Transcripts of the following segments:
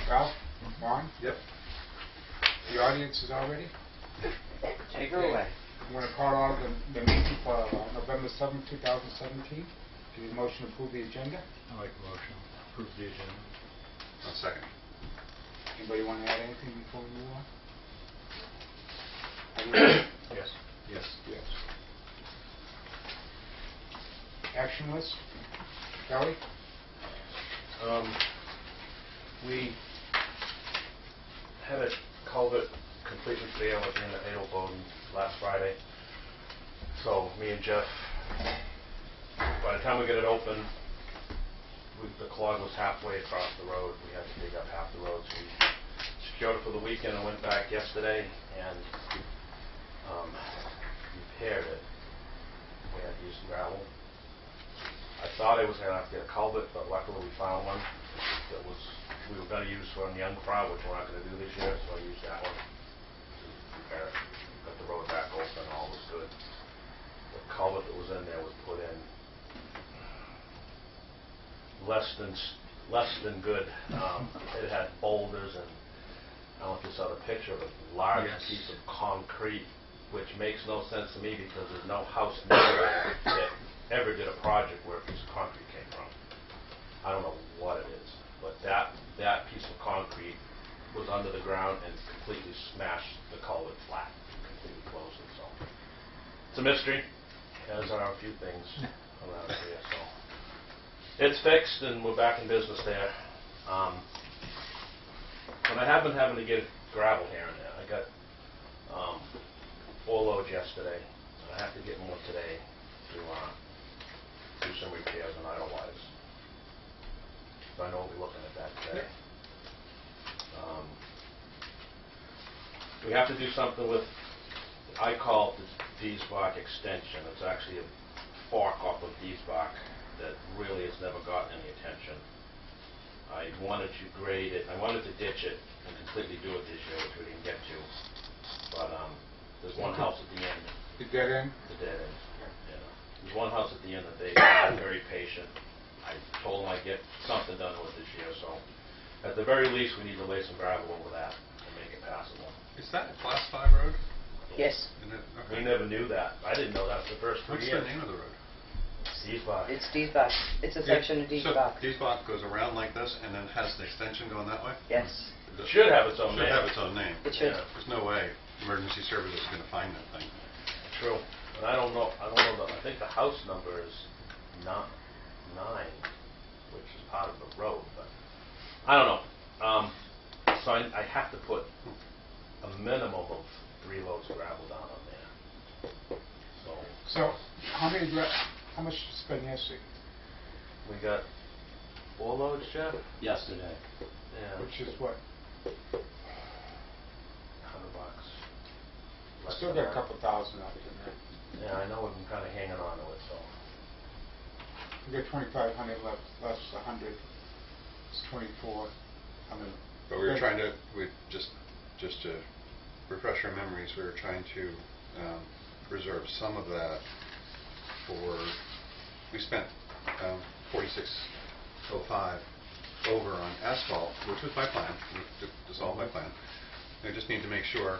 Ralph? Ron? Yep. The audience is all ready? Take her away. I'm going to call on the meeting for November 7th, 2017. Do you motion to approve the agenda? I make a motion to approve the agenda. I'll second. Anybody want to add anything before we move on? Yes. Yes. Yes. Action list? Kelly? We had a culvert completely fail at the end of Eidelweiss last Friday. So me and Jeff, by the time we get it open, the clog was halfway across the road. We had to dig up half the road. So we secured it for the weekend and went back yesterday and repaired it. We had to use some gravel. I thought I was going to have to get a culvert, but luckily we found one that we were going to use for a young crowd, which we're not going to do this year, so I used that one to repair it. Got the road back open, all was good. The culvert that was in there was put in less than good. It had boulders, and I don't know if you saw the picture of a large piece of concrete, which makes no sense to me because there's no house near that ever did a project where a piece of concrete came from. I don't know what it is, but that piece of concrete was under the ground and completely smashed the culvert flat, completely closed it. So it's a mystery, as are a few things around here. So it's fixed and we're back in business there. But I have been having to get gravel here and there. I got 4 loads yesterday. I have to get more today to do some repairs on Eidelweiss. So I know we'll be looking at that today. We have to do something with, I call it the VDOE extension. It's actually a fork off of VDOE that really has never gotten any attention. I wanted to grade it, I wanted to ditch it and completely do it this year, which we didn't get to. But there's one house at the end. The dead end? The dead end. Yeah. There's one house at the end that they are very patient. I told them I'd get something done with this year, so at the very least we need to lay some gravel over that and make it passable. Is that a Class 5 road? Yes. We never knew that. I didn't know that for the first 3 years. What's the name of the road? VDOE. It's VDOE. It's a section of VDOE. So VDOE goes around like this and then has the extension going that way? Yes. It should have its own name. Should have its own name. It should. Yeah. There's no way emergency services is going to find that thing. True. But I don't know. I think the house number is 9, which is part of the road. But I don't know. So I have to put a minimum of 3 loads of gravel down on there. So how much you spend yesterday? We got 4 loads, Jeff? Yesterday. Yeah. Which is what? $100. Still got a couple thousand up in there. Yeah, I know we've been kind of hanging on to it, so. We got 2,500 left, less 100. It's 24. But we were trying to, just to refresh our memories, we were trying to reserve some of that for, we spent $46.05 over on asphalt, which was by plan. It was all by plan. I just need to make sure.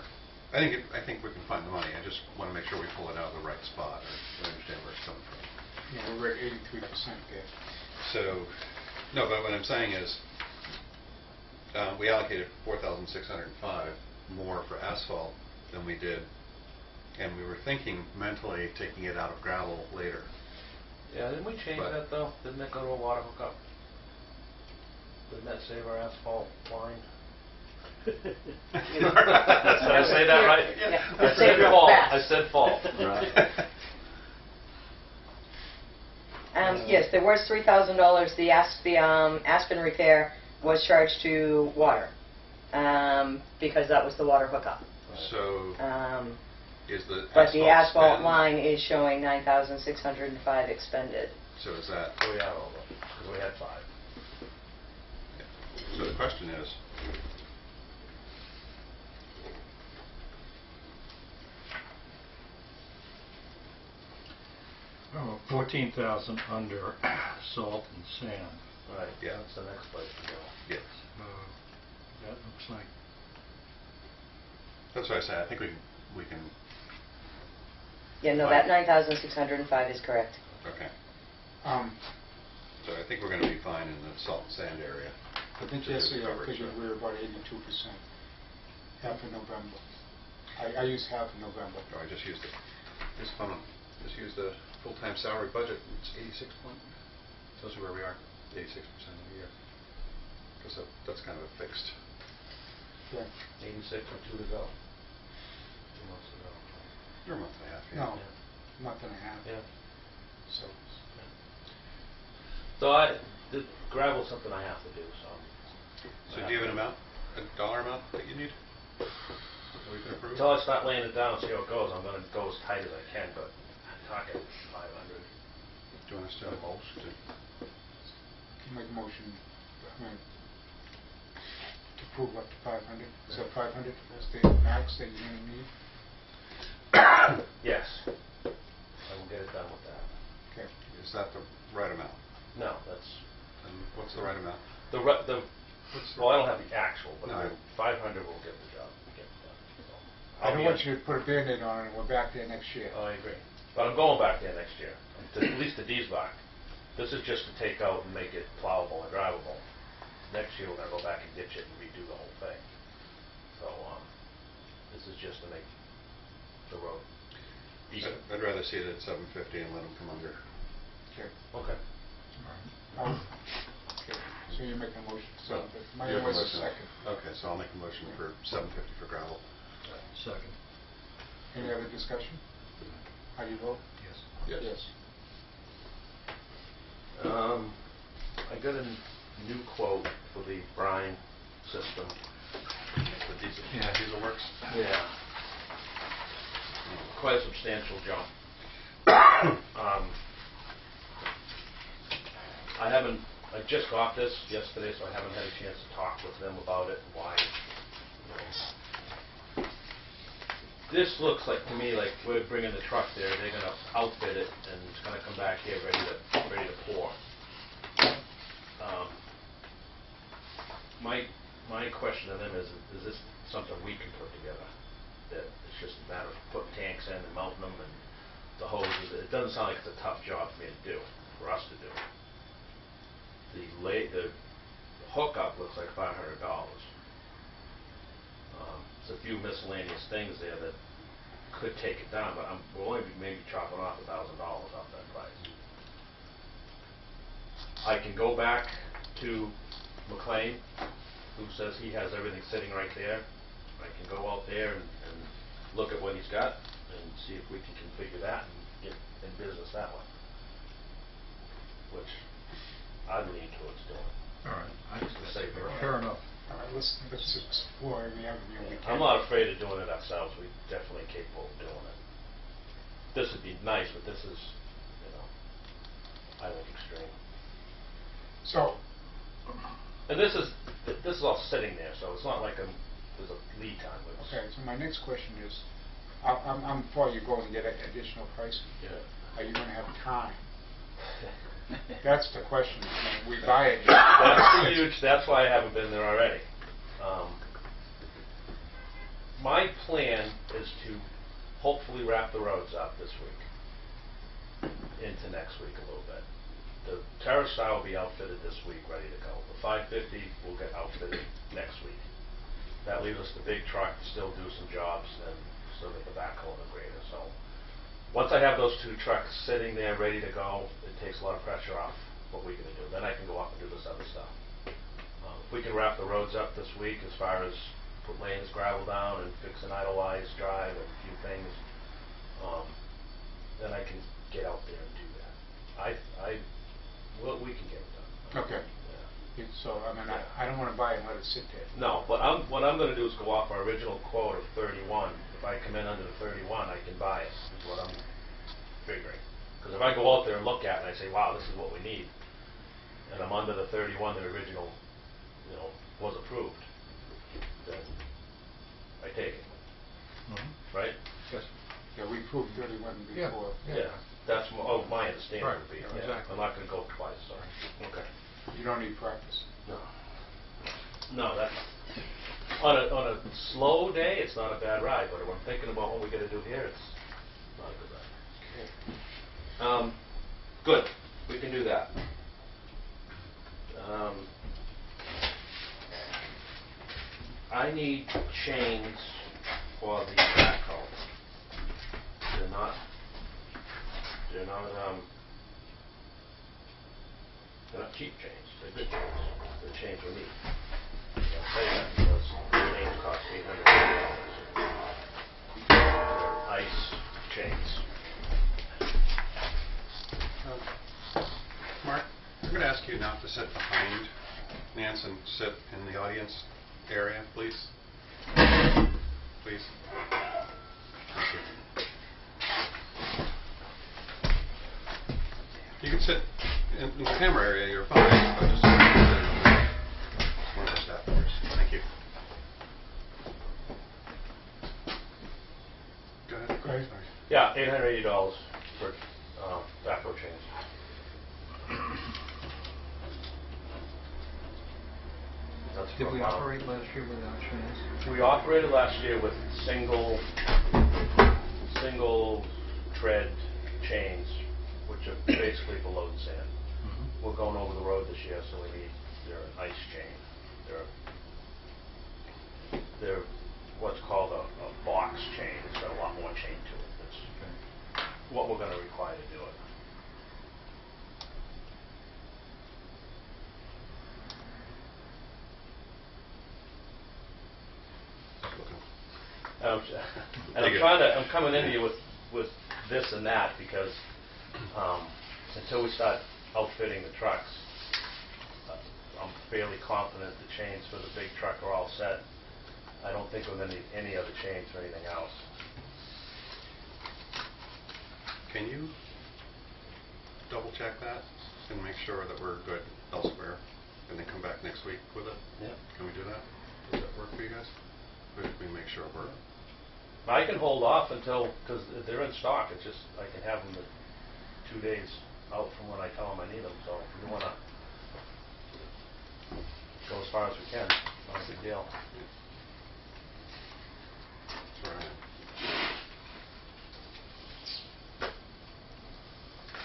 I think we can find the money. I just want to make sure we pull it out of the right spot or understand where it's coming from. Yeah, we're at 83% there. So, no, but what I'm saying is, we allocated $4,605 more for asphalt than we did, and we were thinking mentally taking it out of gravel later. Yeah, didn't we change that though? Didn't that go to a water hookup? Didn't that save our asphalt line? Did I say that right? Yeah. I said fault. I said fault. Right. Yes, there was $3,000. The Aspen repair was charged to water because that was the water hookup. So, is the but the asphalt spend, line is showing $9,605 expended. So is that? Oh yeah, because we had 5. So the question is, Oh, 14,000 under salt and sand. Right. Yeah. That's the next place to go. yes. looks like. That's what I say, I think we can, Yeah, no, that 9,605 is correct. okay. Um, So I think we're going to be fine in the salt and sand area. I think to do the yesterday I coverage, figured so. we were about 82%, half of November. I used half of November. Oh, I just used it. Just fun. Just use the full-time salary budget. It's 86 point. Tells you where we are. 86% of the year. Because that's kind of a fixed. Yeah. 86 and 2 to go. 2 months to go. You're a month and a half. Yeah. No, Yeah. month and a half. Yeah. So, So the gravel's something I have to do, so. So do you have an amount, a dollar amount that you need? That we can approve? Until I start laying it down and see how it goes, I'm gonna go as tight as I can, but I'm talking 500 Do you want us to? at most. can you make a motion, to approve up to 500? Is that 500? That's the max that you're gonna need? Yes. I will get it done with that. Okay. Is that the right amount? No, that's, And what's the right amount? well, I don't have the actual, but No. 500 will get the job, get it done. So, I I'll don't be want you to put a Band-Aid on it and we're back there next year. Oh, I agree. But I'm going back there next year, at least to Diesbach. This is just to take out and make it plowable and drivable. Next year, we're gonna go back and ditch it and redo the whole thing. So, this is just to make the road decent. I'd rather see it at 750 and let them come under. Okay. Okay. Okay. So you're making a motion to So, 750. My you have a was a motion. second. Okay, so I'll make a motion for 750 for gravel. Second. Any other discussion? How do you vote? Yes. Yes. I got a new quote for the brine system. The diesel, diesel works. Yeah. Quite a substantial jump. I just got this yesterday, so I haven't had a chance to talk with them about it and why. This looks like, to me, like we're bringing the truck there, they're gonna outfit it, and it's gonna come back here ready to pour. My question to them is this something we can put together? That it's just a matter of putting tanks in and mounting them and the hoses. It doesn't sound like it's a tough job for me to do, for us to do. The hookup looks like $500. There's a few miscellaneous things there that could take it down, but we'll only be maybe chopping off $1,000 off that price. I can go back to McLean, who says he has everything sitting right there. I can go out there and look at what he's got and see if we can configure that and get in business that way, which I'd lean towards doing. All right. Fair enough. All right, let's explore every avenue we can. I'm not afraid of doing it ourselves. We're definitely capable of doing it. This would be nice, but this is, I think extreme. So, And this is all sitting there, so it's not like there's a lead time. okay, so my next question is, I'm for you going and get additional pricing. Yeah. Are you gonna have time? That's the question. We buy it. That's huge. That's why I haven't been there already. My plan is to hopefully wrap the roads up this week, into next week a little bit. The terrace style will be outfitted this week, ready to go. The 550 will get outfitted next week. That leaves us the big truck to still do some jobs and still get the backhoe and the grader. So once I have those two trucks sitting there ready to go, it takes a lot of pressure off what we're going to do. Then I can go up and do this other stuff. If we can wrap the roads up this week as far as laying this gravel down and fixing Eidelweiss Drive and a few things, then I can get out there and do that. We can get it done. Okay. Yeah. So, I mean, I don't wanna buy it and let it sit there. No, but what I'm going to do is go off our original quote of 31. If I come in under the 31, I can buy it, is what I'm figuring. Because if I go out there and look at it and I say, wow, this is what we need, and I'm under the 31 that original, was approved, then I take it. Right? Yes. Yeah, we proved 31 Yeah. before. Yeah. That's my understanding Right, would be. yeah, Yeah. exactly. I'm not going to go twice, sorry. Okay. You don't need practice. No. No, that's On a slow day, it's not a bad ride, but when I'm thinking about what we gotta do here, it's not a good ride. Good, we can do that. I need chains for the backhoe. They're not cheap chains, they're good chains. They're chains we need. I'll tell you that because the chains cost $800. They're ice chains. Mark, I'm going to ask you not to sit behind Nance and sit in the audience area, please. Please. Thank you. You can sit in the camera area, you're fine, but just one of our staff members. Thank you. Go ahead. Great. Sorry. Yeah, $880 for backhoe chains. That's Did from, we operate last year without chains? We operated last year with single tread chains, which are basically below the sand. Mm-hmm. We're going over the road this year, so they're an ice chain. They're what's called a box chain. It's got a lot more chain to it. That's what we're going to require to do it. And I'm coming into you with this and that because until we start outfitting the trucks, I'm fairly confident the chains for the big truck are all set. I don't think we're going to need any other chains for anything else. Can you double check that and make sure that we're good elsewhere and then come back next week with it? Yeah. Can we do that? Does that work for you guys? We make sure we're... I can hold off until, because they're in stock, it's just, I can have them 2 days out from when I tell them I need them, so if you want to go as far as we can, not a big deal. That's where I am.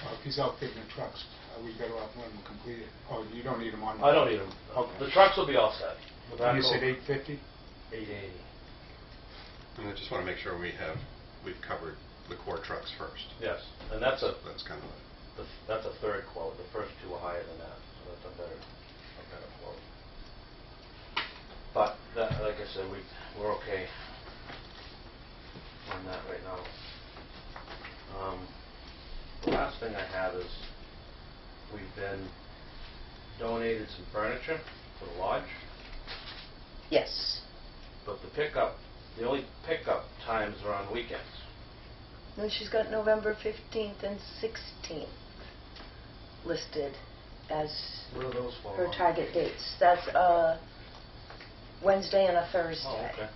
Well, if he's outfitting the trucks, are we better off letting him complete it? Oh, you don't need them on? I don't need them. Okay. The trucks will be all set. The You backhoe- said 850? 880. And I just want to make sure we've covered the core trucks first. Yes, and that's a kind of that's a third quote. The first two are higher than that, so that's a better quote. But that, like I said, we're okay on that right now. The last thing I have is we've been donated some furniture for the lodge, Yes. but the only pickup times are on weekends. No, she's got November 15th and 16th listed as What are those for? her target dates. That's a Wednesday and a Oh, Thursday. okay.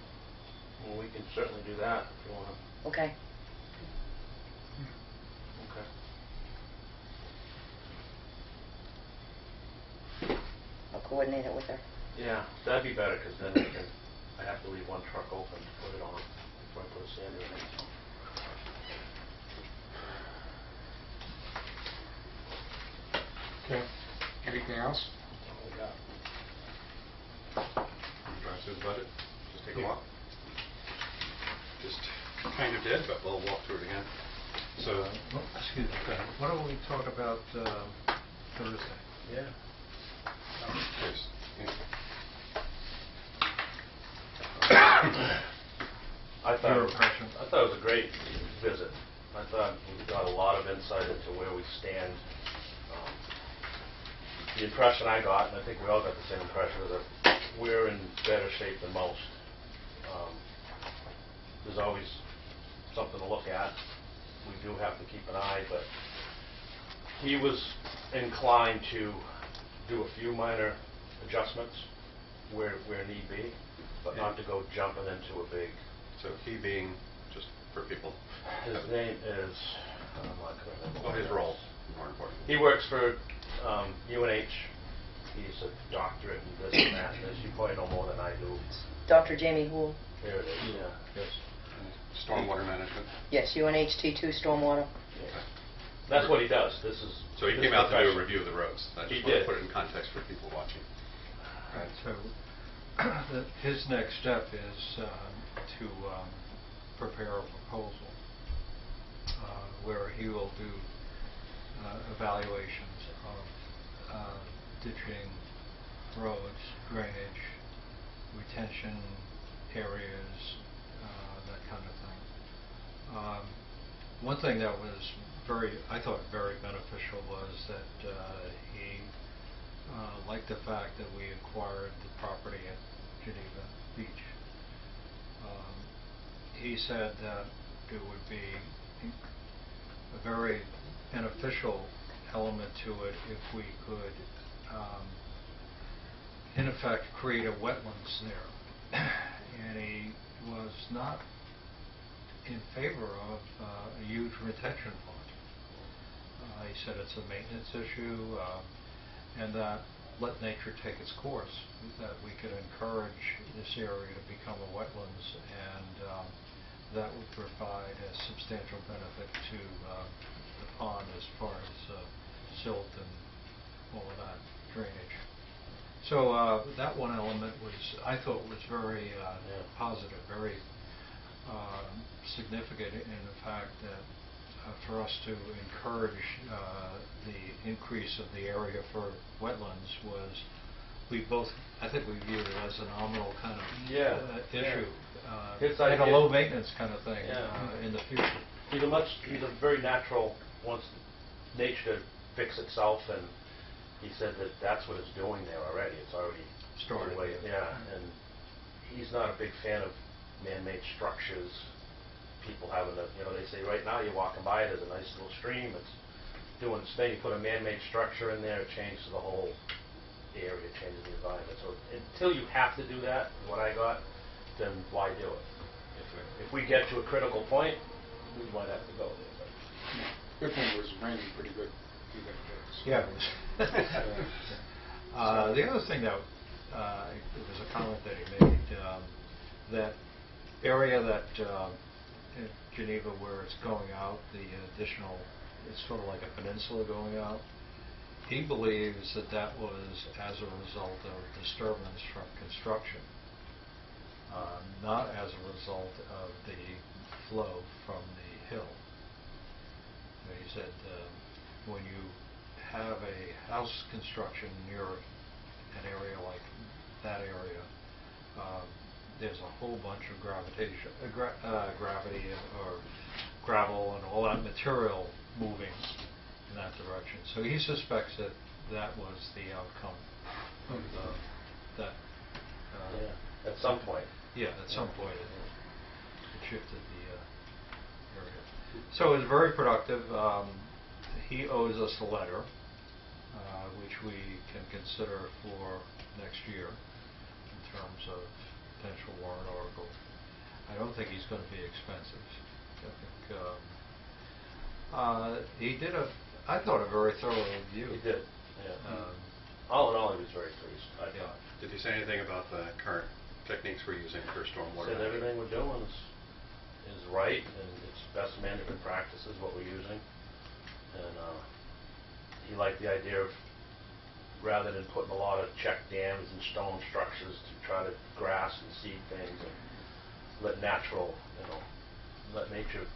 Well, we can certainly do that if you want to. Okay. Okay. I'll coordinate it with her. Yeah, that'd be better because then I have to leave one truck open to put it on before I put a sander in it. Okay. Anything else? That's all we got. drive through the budget. Just take a Yeah. walk. Just kind of did, but we'll walk through it again. So, Excuse me, what do we talk about Thursday? Yeah. please. Yeah. I thought Your impression? I thought it was a great visit. I thought we got a lot of insight into where we stand. The impression I got, and I think we all got the same impression, is that we're in better shape than most. There's always something to look at. We do have to keep an eye, but he was inclined to do a few minor adjustments where need be, but not to go jumping into a big. So he being, just for people. His name is, I don't know, I couldn't remember. Well, his role, more important. He works for UNH. He's a doctorate and this and that. And as you probably know more than I do, Dr. Jamie Houle. There it is, yeah. Yes. Stormwater management. Yes, UNHT2 stormwater. Yeah. That's what he does. This is. So he his came out to do a profession. review of the roads. I He just want to did. put it in context for people watching. Right, so his next step is to prepare a proposal where he will do evaluations of ditching, roads, drainage, retention areas, that kind of thing. One thing that was I thought very beneficial was that he liked the fact that we acquired the property at Geneva Beach. He said that it would be a very beneficial element to it if we could, in effect, create a wetlands there. And he was not in favor of a huge retention pond. He said it's a maintenance issue, and that let nature take its course, that we could encourage this area to become a wetlands, and that would provide a substantial benefit to the pond as far as silt and all of that drainage. So that one element I thought was very positive, very significant in the fact that for us to encourage the increase of the area for wetlands I think we viewed it as a nominal kind of issue. His Like a idea- low maintenance kind of thing Yeah. in the future. He's a very natural, wants nature to fix itself, and he said that that's what it's doing there already. It's already Started. Yeah, and he's not a big fan of man-made structures. People having they say right now you're walking by it as a nice little stream. It's doing its thing. You put a man-made structure in there, it changes the whole area, changes the environment. So until you have to do that, what I got, then why do it? If we get to a critical point, we might have to go there. But. Good thing it was raining pretty good. Yeah. The other thing that it was a comment that he made, that area that in Geneva where it's going out, the additional, it's sort of like a peninsula going out. He believes that that was as a result of disturbance from construction, not as a result of the flow from the hill. And he said when you have a house construction near an area like that area, there's a whole bunch of gravity or gravel and all that material moving in that direction. So he suspects that that was the outcome of that. At some point. Yeah, at some point it shifted the area. So it was very productive. He owes us a letter, which we can consider for next year in terms of potential warrant article. I don't think he's going to be expensive. I think he did I thought, a very thorough review. He did, yeah. All in all, he was very pleased, I thought. Did he say anything about the current techniques we're using for stormwater? Said everything we're doing is right, and it's best management practices, what we're using. And he liked the idea of, rather than putting a lot of check dams and stone structures to try to grass and seed things, and let nature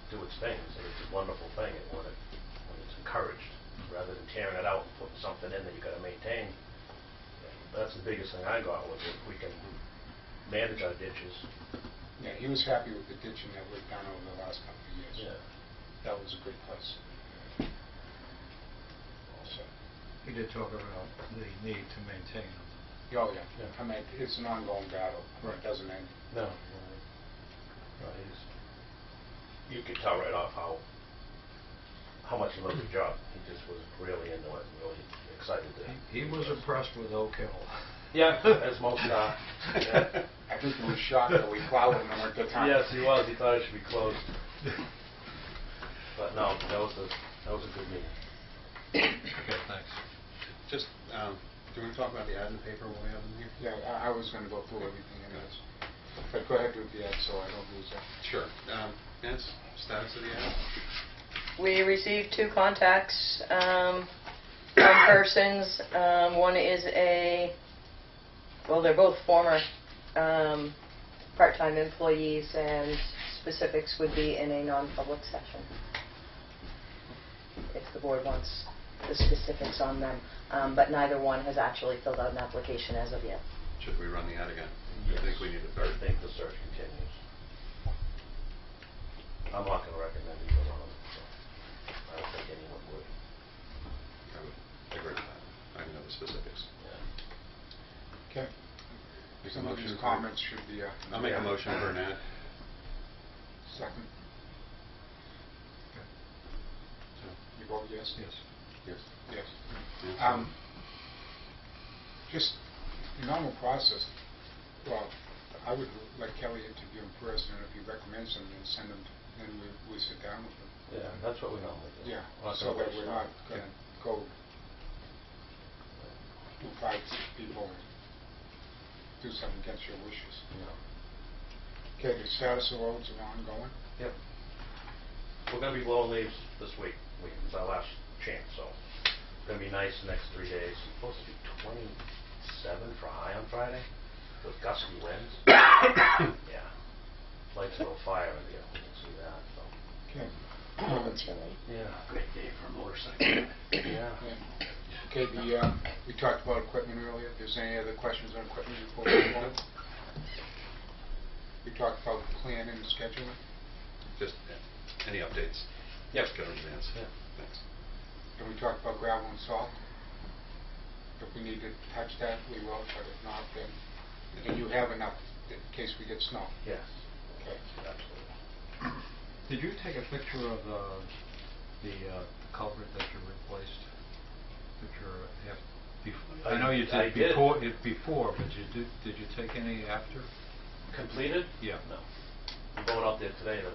do its thing. So it's a wonderful thing when it's encouraged, rather than tearing it out and putting something in that you got to maintain. That's the biggest thing I got was if we can manage our ditches. Yeah, he was happy with the ditching that we've done over the last couple of years. Yeah. That was a good place. Also. He did talk about the need to maintain them. Oh, yeah. I mean, it's an ongoing battle. Right. It doesn't end. No. You could tell right off how much he loved the job. He just was really into it and really excited to. He was impressed with Oak Hill. Yeah, as most are. Yeah. I think he was shocked that we plowed in the winter time. Yes, he was. He thought it should be closed. But no, that was a good meeting. Okay, thanks. Just, do you want to talk about the admin paper while we have them here? Yeah, I was going to go through everything in this. Go ahead with the ad so I don't lose that. Sure. Nancy, status of the ad? We received 2 contacts from persons. One is they're both former part-time employees, and specifics would be in a non-public session, if the board wants the specifics on them. But neither one has actually filled out an application as of yet. Should we run the ad again? Yes. I think we need a I third. think the search continues. I'm not going to recommend either one of them, so I don't think anyone would. I would agree with that. I know the specifics. Yeah. Okay. Make a Some of motion these for- comments should be... I'll make a motion for an ad. Second. Okay. You vote yes? Yes. Yes. Yes. Yes. Just the normal process, well, I would let Kelly interview him first, and if he recommends them, then send them, then we sit down with them. Yeah, that's what we normally do. Yeah, We're not so gonna that waste we're time. not going to go do 5 people and do something against your wishes. No. Okay, the status of roads are ongoing. Yep. We're going to be blowing leaves this week. It's our last chance, so it's going to be nice the next 3 days. It's supposed to be 27 for high on Friday with gusty winds. Yeah. Lights a little fire in here. You can see that. So. Okay. Chilly. Yeah. Great day for a motorcycle. Yeah. Yeah. Okay, we talked about equipment earlier. If there's any other questions on equipment before we move on? We talked about planning and scheduling. Just any updates? Yep. Get in advance. Yeah. Thanks. And we talked about gravel and salt. If we need to touch that, we will, but if not, then, and you have enough in case we get snow. Yes. Okay. Absolutely. Did you take a picture of the culvert that you replaced? I know you I did did. before, but did you take any after? Completed? Yeah. No. I'm going out there today to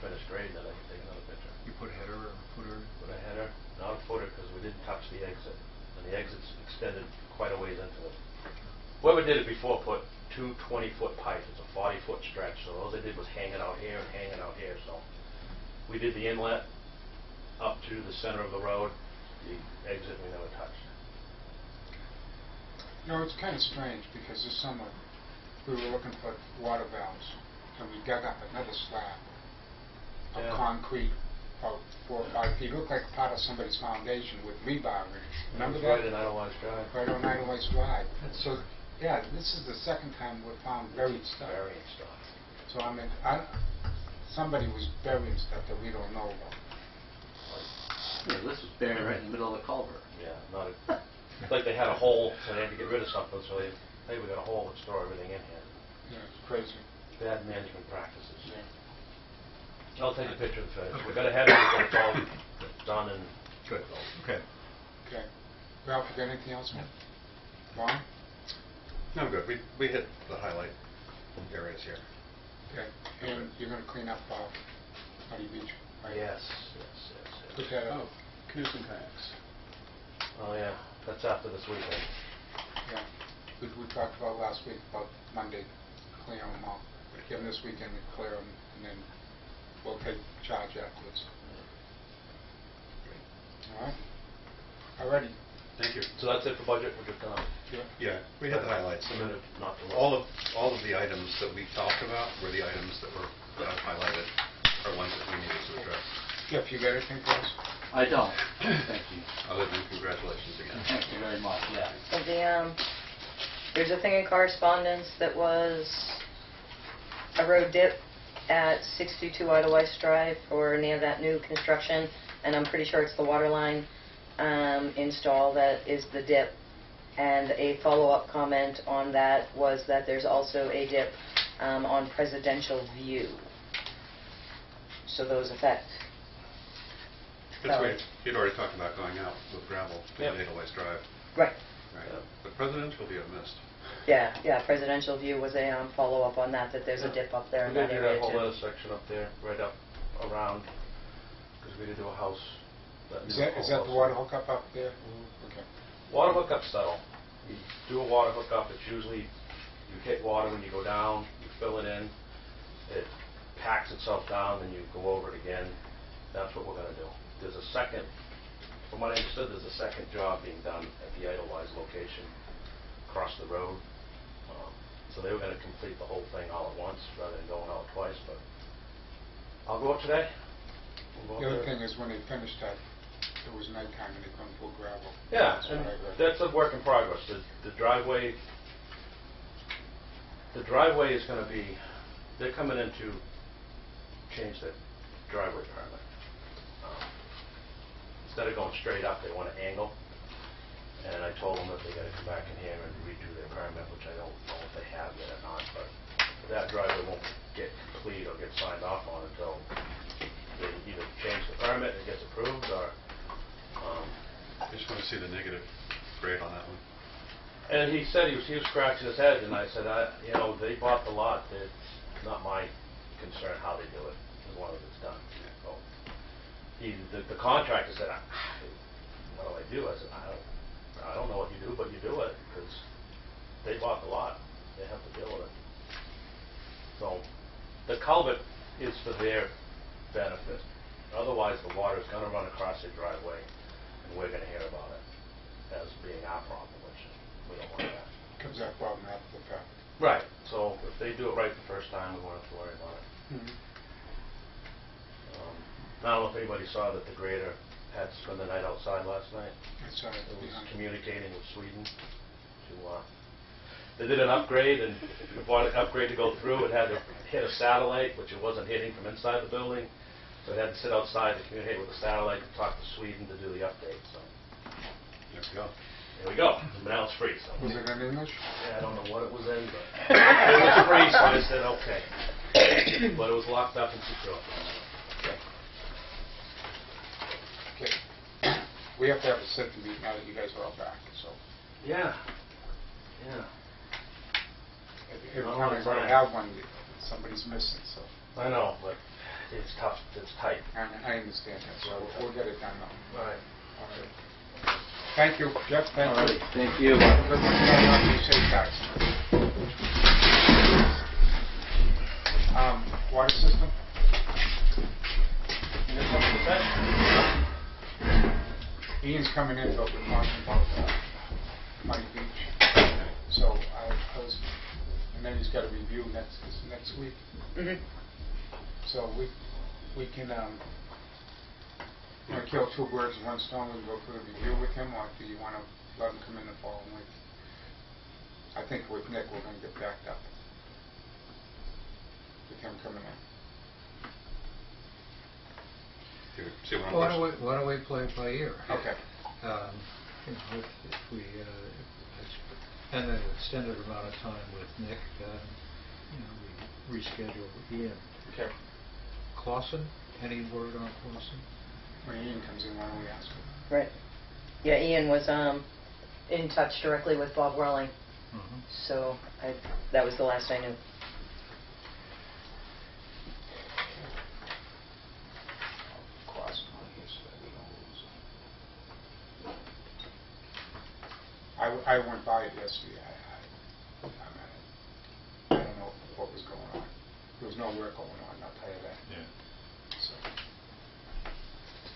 finish grading it. I can take another picture. You put header or footer? Put a header, not a footer, because we didn't touch the exit. And the exit's extended quite a ways into it. Whoever did it before put 2 20-foot pipes. It's a 40-foot stretch. So all they did was hang it out here and hang it out here. So we did the inlet up to the center of the road. The exit we never touched. You know, it's kind of strange because this summer we were looking for water valves and we dug up another slab of Yeah. concrete about 4 or 5 feet. It looked like part of somebody's foundation with rebar in it. Remember It was that? right in Eidelweiss Drive. Right on Eidelweiss Drive. So, yeah, this is the second time we've found buried stuff. Burying stuff. So I mean, somebody was burying stuff that we don't know about. Yeah, this was buried right in the middle of the culvert. Yeah, not a, it's like they had a hole, so they had to get rid of something, so they, hey, we got a hole, let's store everything in here. Yeah, it's crazy. Bad management practices. Yeah. I'll take a picture of the finish. We got a header, we got it all done and... Good. Okay. Okay. Ralph, you got anything else, man? Ron? No, I'm good. We hit the highlight areas here. Okay. And you're going to clean up Muddy Beach, right? Yes. Put that up. Oh, canoes and kayaks. Oh, yeah, that's after this weekend. Yeah. We talked about last week about Monday, clear them out. Give them this weekend to clear them, and then we'll take charge afterwards. All right? Alrighty. Thank you. So that's it for budget, we're good to go. Yeah, we hit the highlights. Submitted, not the All of the items that we talked about were the items that were highlighted, are ones that we needed to address. Jeff, you got anything for us? I don't. Thank you. Other than congratulations again. Thank you very much, yeah. So there's a thing in correspondence that was a road dip at 62 Eidelweiss Drive for near that new construction, and I'm pretty sure it's the water line install that is the dip. And a follow-up comment on that was that there's also a dip on Presidential View. So those affect. You'd already talked about going out with gravel to Yep. Eidelweiss Drive. Right. Right. Yep. But Presidential will be missed. Yeah, Presidential View was a follow-up on that there's a dip up there in We that did do area that whole too. other section up there, right up around, because we did do a house. Is that the water hookup up there? Okay. Water hookup's settle. You do a water hookup, it's usually, you hit water when you go down, you fill it in, packs itself down, then you go over it again. That's what we're gonna do. There's a second, from what I understood, there's a second job being done at the Eidelweiss location across the road. So they were gonna complete the whole thing all at once rather than going out twice, but I'll go up today. We'll The go other up there. thing is when they finished that, it was nighttime and they couldn't pull gravel. Yeah, That's and what I read. that's a work in progress. The driveway is gonna be, they're coming in to change the driveway permit. Instead of going straight up, they want to angle. And I told them that they gotta come back in here and redo their permit, which I don't know if they have yet or not, but that driveway won't get complete or get signed off on until they either change the permit and it gets approved, or, I just want to see the negative grade on that one. and he said he was scratching his head, and I said, you know, they bought the lot, it's not my concern how they do it, as long as it's done. So, the contractor said, what do I do? I said, I don't know what you do, but you do it, because they bought the lot. They have to deal with it. So, the culvert is for their benefit. Otherwise, the water is going to run across their driveway, and we're going to hear about it as being our problem, which we don't want that. Comes that problem after the fact. Right. So, if they do it right the first time, we won't have to worry about it. I don't know if anybody saw that the grader had to spend the night outside last night. It's it It was behind. communicating with Sweden to, they did an upgrade, and before the upgrade to go through, it had to hit a satellite, which it wasn't hitting from inside the building. So it had to sit outside to communicate with the satellite to talk to Sweden to do the update, so. There we go. There we go, but now it's free, so. Was it in English? Yeah, I don't know what it was in, but it was free, so I said, okay. But it was locked up and secure. Okay. We have to have a sit and meet now that you guys are all back, so. Yeah, yeah. Every Not time all I the go to time. have one, somebody's missing, so. I know, but it's tough, it's tight. I understand that, so we'll get it done now. Right. All right. Thank you, Jeff, thank All right, you. thank you. Good luck on your safe guys. Water system? Ian's coming in, but we're talking about Muddy Beach. So I was, and then he's got a review next week. So we can, want to kill two birds with one stone and go for a review with him, or do you want to let him come in the following week? I think with Nick, we're going to get backed up with him coming in. See what Why don't we play it by ear? Okay. If we spend an extended amount of time with Nick, we reschedule Ian. Okay. Clausen, any word on Clausen? When Ian comes in, why don't we ask him? Right. Yeah, Ian was in touch directly with Bob Welling, so that was the last I knew. Clausen on here so that we don't lose him. I went by it yesterday. I don't know what was going on. There was no work going on, I'll tell you that. Yeah. So.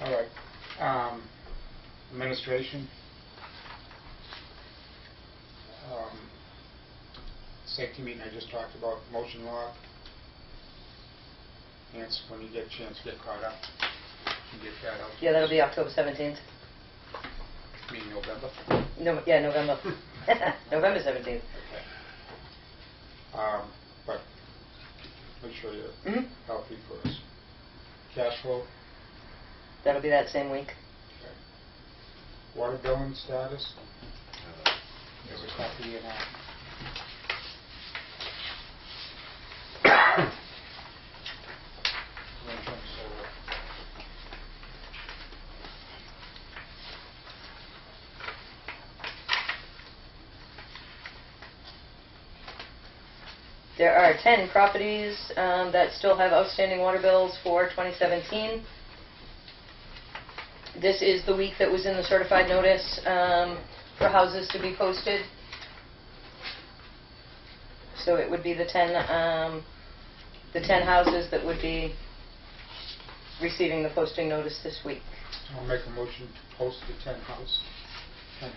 All right. Administration. Safety meeting I just talked about, motion log. Hence, when you get a chance, get caught up. You get that out. Yeah, that'll be October 17th. Meeting November. November. November 17th. Okay. But make sure you're healthy first. Cash flow. That'll be that same week. Okay. Water billing status. There's a copy in that. There are 10 properties that still have outstanding water bills for 2017. This is the week that was in the certified notice for houses to be posted. So it would be the 10 the 10 houses that would be receiving the posting notice this week. I'll make a motion to post the 10 houses. Okay.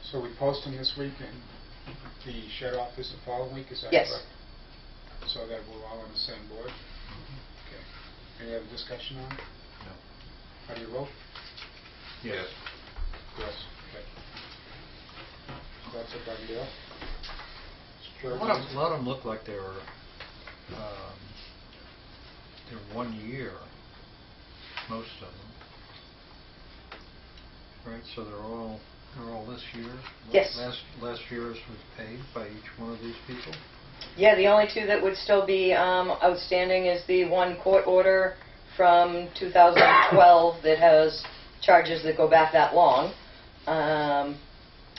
So we post them this week and the shed off is the following week, is that Yes. correct? So that we're all on the same board? Okay. Any other discussion on it? No. How do you vote? Yes. Yes. Okay. So that's a done deal. A lot of them look like they're 1 year, most of them. Right, so they're all this year? Yes. Last year's was paid by each one of these people? Yeah, the only two that would still be outstanding is the one court order from 2012 that has charges that go back that long.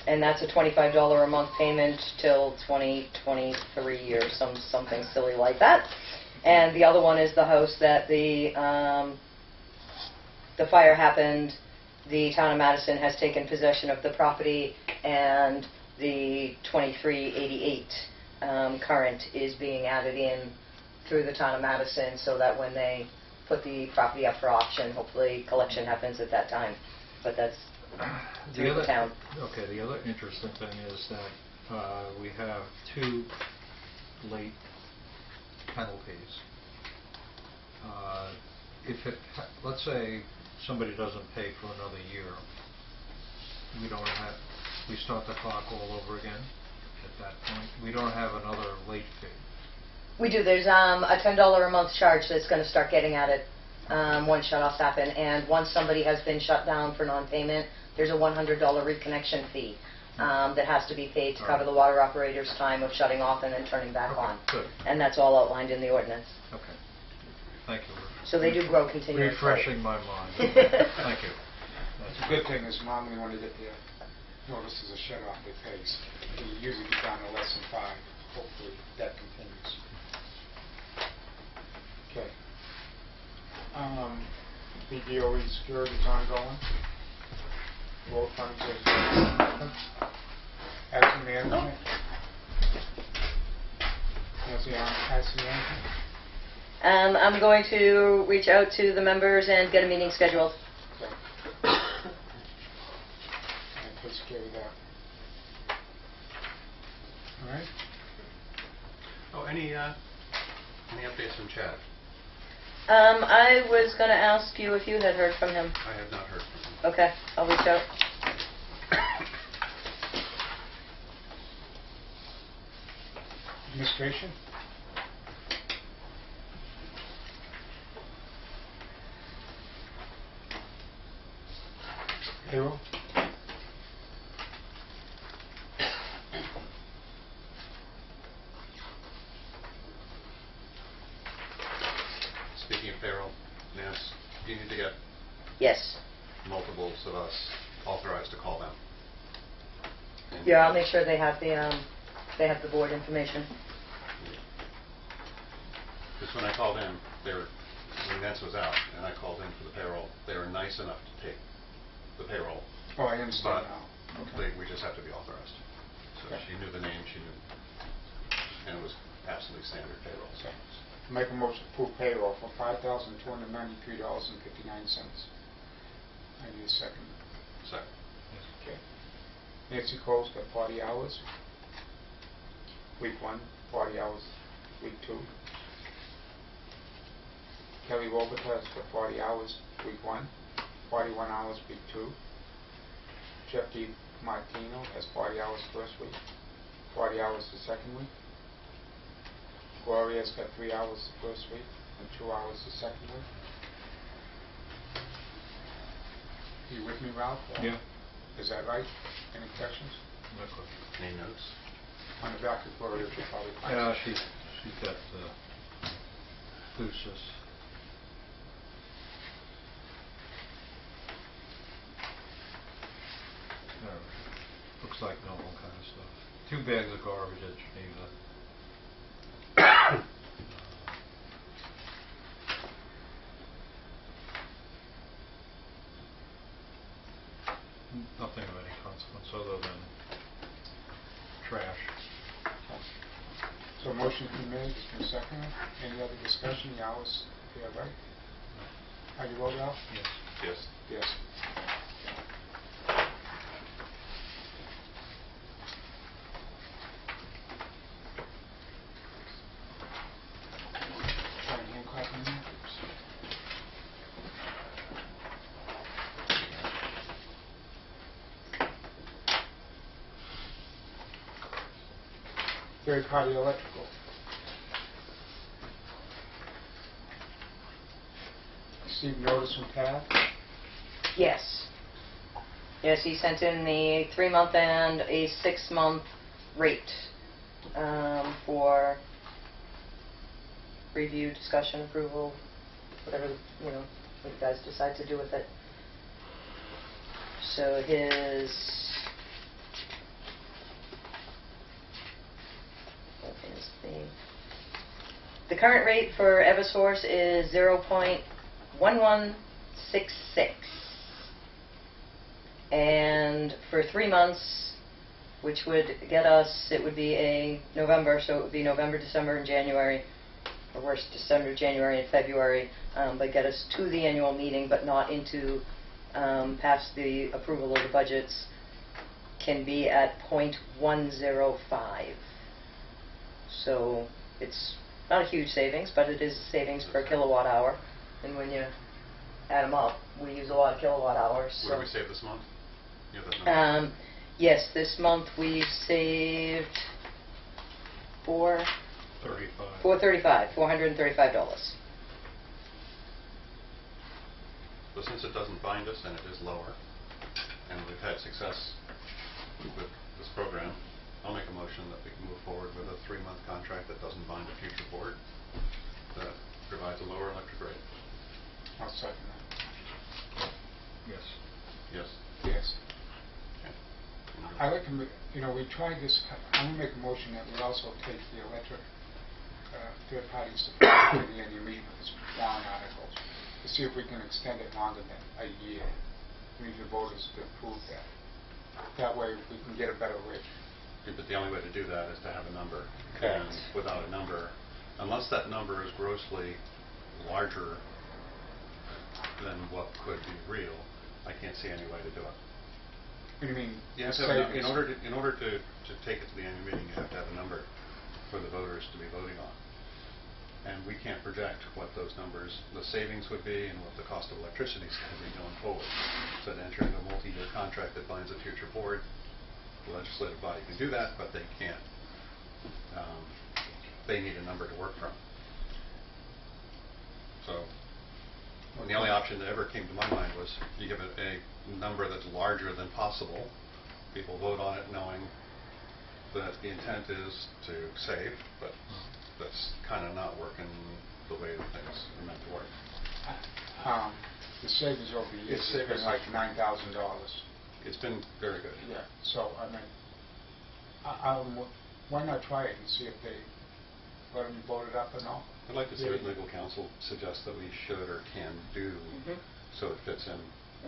And that's a $25 a month payment till 2023 or something silly like that. And the other one is the house that the fire happened. The town of Madison has taken possession of the property, and the 2388 current is being added in through the town of Madison, so that when they put the property up for auction, hopefully collection happens at that time. But that's through the town. Okay, the other interesting thing is that we have 2 late penalties. Let's say somebody doesn't pay for another year, we start the clock all over again at that point. We don't have another late fee. We do. There's a $10 a month charge that's going to start getting added once shutoffs happen, and once somebody has been shut down for non-payment, there's a $100 reconnection fee that has to be paid to cover the water operator's time of shutting off and then turning back on. Good. And that's all outlined in the ordinance. Okay. Thank you. So they do grow continuously. Refreshing my mind. Thank you. The good thing is normally when they get their notices of shut off, they pay. They usually get down to less than 5. Hopefully that continues. Okay. VDOE security is ongoing. Road funds are asset management. Asset management. I'm going to reach out to the members and get a meeting scheduled. Okay. And takes care of that. All right. Oh, any updates from Chad? I was going to ask you if you had heard from him. I have not heard from him. Okay, I'll reach out. Administration? Payroll? Speaking of payroll, Nance, you need to get Yes. multiples of us authorized to call them. And Yeah, I'll make sure they have the board information. Because when I called in, when Nance was out, and I called in for the payroll, they were nice enough to take the payroll. Oh, I understand But now. Okay. we just have to be authorized. So Okay. she knew the name, and it was absolutely standard payroll. So Make a motion to approve payroll for $5,293.59. I need a second. Second. Okay. Nancy Cole's got 40 hours. Week 1, 40 hours. Week 2. Kelly Robitas for 40 hours. Week 1, 41 hours. Week 2. Jeff D. Martino has 40 hours first week, 40 hours the second week. Gloria's got 3 hours the first week and 2 hours the second week. You with me, Ralph? Yeah. Is that right? Any questions? No question. Any notes? On the back of Gloria, she'll probably find Yeah, it. she's got boosters. Looks like normal kind of stuff. 2 bags of garbage at Geneva. Nothing of any consequence other than trash. So motion been made, it's been seconded. Any other discussion? The hours, yeah, right? How you vote, Al? Yes. Yes. Yes. Try and hand copy them. Third party electrical. Received notice from Tad. Yes. Yes, he sent in the 3-month and a 6-month rate for review, discussion, approval, whatever, what you guys decide to do with it. So what is the current rate for Eversource is 0.1166. And for 3 months, which would get us, it would be a November, so it would be November, December, and January, or worse, December, January, and February, but get us to the annual meeting, but not into past the approval of the budgets, can be at 0.105. So it's not a huge savings, but it is a savings per kilowatt hour. And when you add them up, we use a lot of kilowatt hours. What So. did we save this month? You have that number? Yes, this month we've saved $435. But since it doesn't bind us and it is lower, and we've had success with this program, I'll make a motion that we can move forward with a 3-month contract that doesn't bind a future board, that provides a lower electric rate. I'll second that. Yes. Yes? Yes. Okay. I like to, we tried this, I'm going to make a motion that we also take the electric third party support to the annual meeting with this warrant article to see if we can extend it longer than a year. We need the voters to approve that. That way we can get a better rate. Yeah, but the only way to do that is to have a number. Correct. And without a number, unless that number is grossly larger than what could be real, I can't see any way to do it. What do you mean? You have to have in order to take it to the annual meeting, you have to have a number for the voters to be voting on. And we can't project what those numbers, the savings would be and what the cost of electricity is going to be going forward. So to enter into a multi-year contract that binds a future board, the legislative body can do that, but they can't. They need a number to work from. So the only option that ever came to my mind was you give it a number that's larger than possible. People vote on it knowing that the intent is to save, but that's kind of not working the way that things are meant to work. The savings over the years has been like $9,000. It's been very good. Yeah, so I mean, why not try it and see if they let them vote it up or not? I'd like to see what legal counsel suggests that we should or can do so it fits in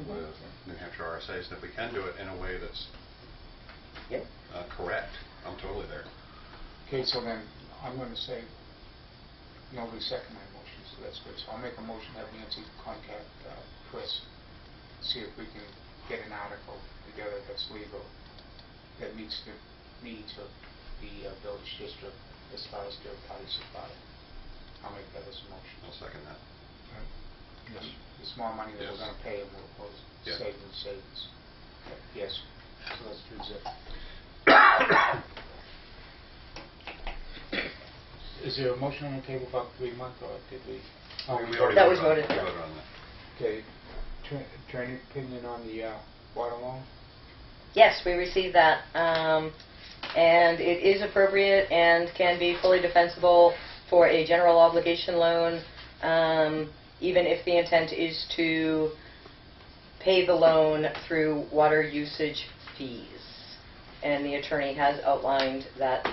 with New Hampshire RSAs. And if we can do it in a way that's correct, I'm totally there. Okay, so then I'm going to say nobody second my motion, so that's good. So I'll make a motion to have Nancy contact Chris, see if we can get an article together that's legal, that meets the needs of the Village District as far as third party supply. I'll make that as a motion. I'll second that. Yes. The small money that we're Yes. going to pay them will Yeah. save them savings. Okay. Yes. So that's 3-0. Is there a motion on the table about 3-month or did we? Oh, We already That was voted voted, on, yeah. we voted on that. Okay. Attorney opinion on the water loan? Yes, we received that. And it is appropriate and can be fully defensible for a general obligation loan, even if the intent is to pay the loan through water usage fees. And the attorney has outlined that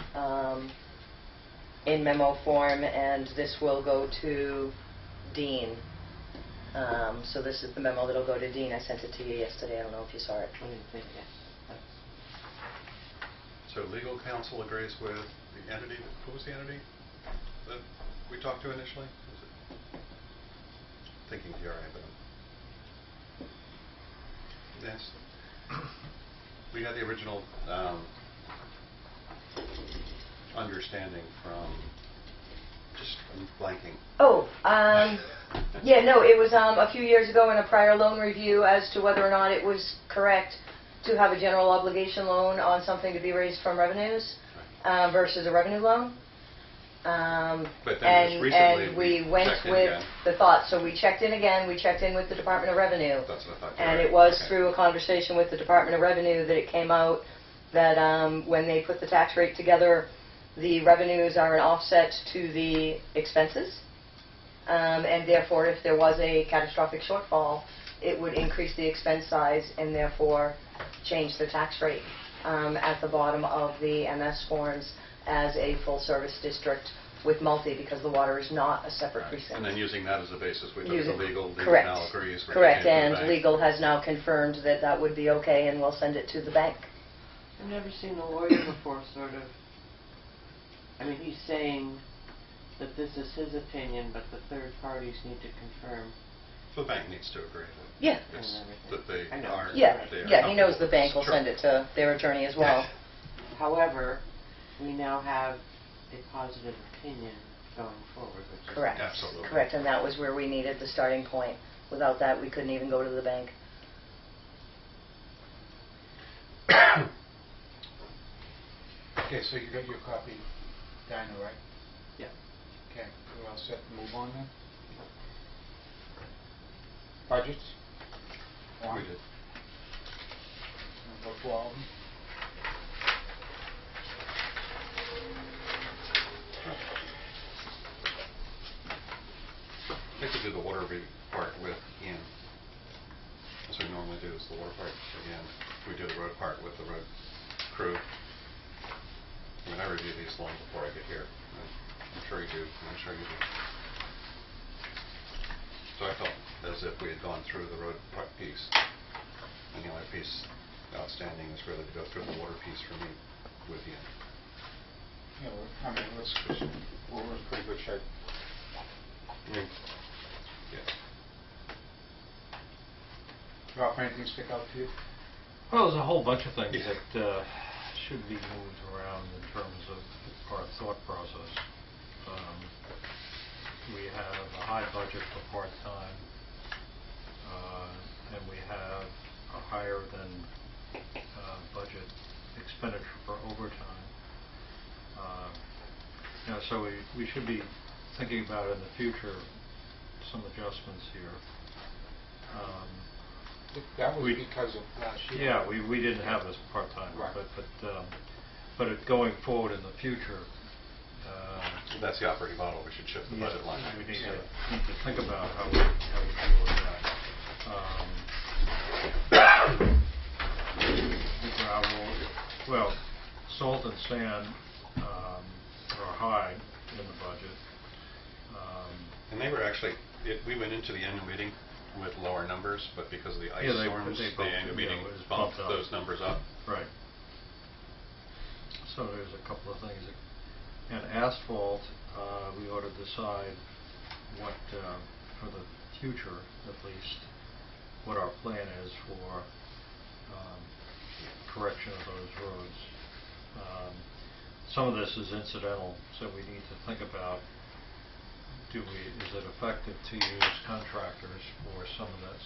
in memo form, and this will go to Dean. So this is the memo that'll go to Dean. I sent it to you yesterday. I don't know if you saw it. I didn't think, yeah. So legal counsel agrees with the entity, who was the entity that we talked to initially? Was it thinking DRA, but yes. We had the original understanding from, just I'm blanking. Oh, yeah, no, it was a few years ago in a prior loan review as to whether or not it was correct to have a general obligation loan on something to be raised from revenues versus a revenue loan. But then just recently and we went checked in with again. the thought. So we checked in again. We checked in with the Department of Revenue. That's what I thought. And Right. it was Okay. through a conversation with the Department of Revenue that it came out that when they put the tax rate together, the revenues are an offset to the expenses. And therefore, if there was a catastrophic shortfall, it would increase the expense size and therefore change the tax rate at the bottom of the MS forms as a full-service district with multi, because the water is not a separate Right. precinct. And then using that as a basis, we took Use the it. legal Correct. now agrees. with Correct, the and bank. legal has now confirmed that that would be okay, and we'll send it to the bank. I've never seen a lawyer before, sort of. I mean, he's saying that this is his opinion, but the third parties need to confirm. The bank needs to agree Yeah. that, it's, And everything. that they I know. are. Yeah, they are yeah, he knows the comfortable bank will with this. send it to their attorney as well. However, we now have a positive opinion going forward, which is Correct. Absolutely. Correct, and that was where we needed the starting point. Without that, we couldn't even go to the bank. Okay, so you got your copy, Dinah, right? Yeah. Okay, we're all set to move on then? Budgets? We did. Go through all of them? I think we did the water part with Ian. That's what we normally do, is the water part again. We do the road part with the road crew. I mean, I review these long before I get here. I'm sure you do, and I'm sure you do. So I felt as if we had gone through the road part piece. And the only piece outstanding is really to go through the water piece for me with Ian. Yeah, I mean, we're in pretty good shape. Yes. Ralph, anything stick out to you? Well, there's a whole bunch of things Yeah. that should be moved around in terms of our thought process. We have a high budget for part-time, and we have a higher than budget expenditure for overtime. So we should be thinking about in the future some adjustments here. That was We- because of last year. Yeah, we didn't have this part-time, Right. but going forward in the future, That's the operating model. We should shift the yeah, budget line. we need Yeah. to think about how we deal with that. The gravel, well, salt and sand are high in the budget. And they were actually, we went into the annual meeting with lower numbers, but because of the ice Yeah, they storms, bumped the it, annual yeah, meeting it was bumped bumped up. those numbers up. Right. So there's a couple of things. And asphalt, we ought to decide what, for the future at least, what our plan is for correction of those roads. Some of this is incidental, so we need to think about, is it effective to use contractors for some of this?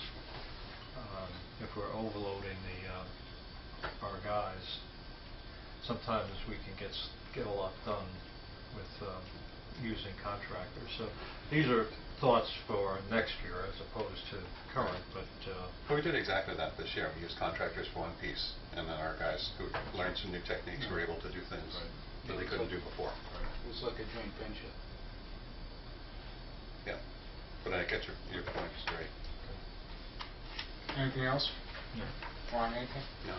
If we're overloading our guys, sometimes we can get a lot done with using contractors. So these are thoughts for next year as opposed to current, but Well, we did exactly that this year. We used contractors for one piece, and then our guys who learned some new techniques were able to do things that they couldn't do before. It was like a joint venture. Yeah. But I get your point. It's great. Anything else? no. Ron, anything? No.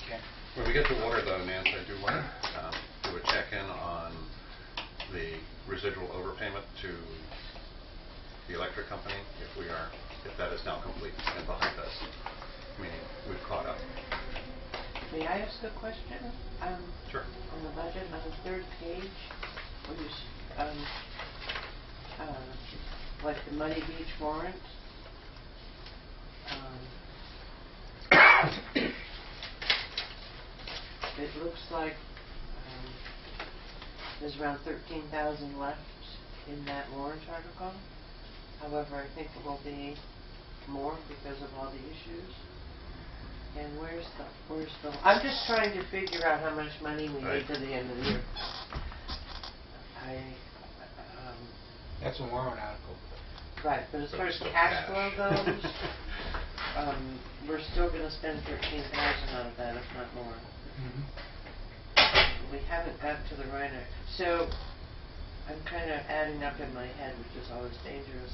Okay. When we get to water, though, Nance, I do want to do a check-in on the residual overpayment to the electric company, if that is now complete and behind us, meaning we've caught up. May I ask a question? Sure. On the budget, on the third page, where you, like the Muddy Beach warrant, it looks like there's around 13,000 left in that warrant article. However, I think it will be more because of all the issues. And where's the? I'm just trying to figure out how much money we need to the end of the year. That's a warrant article. Right, but as So far as still cash cash. flow goes, we're still going to spend 13,000 out of that, if not more. We haven't got to the right. So I'm kind of adding up in my head, which is always dangerous.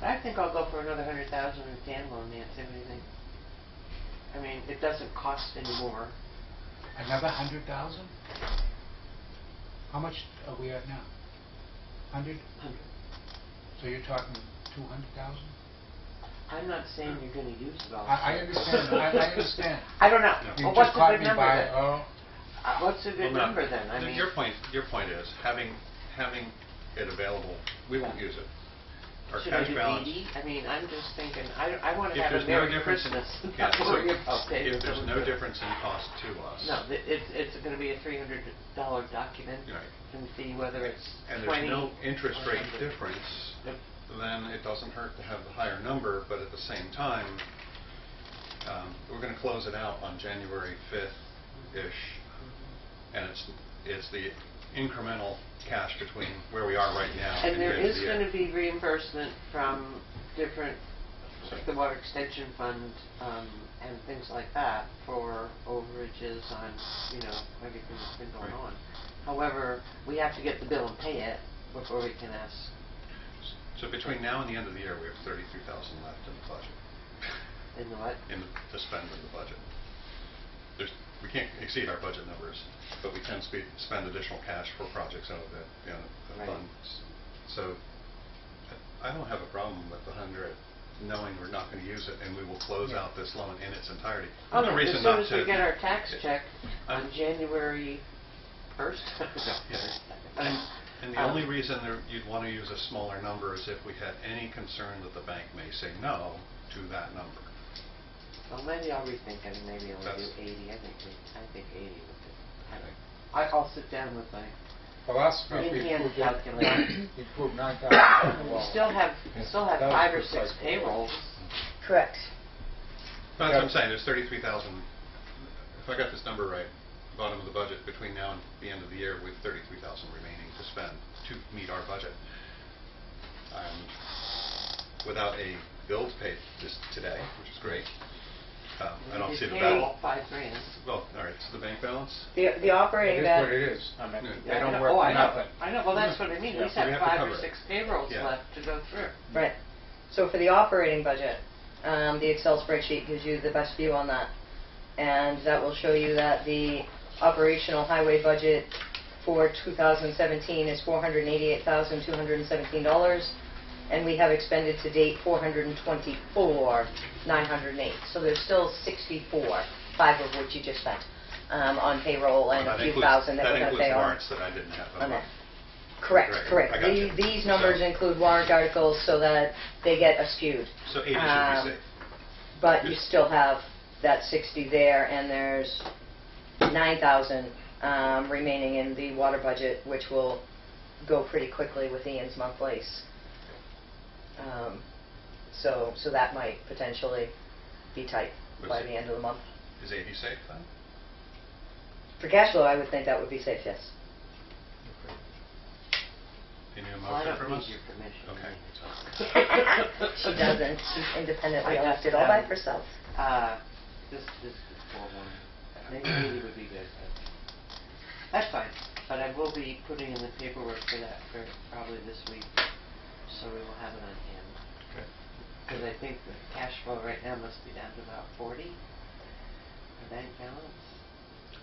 I think I'll go for another 100,000 in standalone, Nancy. What do you think? I mean, it doesn't cost any more. Another 100,000? How much are we at now? 100? 100. So you're talking 200,000? I'm not saying you're going to use it all. I understand. I understand. I don't know. You Well, just what's a caught good me number by, then? oh, What's a good Well, no. number then? I mean, Your point is having it available. We won't use it. Our should I cash do balance. 80? I mean, I'm just thinking. I want to If have there's a no Merry difference in, Christmas. yeah, Not worry about paying if there's for no it. difference in cost to us. No, it's going to be a $300 document Right. and see whether it's And 20. there's no interest or rate 100. difference, Yep. then it doesn't hurt to have the higher number, but at the same time, we're going to close it out on January 5th-ish, and it's the incremental cash between where we are right now And there the end of is the year. going to be reimbursement from different, like the Water Extension Fund and things like that for overages on, everything that's been going Right. on. However, we have to get the bill and pay it before we can ask. So between now and the end of the year, we have 33,000 left in the budget, In the what? to spend in the budget. We can't exceed our budget numbers, but we can spend additional cash for projects out of the Right. funds. So I don't have a problem with the 100, knowing we're not going to use it, and we will close out this loan in its entirety. Oh, No no, reason as not soon as to. we get our tax check on I'm- January 1st. Yeah. And the only reason you'd want to use a smaller number is if we had any concern that the bank may say no to that number. Well, maybe I'll rethink it and maybe I'll do That's- 80. I think 80 would be. I'll sit down with my philosophy, if in-hand you calculator. prove 9,000. We still have That was 5 or precise. 6 payrolls. Correct. But that's what I'm saying, there's 33,000, if I got this number right, bottom of the budget, between now and the end of the year, we have 33,000 remaining to spend to meet our budget. Without a bill to pay this today, which is great, I don't see the Payroll, balance. $5,000. Well, all right, so the bank balance? The operating It is what that it is. I mean, Yeah, they Yeah, I don't know. work Oh, for I know. nothing. I know. Well, that's what I mean. Yeah. We So we have have to 5 or cover it. 6 payrolls Yeah. left to go through. Right. So for the operating budget, the Excel spreadsheet gives you the best view on that. And that will show you that the operational highway budget for 2017 is $488,217. And we have expended to date $424,908. So there's still 64, 5 of which you just spent, on payroll and a That few includes- thousand that we're going to pay That on. includes the warrants that I didn't have. on that. Correct, Right, correct. I got you. These numbers So- include warrant articles so that they get skewed. So 80 should be safe. But you Yes. still have that 60 there, and there's 9,000 remaining in the water budget, which will go pretty quickly with Ian's monthlies. So that might potentially be tight Was by it- the end of the month. Is 80 safe then? For cash flow, I would think that would be safe, yes. Any Well, I motion don't from need us? your permission. Okay. She doesn't. She's independently I just, elected all by herself. This is for one. Maybe 80 would be good. That's fine. But I will be putting in the paperwork for that for probably this week, so we will have it on hand. Okay. Because I think the cash flow right now must be down to about 40, the bank balance.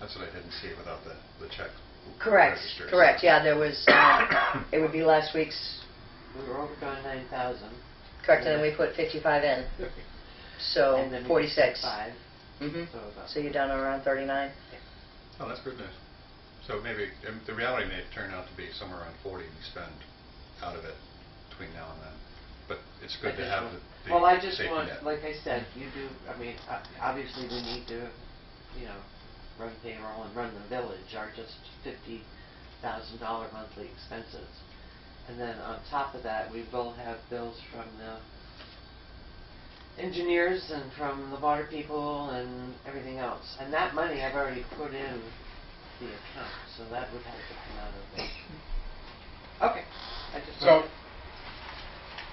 That's what I didn't see without the check. Correct, registers. correct, yeah, there was, it would be last week's we were overdrawn 9,000. Correct, and then we put 55 in, so And then we 46. spent 5. Mhm. So about- So you're down around 39? Oh, that's good news. So maybe, the reality may turn out to be somewhere around 40 we spend out of it between now and then. But it's good to have the Well, I just safety want, net. like I said, you do, I mean, obviously we need to, you know, run payroll and run the village are just $50,000 monthly expenses. And then on top of that, we will have bills from the engineers and from the water people and everything else. And that money I've already put in the account, so that would have to come out of it. Okay. I just So,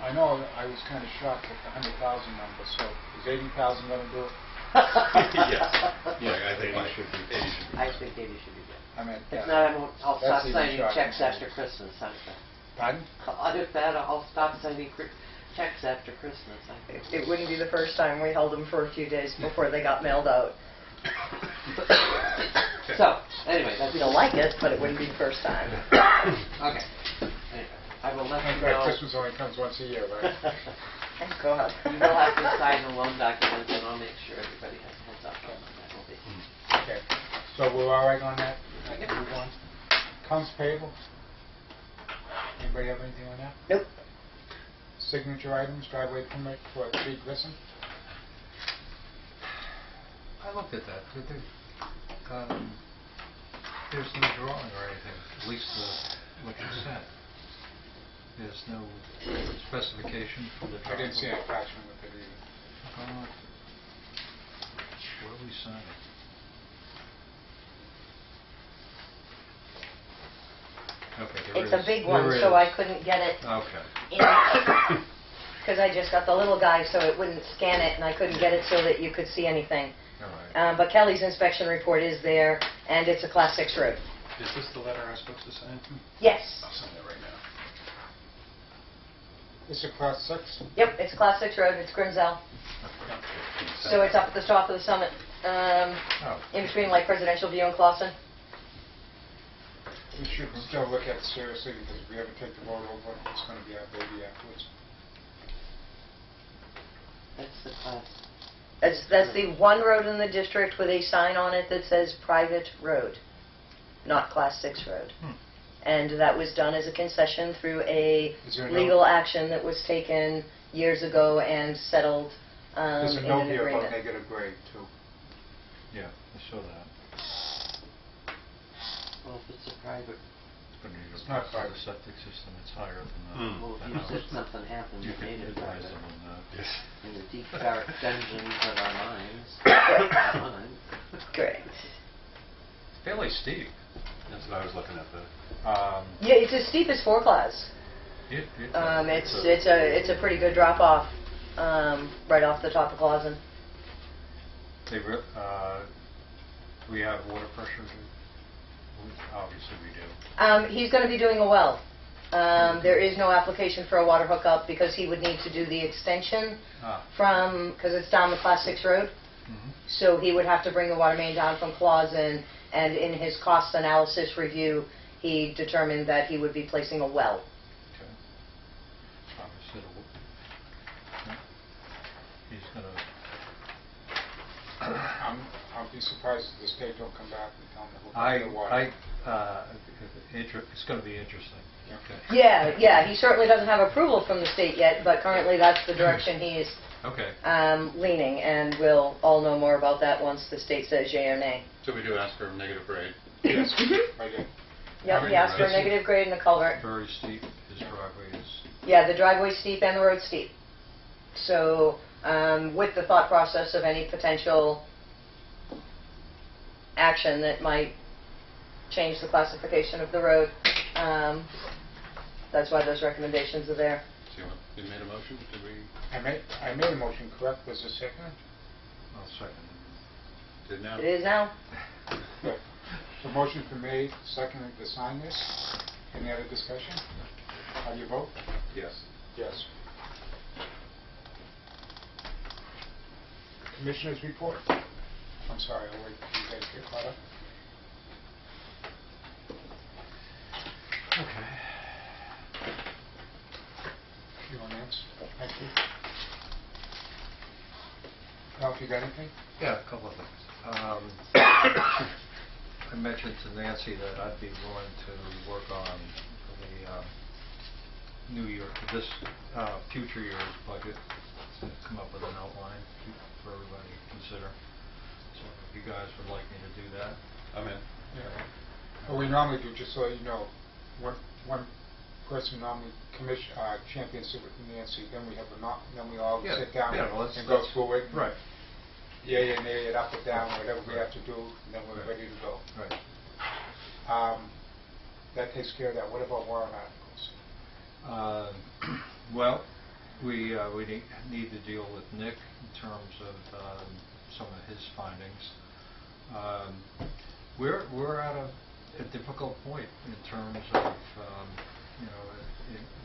I know I was kind of shocked at the 100,000 number, so is 80,000 going to do it? Yes. Yeah, I think 80 should be. 80 should be. I think 80 should be good. I mean, If not, I'll That's stop even signing shocking. checks after Christmas. How's that? Pardon? If that, I'll stop signing checks after Christmas. It wouldn't be the first time. We held them for a few days before they got mailed out. So, anyway, that's... We don't like it, but it wouldn't be the first time. Okay. Anyway, I will let In you fact, know. Christmas only comes once a year, right? Thank God. You will have to sign the loan documents, and I'll make sure everybody has a heads up on when that will be. Okay, so we're all right on that? I can move on. Accounts payable? Anybody have anything on that? Nope. Signature items, driveway permit for 3 Grissom? I looked at that. There's no drawing or anything, at least what you sent. There's no specification for the I driveway. didn't see an attachment with it either. Where are we signing? Okay, there It's a is. big one, There so I is. couldn't get it Okay. in, because I just got the little guy, so it wouldn't scan it, and I couldn't get it so that you could see anything. All right. But Kelly's inspection report is there, and it's a Class 6 road. Is this the letter I'm supposed to sign? Yes. I'll sign it right now. It's a class 6? Yep, it's a Class 6 road. It's Grimsell. So it's up at the top of the summit, Oh. in between like Presidential View and Clawson. We should still look at it seriously, because if we ever take the road over, it's going to be our baby afterwards. That's the class. That's the one road in the district with a sign on it that says private road, not Class 6 road. And that was done as a concession through a Is there a legal note? action that was taken years ago and settled There's a in note an here about agreement. negative grade, too. Yeah, I saw that. Well, if it's a private, But you It's not the private. septic system, it's higher than Hmm. well, the if you house. said something happened, You that could made it advise private. them on that. Yes. In the deep, dark dungeons of our minds. Mine. Correct. It's fairly steep. That's what I was looking at, the Yeah, it's as steep as 4 Class. It's a pretty good drop off right off the top of Clawson. We have water pressure. Obviously we do. He's going to be doing a well. There is no application for a water hookup because he would need to do the extension because it's down the Class 6 road. Mhm. So he would have to bring the water main down from Clawson, and in his cost analysis review, he determined that he would be placing a well. Okay. Obviously, yeah. He's gonna. I'll be surprised if the state don't come back and tell them to hook up the water. It's going to be interesting. Okay. Yeah, he certainly doesn't have approval from the state yet, but currently that's the direction he is Okay. leaning, and we'll all know more about that once the state says yea or nay. So we do ask for a negative grade. Yes, I did. Yep, he asked for a negative grade in the culvert. Very steep. His driveway is. Yeah, the driveway's steep and the road's steep. So, with the thought process of any potential action that might change the classification of the road, that's why those recommendations are there. So you made a motion? Did we? I made a motion, correct? Was it second? I'll second Did now? It is now. Good. So motion's been made, seconded to sign this. Any other discussion? How do you vote? Yes. Yes. Commissioners report. I'm sorry, I'll wait till you guys get caught up. Okay. comments? Thank you. Ralph, you got anything? Yeah, a couple of things. I mentioned to Nancy that I'd be willing to work on the new year, this future year's budget, to come up with an outline for everybody to consider. So if you guys would like me to do that. I'm in. Yeah. What we normally do, just so you know, one person normally champions it with Nancy, then we have then we all Yeah, sit down yeah, well, and go through it. Right. Yay and nay, it up and down, whatever we have to do, and then we're ready to go. Right. That takes care of that. What about warrant articles? Well, we need to deal with Nick in terms of some of his findings. We're at a difficult point in terms of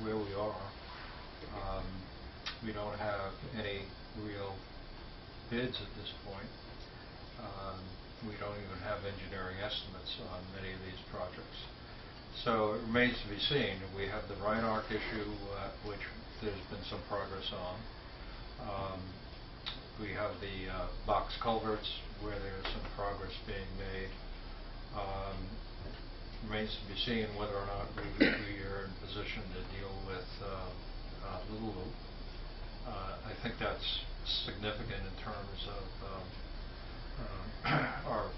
where we are. We don't have any real bids at this point. We don't even have engineering estimates on many of these projects. So it remains to be seen. We have the Rhine-Arc issue, which there's been some progress on. We have the box culverts, where there's some progress being made. Remains to be seen whether or not we are in position to deal with Little Loop. I think that's significant in terms of our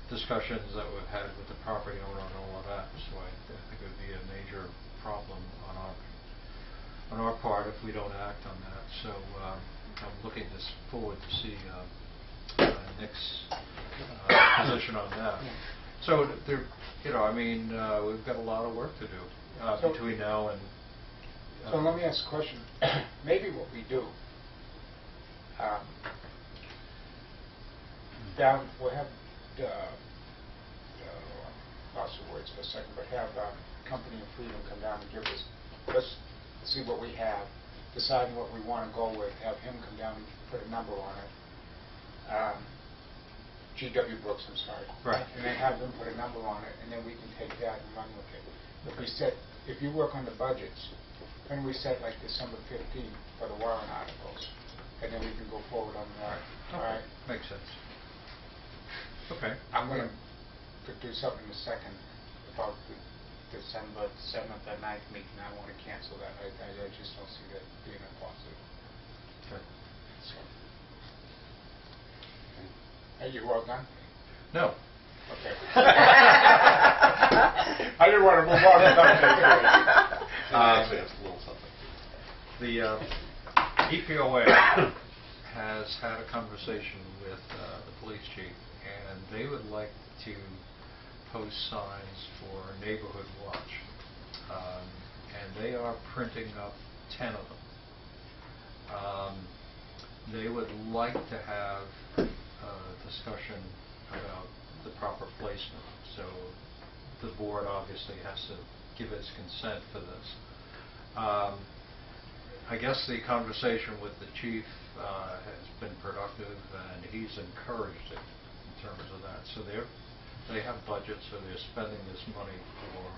discussions that we've had with the property owner and all of that. So I think it would be a major problem on our part if we don't act on that. So I'm looking forward to see Nick's position on that. So there, we've got a lot of work to do between now and. So let me ask a question. Maybe what we do, we'll have lost of words for a second, but have Company of Freedom come down and give us, let's see what we have, decide what we want to go with, have him come down and put a number on it. G.W. Brooks, I'm sorry. Right. And then have them put a number on it, and then we can take that and run with it. If you work on the budgets, then we set like December 15th for the warrant articles, and then we can go forward on that. All right? Makes sense. Okay. I'm going to do something in a second about the December 7th or 9th meeting. I want to cancel that. I just don't see that being a positive. Okay. So. Are you all done? No. Okay. I didn't want to move on. Actually, that's a little something. The EPOA has had a conversation with the police chief, and they would like to post signs for Neighborhood Watch. And they are printing up 10 of them. They would like to have a discussion about the proper placement. So the board obviously has to give its consent for this. I guess the conversation with the chief has been productive, and he's encouraged it in terms of that. So they have budgets, so they're spending this money for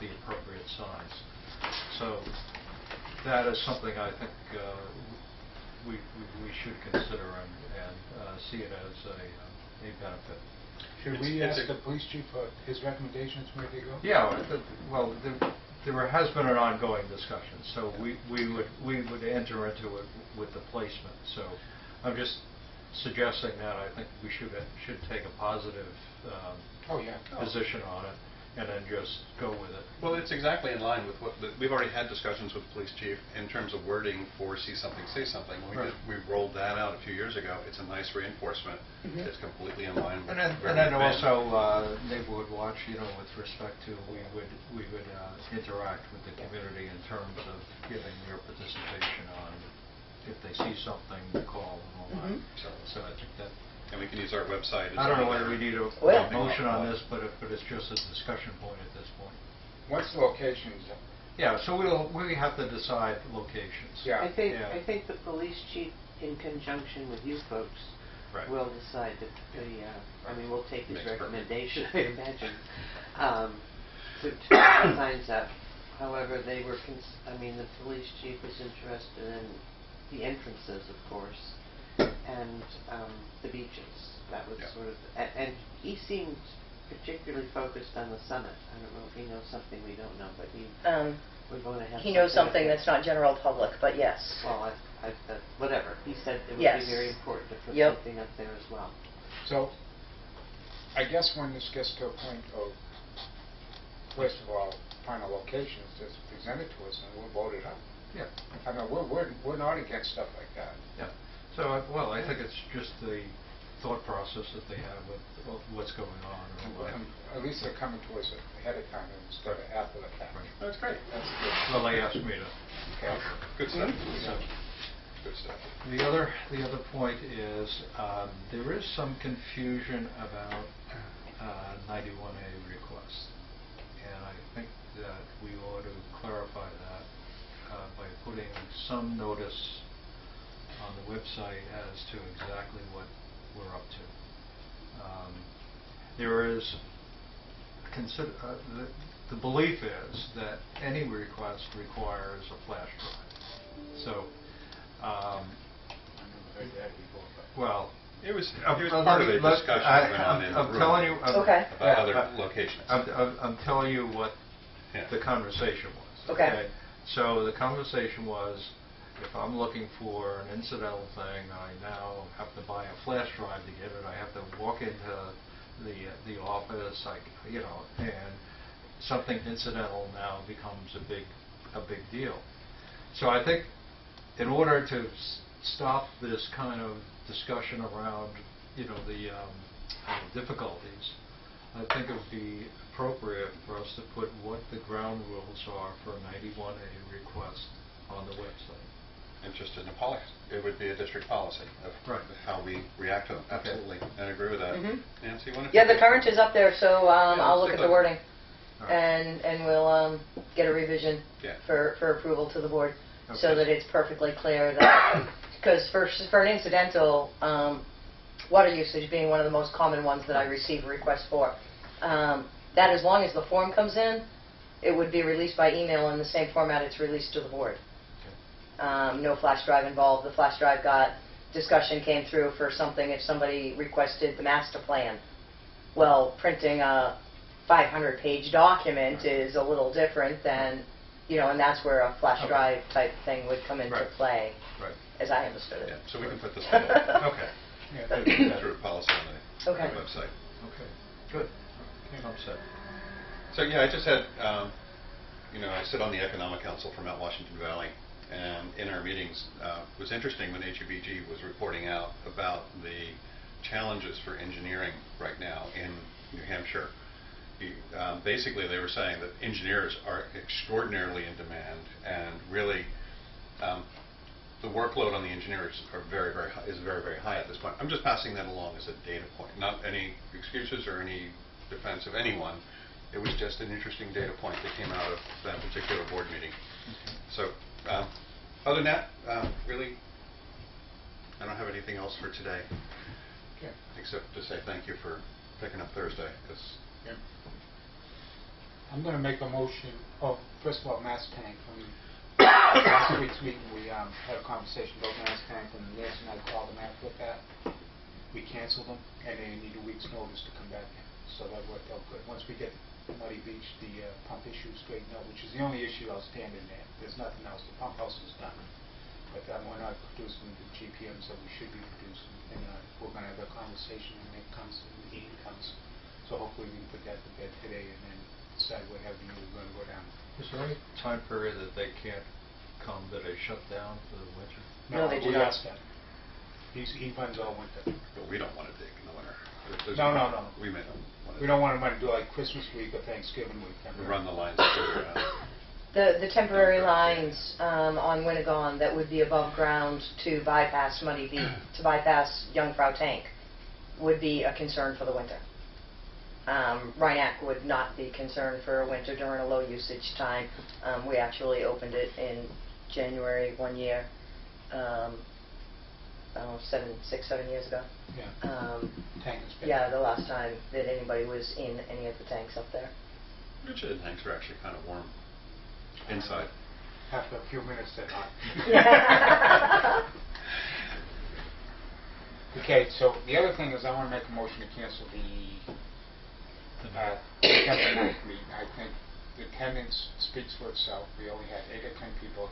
the appropriate signs. So that is something I think we should consider and see it as a benefit. Should we ask the police chief for his recommendations where they go? Yeah, well, there has been an ongoing discussion, so we would enter into it with the placement. So I'm just suggesting that I think we should take a positive position on it, and then just go with it. Well, it's exactly in line with what we've already had discussions with the police chief in terms of wording for see something, say something. We rolled that out a few years ago. It's a nice reinforcement. It's completely in line with and then also Neighborhood Watch, with respect to we would interact with the community in terms of giving their participation on if they see something, call and all that. So I think that. And we can use our website. I don't know whether we need a motion on this, but it's just a discussion point at this point. What's the locations? Yeah, so we have to decide locations. Yeah. I think the police chief, in conjunction with you folks, will decide that we'll take his recommendation, I imagine, to put signs up However, they were, I mean, the police chief was interested in the entrances, of course, and the beaches. That was Yeah. sort of, and he seemed particularly focused on the summit. I don't know if he knows something we don't know, but we're going to have. He knows something up there. that's not general public, but yes. Well, whatever. He said it would Yes. be very important to put Yep. something up there as well. So, I guess when this gets to a point of, first of all, final locations, just present it to us and we'll vote it up. Yeah. I mean, we're not against stuff like that. Yeah. So, well, I think it's just the thought process that they have with what's going on. And at least they're coming to us ahead of time instead of after the fact. Right. That's great. That's good. Well, they asked me to. Okay. Good stuff. So, Good stuff. The other point is there is some confusion about 91A requests, and I think that we ought to clarify that by putting some notice on the website as to exactly what we're up to. There is the belief is that any request requires a flash drive. So. Well, It was part of a discussion that went on in the I'm room telling you, Okay. about other locations. I'm telling you what Yeah. the conversation was. Okay. So the conversation was, if I'm looking for an incidental thing, I now have to buy a flash drive to get it. I have to walk into the office, and something incidental now becomes a big deal. So I think in order to stop this kind of discussion around, the difficulties, I think it would be appropriate for us to put what the ground rules are for a 91A request on the website. And just in a policy, it would be a district policy of Right. how we react to them. Absolutely, and I agree with that. Mhm. Nancy, you want to? Yeah, the current is up there, so I'll look take at a the look. wording, All right. and we'll get a revision Yeah. for approval to the board, so Okay. that it's perfectly clear that, because for an incidental, water usage being one of the most common ones that I receive requests for, that as long as the form comes in, it would be released by email in the same format it's released to the board. No flash drive involved. The flash drive discussion came through for something if somebody requested the master plan. Well, printing a 500-page document is a little different than, and that's where a flash Okay. drive type thing would come into Right. play, Right. as I understood Yeah, it. so we can put this on the Okay. Yeah. through a policy on the Okay. website. Okay. Good. I'm set. So yeah, I just had, I sit on the Economic Council for Mount Washington Valley, and in our meetings, it was interesting when HEBG was reporting out about the challenges for engineering right now in New Hampshire. Basically, they were saying that engineers are extraordinarily in demand, and really, the workload on the engineers is very, very high at this point. I'm just passing that along as a data point, not any excuses or any defense of anyone. It was just an interesting data point that came out of that particular board meeting. So, other than that, really, I don't have anything else for today, Okay. except to say thank you for picking up Thursday, because Yeah. I'm going to make a motion. Oh, first of all, Mass Tank. Last week's meeting, we had a conversation about Mass Tank, and Nancy and I called them after that. We canceled them, and they need a week's notice to come back in. So that worked out good. Once we get Muddy Beach, the pump issue straightened out, which is the only issue outstanding there. There's nothing else. The pump house is done. But we're not producing the GPMs that we should be producing. And we're going to have a conversation when it comes, when the heat comes. So hopefully we can put that to bed today and then decide what avenue we're going to go down. Is there any time period that they can't come, that they shut down for the winter? No, they do we not. asked him. He runs all winter. but we don't want to dig in the winter. No. We may not want to. We don't want to do like Christmas week or Thanksgiving week. We run the lines through. The temporary lines on Winnegon that would be above ground to bypass Muddy Beach, to bypass Jungfrau Tank, would be a concern for the winter. Rhineac would not be concerned for a winter during a low usage time. We actually opened it in January one year, I don't know, 7 years ago. Yeah. Tank is big. Yeah, the last time that anybody was in any of the tanks up there. Which the tanks are actually kind of warm. Inside. After a few minutes, they're not. Okay, so the other thing is I want to make a motion to cancel the September 9th meeting. I think the attendance speaks for itself. We only had 8 or 10 people,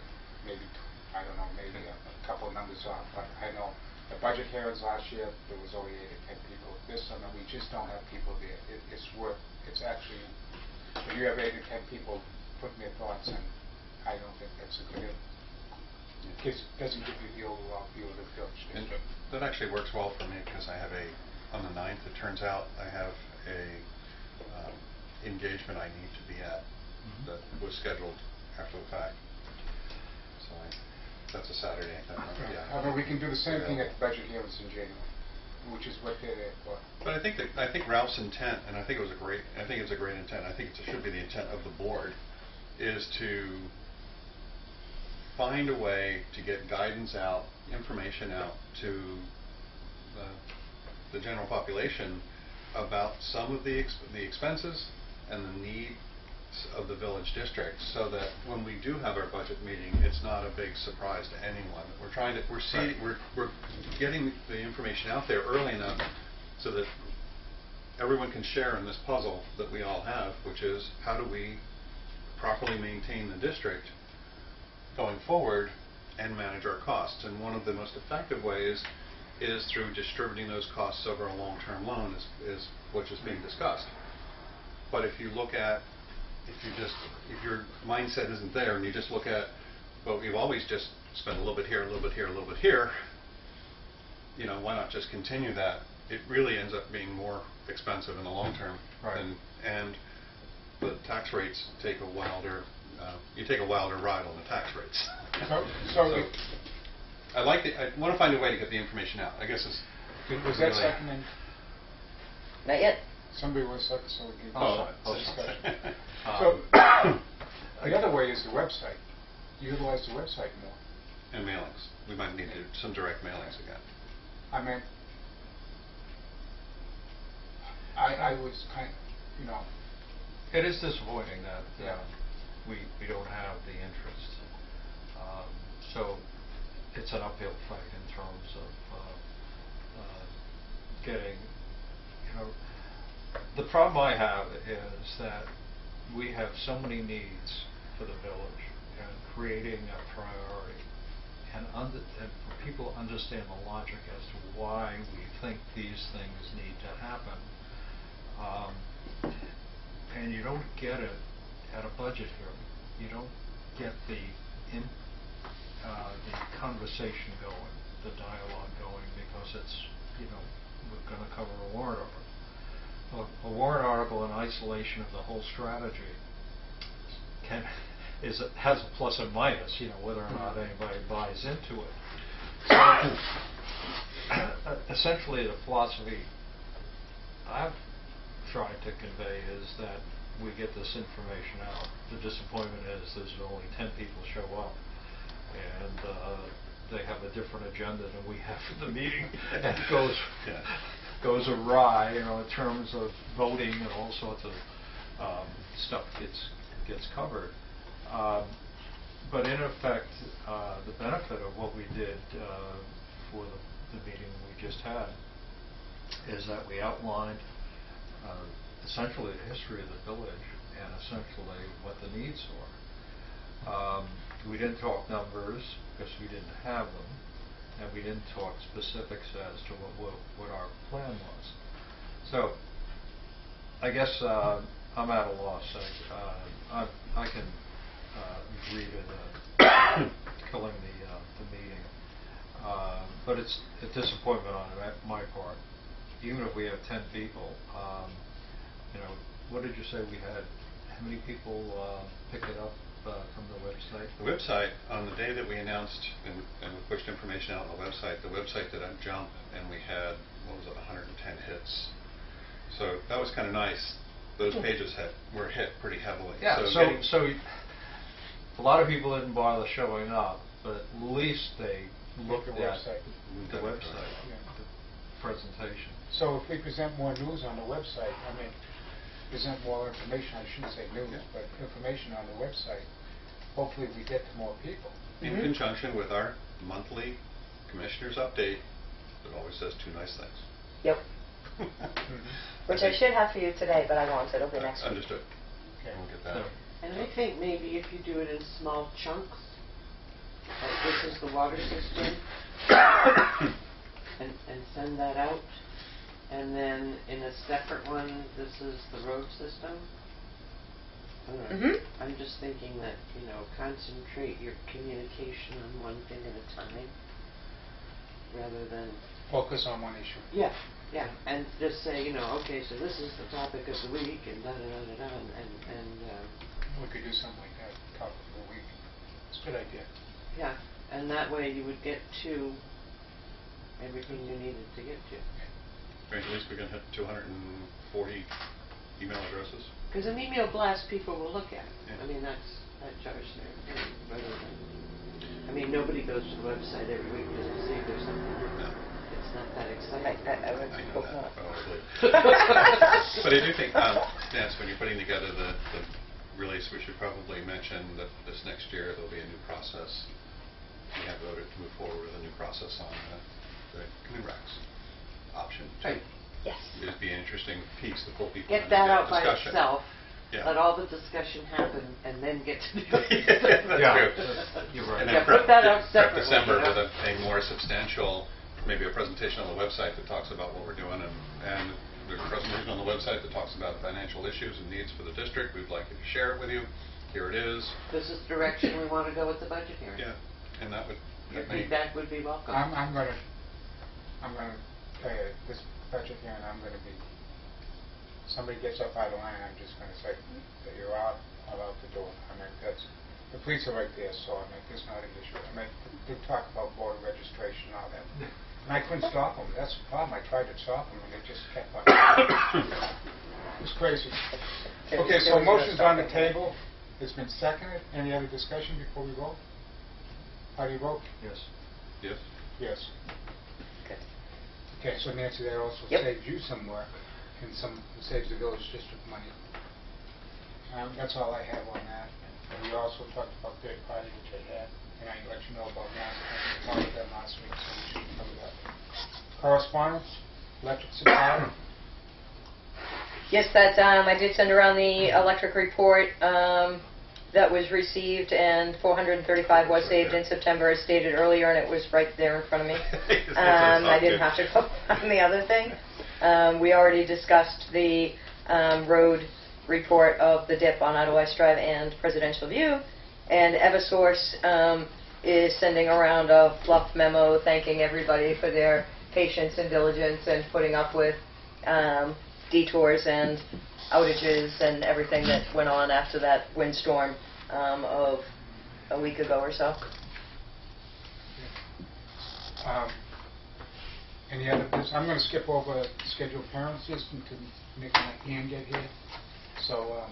maybe, I don't know, maybe a couple of numbers off, but I know the budget hearings last year, there was only 8 or 10 people. This summer, we just don't have people there. It's actually, when you have 8 or 10 people putting their thoughts in, I don't think that's a good, it doesn't give you the overall view of the village And district. that actually works well for me because I have on the 9th, it turns out I have a engagement I need to be at that was scheduled after the fact. So that's a Saturday. I mean, we can do the same thing at the budget hearings in January, which is what they're there for. But I think Ralph's intent, and I think it's a great intent. I think it should be the intent of the board, is to find a way to get guidance out, information out to the general population about some of the expenses and the needs of the village district, so that when we do have our budget meeting, it's not a big surprise to anyone. We're getting the information out there early enough so that everyone can share in this puzzle that we all have, which is how do we properly maintain the district going forward and manage our costs. And one of the most effective ways is through distributing those costs over a long-term loan, is which is being discussed. But if you look at, if your mindset isn't there and you just look at, well, we've always just spent a little bit here, a little bit here, a little bit here, why not just continue that? It really ends up being more expensive in the long term. Right. And the tax rates take a wilder, you take a wilder ride on the tax rates. So I want to find a way to get the information out. I guess was that seconded? Not yet. Somebody was second, so we can sorry. discussion. So the other way is the website. Utilize the website more. And mailings. We might need to do some direct mailings again. I mean, I was kind of, It is disappointing that Yeah. we don't have the interest. So it's an uphill fight in terms of getting, the problem I have is that we have so many needs for the village, and creating a priority and for people to understand the logic as to why we think these things need to happen. And you don't get it at a budget hearing. You don't get the conversation going, the dialogue going, because it's, we're going to cover a warrant article. A warrant article in isolation of the whole strategy has a plus and minus, whether or not anybody buys into it. So, essentially, the philosophy I've tried to convey is that we get this information out. The disappointment is there's only 10 people show up, and they have a different agenda than we have for the meeting, and it goes awry, in terms of voting and all sorts of stuff gets covered. But in effect, the benefit of what we did for the meeting we just had is that we outlined essentially the history of the village and essentially what the needs were. We didn't talk numbers because we didn't have them, and we didn't talk specifics as to what our plan was. So I guess I'm at a loss. I can agree to the killing the meeting, but it's a disappointment on my part. Even if we have 10 people, what did you say we had? How many people pick it up from the website? The website, on the day that we announced and we pushed information out on the website did a jump, and we had, 110 hits. So that was kind of nice. Those pages were hit pretty heavily. Yeah, so a lot of people didn't bother showing up, but at least they looked at the website, the presentation. So if we present more news on the website, present more information, I shouldn't say news, but information on the website, hopefully we get to more people. In conjunction with our monthly commissioners update that always says 2 nice things. Yep. Which I should have for you today, but I won't. It'll be next week. Understood. Okay. We'll get that. And I think maybe if you do it in small chunks, like this is the water system, and send that out, and then in a separate one, this is the road system. I don't know. I'm just thinking that, concentrate your communication on one thing at a time, rather than... Focus on one issue. Yeah, and just say, okay, so this is the topic of the week, and da-da-da-da-da, and We could do something like that, top of the week. It's a good idea. yeah, and that way you would get to everything you needed to get to. Right, at least we're going to hit 240 email addresses. Because an email blast people will look at. Yeah. I mean, that jars their thing, rather than... I mean, nobody goes to the website every week just to see if there's something. No. It's not that exciting. I would I know hope that, not. probably. But I do think, Nancy, when you're putting together the release, we should probably mention that this next year there'll be a new process. We have voted to move forward with a new process on the canoe racks option. Right. Yes. It'd be an interesting piece to pull people Get into that the out by discussion. itself. Yeah. Let all the discussion happen, and then get to the That's true. You're right. And Yeah, then put that out prep separately, December you know. with a more substantial, maybe a presentation on the website that talks about what we're doing, and there's a presentation on the website that talks about financial issues and needs for the district. We'd like you to share it with you. Here it is. This is the direction we want to go with the budget hearing. Yeah, and that would. Your that may- feedback would be welcome. I'm gonna tell you, this budget here, and I'm gonna be, somebody gets up out of line, I'm just gonna say that you're out the door. I mean, the police are right there, so I mean, it's not an issue. I mean, they talk about voter registration and all that. And I couldn't stop them. That's the problem. I tried to stop them, and they just kept on. It was crazy. Okay, so motion's on the table. It's been seconded. Any other discussion before we vote? How do you vote? Yes. Yes. Yes. Okay. Okay, so Nancy, that also Yep. saves you some work, and saves the village district money. That's all I have on that. And we also talked about third party, which I had, and I let you know about that. I talked about that last week, so we should cover that. Correspondence, electric supply. Yes, that I did send around the electric report that was received, and 435 was saved in September, as stated earlier, and it was right there in front of me. I didn't have to go on the other thing. We already discussed the road report of the dip on Eidelweiss Drive and Presidential View, and Eversource is sending around a fluff memo thanking everybody for their patience and diligence and putting up with detours and outages and everything that went on after that windstorm of a week ago or so. Any other business? I'm going to skip over scheduled appearances to make my hand get here. So,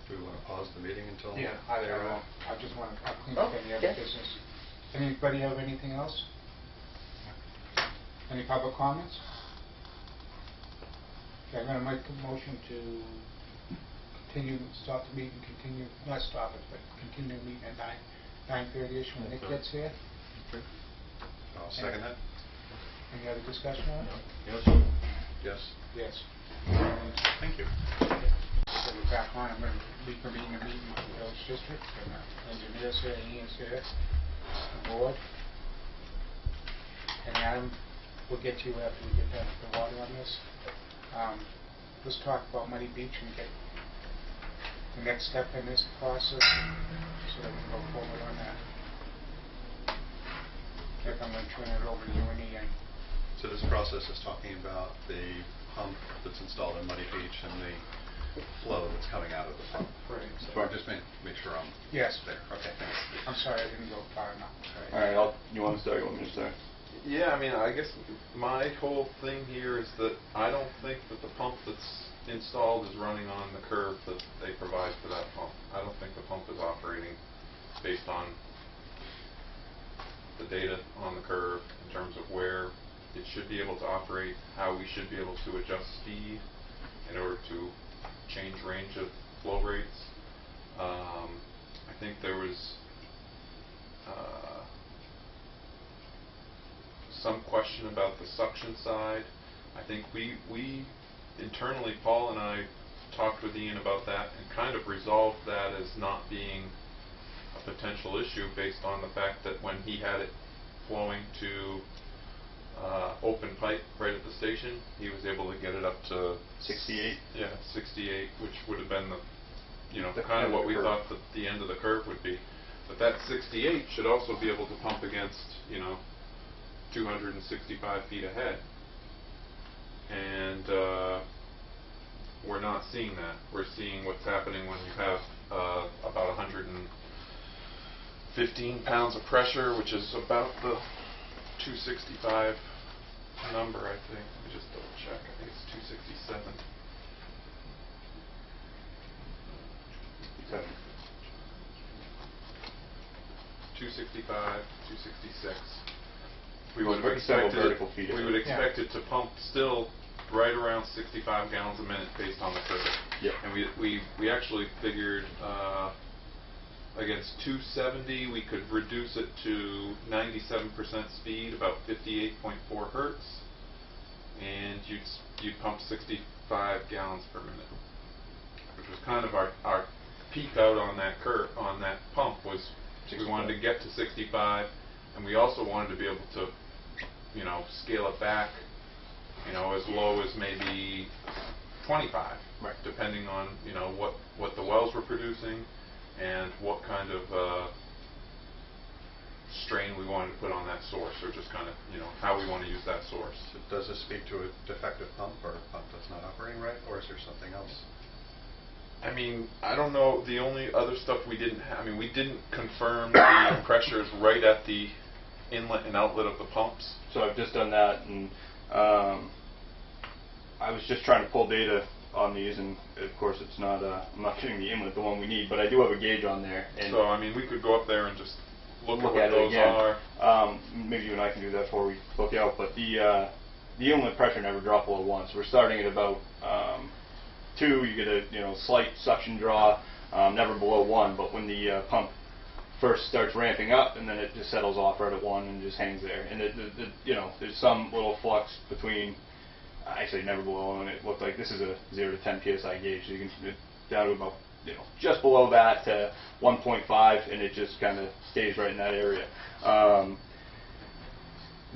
Do we want to pause the meeting until? I just want to clean up any other business. Anybody have anything else? Any public comments? Okay, I'm going to make a motion to stop the meeting, not stop it, but continue the meeting at 9:30ish when Nick gets here. Okay. I'll second that. Any other discussion on it? Yes. Yes. Yes. Thank you. So we're back on. I'm going to reconvene the meeting with the Village District, and engineers here, Ian's here, the board. And Adam, we'll get to you after we get done with the water on this. Let's talk about Muddy Beach and get the next step in this process so that we can go forward on that. Rick, I'm going to turn it over to you and Ian. So this process is talking about the pump that's installed in Muddy Beach and the flow that's coming out of the pump. Right. So just make sure I'm Yes. there. Okay, thanks. I'm sorry, I didn't go far enough. All right, you want to start? You want me to start? Yeah, I mean, I guess my whole thing here is that I don't think that the pump that's installed is running on the curve that they provide for that pump. I don't think the pump is operating based on the data on the curve in terms of where it should be able to operate, how we should be able to adjust speed in order to change range of flow rates. I think there was some question about the suction side. I think we internally, Paul and I talked with Ian about that and kind of resolved that as not being a potential issue based on the fact that when he had it flowing to open pipe right at the station, he was able to get it up to 68. Yeah, 68, which would have been The kind of what we curve. thought that the end of the curve would be. But that 68 should also be able to pump against 265 feet ahead. And we're not seeing that. We're seeing what's happening when you have about 115 pounds of pressure, which is about the 265 number, I think. Let me just double check. I think it's 267. 265, 266. We would Like several vertical feet. We would expect it to pump still right around 65 gallons a minute based on the curve. Yep. And we actually figured against 270 we could reduce it to 97% speed, about 58.4 hertz, and you'd pump 65 gallons per minute, which was kind of our peak out on that curve, on that pump was 65. We wanted to get to 65, and we also wanted to be able to scale it back as low as maybe 25, right, depending on what the wells were producing and what kind of strain we wanted to put on that source, or just kind of how we want to use that source. So does this speak to a defective pump or a pump that's not operating right, or is there something else? I mean, I don't know. The only other stuff we didn't have, we didn't confirm the pressures right at the inlet and outlet of the pumps. So I've just done that, and I was just trying to pull data on these, and of course it's not, I'm not getting the inlet, the one we need, but I do have a gauge on there. And so, we could go up there and just look at what it those again. are. Maybe you and I can do that before we book out, but the inlet pressure never dropped below 1, so we're starting at about 2, you get a slight suction draw, never below 1, but when the pump first starts ramping up, and then it just settles off right at 1 and just hangs there. And there's some little flux between, actually never below, and it looked like this is a 0 to 10 psi gauge, so you can down to about just below that to 1.5, and it just kind of stays right in that area.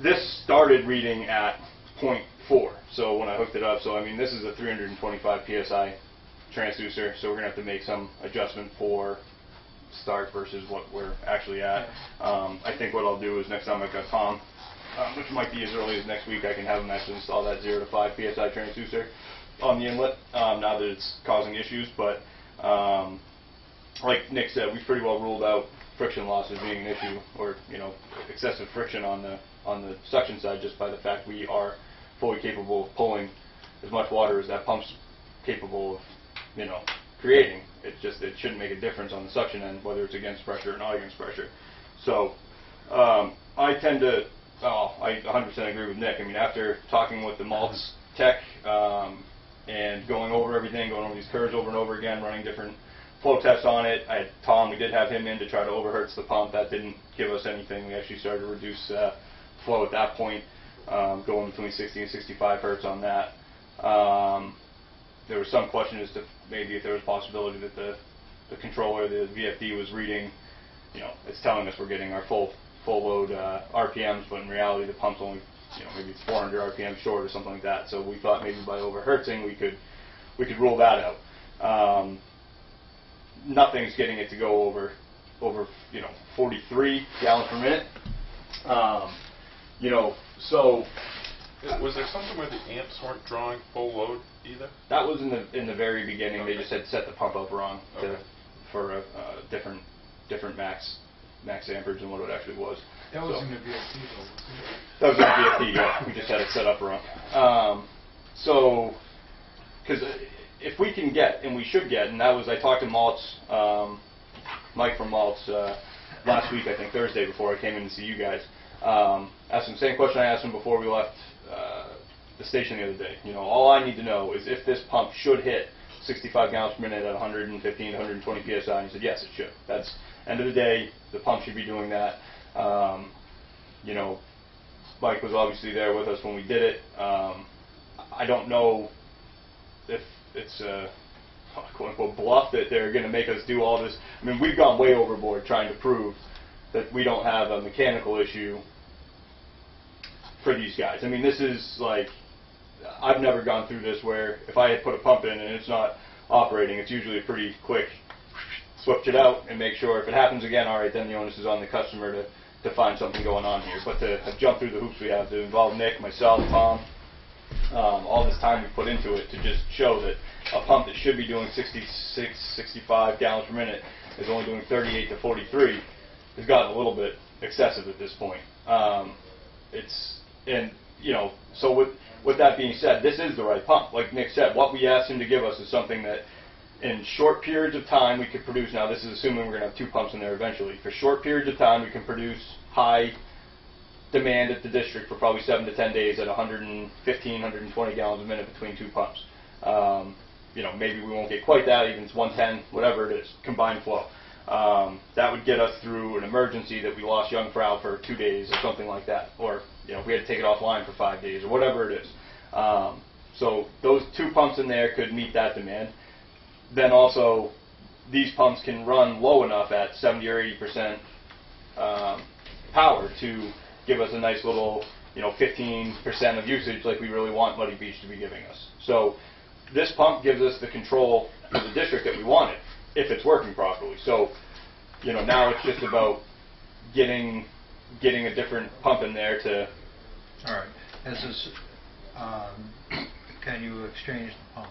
This started reading at 0.4, so when I hooked it up, so this is a 325 psi transducer, so we're going to have to make some adjustment for start versus what we're actually at. I think what I'll do is next time I've got Tom, which might be as early as next week, I can have him actually install that 0 to 5 psi transducer on the inlet, now that it's causing issues. But like Nick said, we've pretty well ruled out friction loss as being an issue, or excessive friction on the suction side, just by the fact we are fully capable of pulling as much water as that pump's capable of creating. It shouldn't make a difference on the suction end, whether it's against pressure or not against pressure. So I tend to, I 100% agree with Nick. After talking with the malts tech and going over everything, going over these curves over and over again, running different flow tests on it. I had Tom, we did have him in to try to overhertz the pump. That didn't give us anything. We actually started to reduce flow at that point, going between 60 and 65 hertz on that. There was some question as to maybe if there was a possibility that the controller, the VFD, was reading, it's telling us we're getting our full load RPMs, but in reality the pump's only, maybe it's 400 RPM short or something like that. So we thought maybe by overhertzing we could rule that out. Nothing's getting it to go over 43 gallons per minute. So. Was there something where the amps weren't drawing full load either? That was in the very beginning. Okay. They just had set the pump up wrong for a different max amperage than what it actually was. That was in the VFD though, wasn't it? That was in the VFD, yeah. We just had it set up wrong. Because if we can get, and we should get, and that was, I talked to Maltz, Mike from Maltz last week, I think Thursday, before I came in to see you guys. Asked him the same question I asked him before we left the station the other day. All I need to know is if this pump should hit 65 gallons per minute at 115, 120 psi? And he said, yes, it should. That's, end of the day, the pump should be doing that. You know, Mike was obviously there with us when we did it. I don't know if it's a quote-unquote bluff that they're going to make us do all this. I mean, we've gone way overboard trying to prove that we don't have a mechanical issue for these guys. I mean, this is like, I've never gone through this where if I had put a pump in and it's not operating, it's usually a pretty quick switch it out and make sure if it happens again, all right, then the onus is on the customer to find something going on here. But to have jumped through the hoops we have to involve Nick, myself, Tom, all this time we put into it to just show that a pump that should be doing 66, 65 gallons per minute is only doing 38 to 43 has gotten a little bit excessive at this point. And you know, so with that being said, this is the right pump. Like Nick said, what we asked him to give us is something that in short periods of time we could produce. Now this is assuming we're going to have 2 pumps in there eventually. For short periods of time we can produce high demand at the district for probably 7 to 10 days at 115, 120 gallons a minute between 2 pumps. You know, maybe we won't get quite that, even it's 110, whatever it is, combined flow. That would get us through an emergency that we lost young Frau for 2 days or something like that, or you know, we had to take it offline for 5 days or whatever it is. So those 2 pumps in there could meet that demand. Then also, these pumps can run low enough at 70 or 80% power to give us a nice little, you know, 15% of usage like we really want Muddy Beach to be giving us. So this pump gives us the control for the district that we wanted, if it's working properly. So, you know, now it's just about getting a different pump in there to... All right. As is, can you exchange the pump?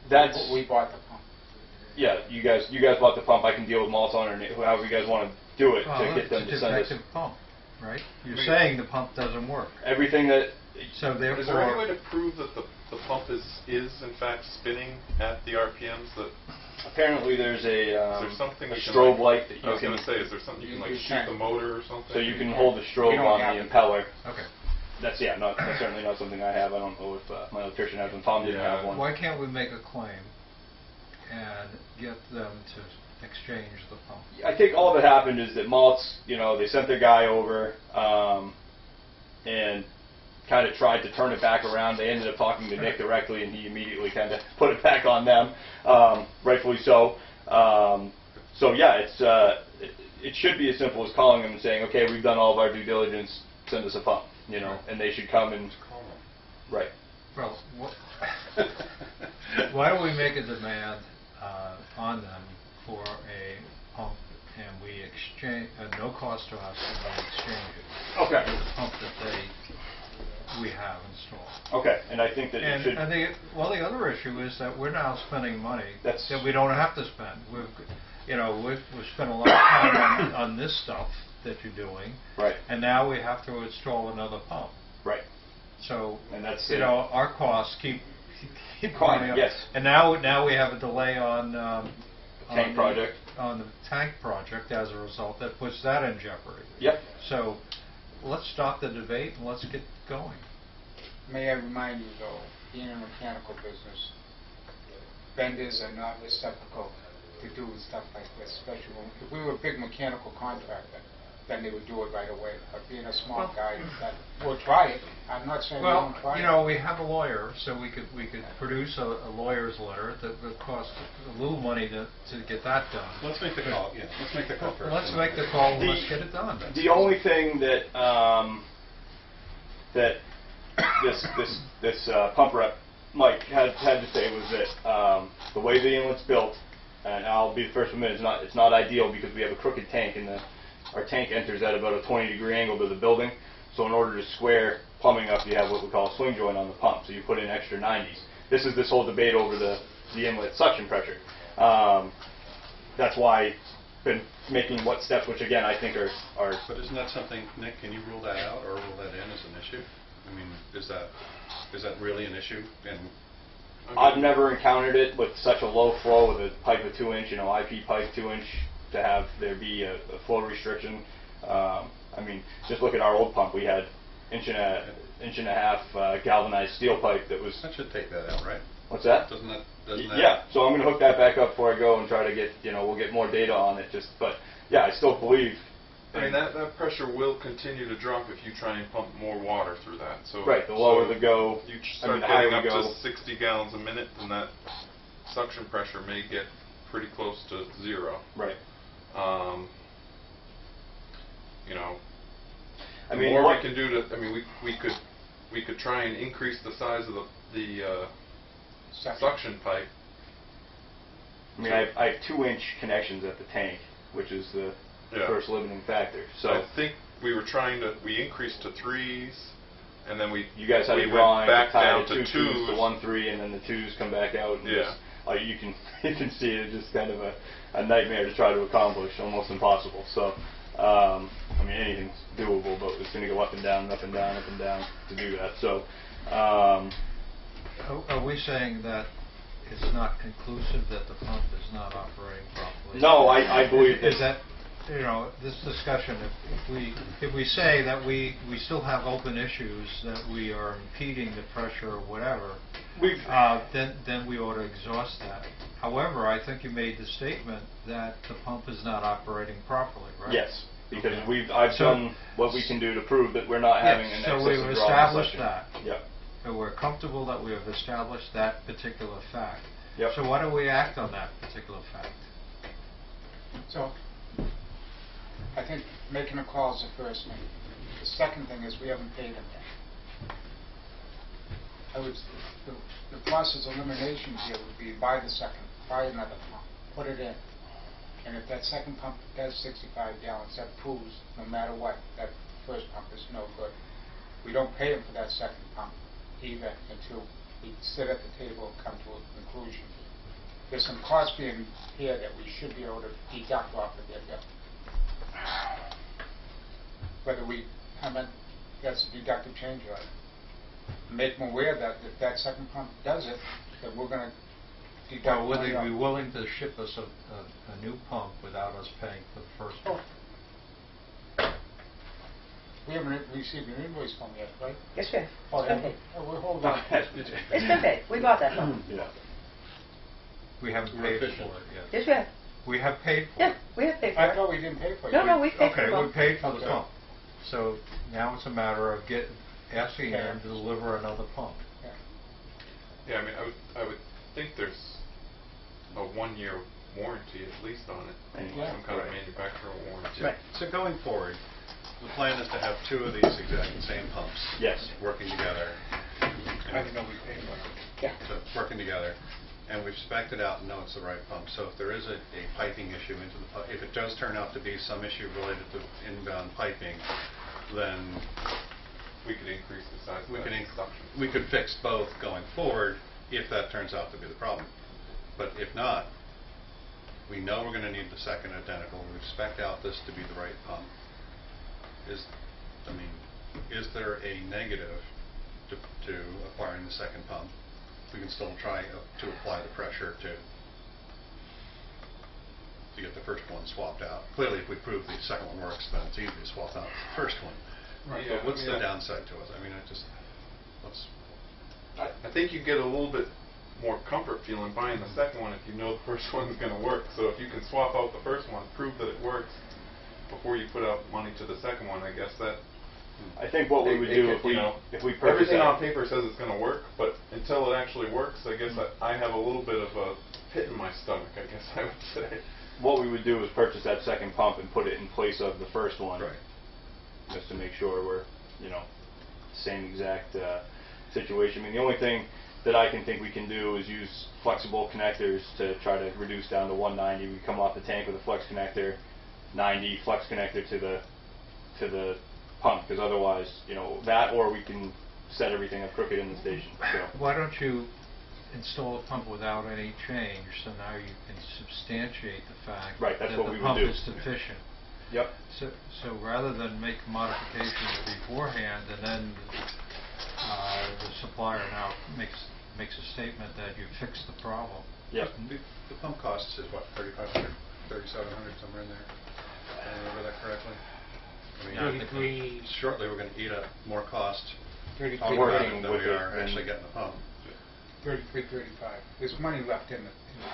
That's... We bought the pump. Yeah, you guys bought the pump. I can deal with Malton or however you guys want to do it to get them to send us... It's a defective pump, right? You're saying the pump doesn't work. Everything that... So therefore... Is there any way to prove that the pump is in fact spinning at the RPMs that... Apparently there's Is there something a you can, strobe like, light that I you was can... going to say, is there something you can like You shoot can. the motor or something? So you can hold the strobe We don't on have the it. impeller. Okay. That's certainly not something I have. I don't know if my electrician has one. Tom didn't Yeah. have one. Why can't we make a claim and get them to exchange the pump? I think all that happened is that Maltz, you know, they sent their guy over and kind of tried to turn it back around. They ended up talking to Nick directly, and he immediately kind of put it back on them, rightfully so. So yeah, it should be as simple as calling them and saying, okay, we've done all of our due diligence, send us a pump, you know, and they should come and... Call them. Right. Well, why don't we make a demand on them for a pump, and we exchange, at no cost to us, and we exchange it. Okay. For the pump that we have installed. Okay, and I think that you should... And the other issue is that we're now spending money that That's- we don't have to spend. We've spent a lot of time on this stuff that you're doing. Right. And now we have to install another pump. Right. So, And that's you it. know, our costs keep Climbing, going up. yes. And now we have a delay on Tank project. On the tank project as a result that puts that in jeopardy. Yep. So let's stop the debate and let's get going. May I remind you though, being in a mechanical business, vendors are not receptacle to do stuff like this, especially if we were a big mechanical contractor, then they would do it right away. But being a small guy, we'll try it. I'm not saying we Well, won't try you it. know, we have a lawyer, so we could produce a lawyer's letter that would cost a little money to get that done. Let's make the call, yeah, let's make the call first. Let's make the call and let's get it done. The only thing that this pump rep Mike had to say was that the way the inlet's built, and I'll be the first to admit it's not ideal because we have a crooked tank, and our tank enters at about a 20-degree angle to the building. So in order to square plumbing up, you have what we call a swing joint on the pump. So you put in extra 90s. This is this whole debate over the inlet suction pressure. That's why I've been making what steps, which again I think are. But isn't that something, Nick, can you rule that out or rule that in as an issue? I mean, is that really an issue? And I've never encountered it with such a low flow with a pipe of 2-inch, IP pipe 2-inch, to have there be a flow restriction. I mean, just look at our old pump. We had inch and a half galvanized steel pipe that was. that should take that out, right? What's that? Doesn't that? Yeah, so I'm going to hook that back up before I go and try to get, we'll get more data on it. But yeah, I still believe. I mean, that pressure will continue to drop if you try and pump more water through that. So Right, the lower the go, you I start mean, the higher getting we up go. to 60 gallons a minute, and that suction pressure may get pretty close to zero. Right. The I mean, more what we can do to, I mean, we could try and increase the size of the suction pipe. I mean, I have 2-inch connections at the tank, which is the first limiting factor. So I think we increased to 3s, and then you guys had we a went drawing back tie down the to 2 2s. to 1-3, and then the 2s come back out. And Yeah. you can see it just kind of a nightmare to try to accomplish, almost impossible. So I mean, anything's doable, but it's going to go up and down, up and down, up and down to do that. So Are we saying that it's not conclusive that the pump is not operating properly? no, I believe Is that, this discussion, if we say that we still have open issues, that we are impeding the pressure or whatever, then we ought to exhaust that. However, I think you made the statement that the pump is not operating properly, right? Yes, because Okay. I've done what we can do to prove that we're not having an So excessive we've draw on the established suction. that. Yep. And we're comfortable that we have established that particular fact. Yep. So why don't we act on that particular fact? So, I think making a call is the first thing. The second thing is we haven't paid them yet. The process elimination here would be buy another pump, put it in. And if that second pump does 65 gallons, that proves, no matter what, that first pump is no good. We don't pay them for that second pump either until we sit at the table and come to a conclusion. There's some costs being here that we should be able to deduct off of their bill. That's a deductive change order. Make them aware that if that second pump does it, that we're going to deduct Would money they be off. willing to ship us a new pump without us paying for the first one? We haven't received an invoice from yet, right? Yes, we have. Oh, It's been yeah. paid. Oh, well, hold on. It's been paid. We bought that pump. Yeah. We haven't We're paid efficient. for it yet. Yes, we have. We have paid for Yeah, it. we have paid for I it. thought we didn't pay for it. No, we've paid for Okay, the we pump. paid for the Okay. pump. So now it's a matter of asking Okay. them to deliver another pump. Yeah. Yeah, I mean, I would think there's a 1-year warranty at least on it. Yeah. Some kind of Right. manufacturer warranty. Right. So going forward, the plan is to have 2 of these exact same pumps. Yes. Working together. I didn't know we paid for it. Yeah. So working together, and we've spec'd it out and know it's the right pump. So if there is a piping issue into the if it does turn out to be some issue related to inbound piping, then We could increase the size of we that can suction. we could fix both going forward if that turns out to be the problem. But if not, we know we're going to need the second identical. We've spec'd out this to be the right pump. Is there a negative to acquiring the second pump? We can still try to apply the pressure to get the first one swapped out. Clearly, if we prove the second one works, then it's easy to swap out the first one. Right. Yeah, But what's I mean, the downside to it? I mean, I think you get a little bit more comfort feeling buying the second one if you know the first one's going to work. So if you can swap out the first one, prove that it works before you put out money to the second one, I guess that... I think what we would do if we purchase everything that- on paper says it's going to work, but until it actually works, I guess I have a little bit of a pit in my stomach, I guess I would say. What we would do is purchase that second pump and put it in place of the first one. Right. Just to make sure we're, same exact situation. I mean, the only thing that I can think we can do is use flexible connectors to try to reduce down to 190. We come off the tank with a flex connector, 90 flex connector to the pump, because otherwise, that, or we can set everything up crooked in the station. So. Why don't you install a pump without any change, so now you can substantiate the fact Right, that's that what the we would pump do. is deficient. Yep. So rather than make modifications beforehand and then the supplier now makes a statement that you fixed the problem. Yep. The pump cost is what, $3,500, $3,700, somewhere in there? If I remember that correctly? I mean, I think shortly we're going to eat up more cost Pretty on working working than with we it are and- actually getting the pump. 33, 35. There's money left in the thing.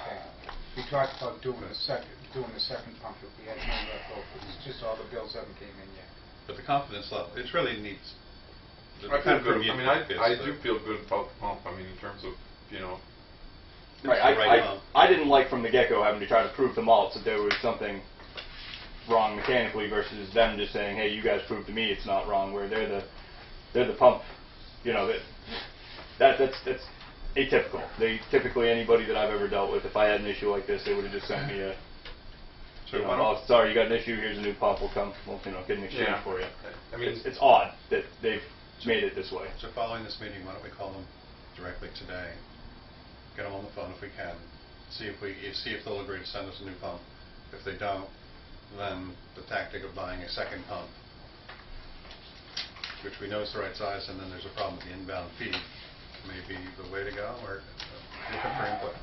We talked about doing the second pump if we had money left over. It's just all the bills haven't came in yet. But the confidence level, it really needs. I feel good. I mean, I the- do feel good about the pump. I mean, in terms of, you know, Right, It's the right pump. I didn't like from the get-go having to try to prove to Maltz that there was something wrong mechanically versus them just saying, hey, you guys proved to me it's not wrong, where they're the pump, you know, that's atypical. Typically anybody that I've ever dealt with, if I had an issue like this, they would have just sent me a, So you know, why don't- oh, sorry, you got an issue, here's a new pump, we'll come, you know, get an exchange Yeah. for you. I mean, It's odd that they've made it this way. So following this meeting, why don't we call them directly today, get them on the phone if we can, see if they'll agree to send us a new pump. If they don't, then the tactic of buying a second pump, which we know is the right size, and then there's a problem with the inbound feed, may be the way to go, or looking for input.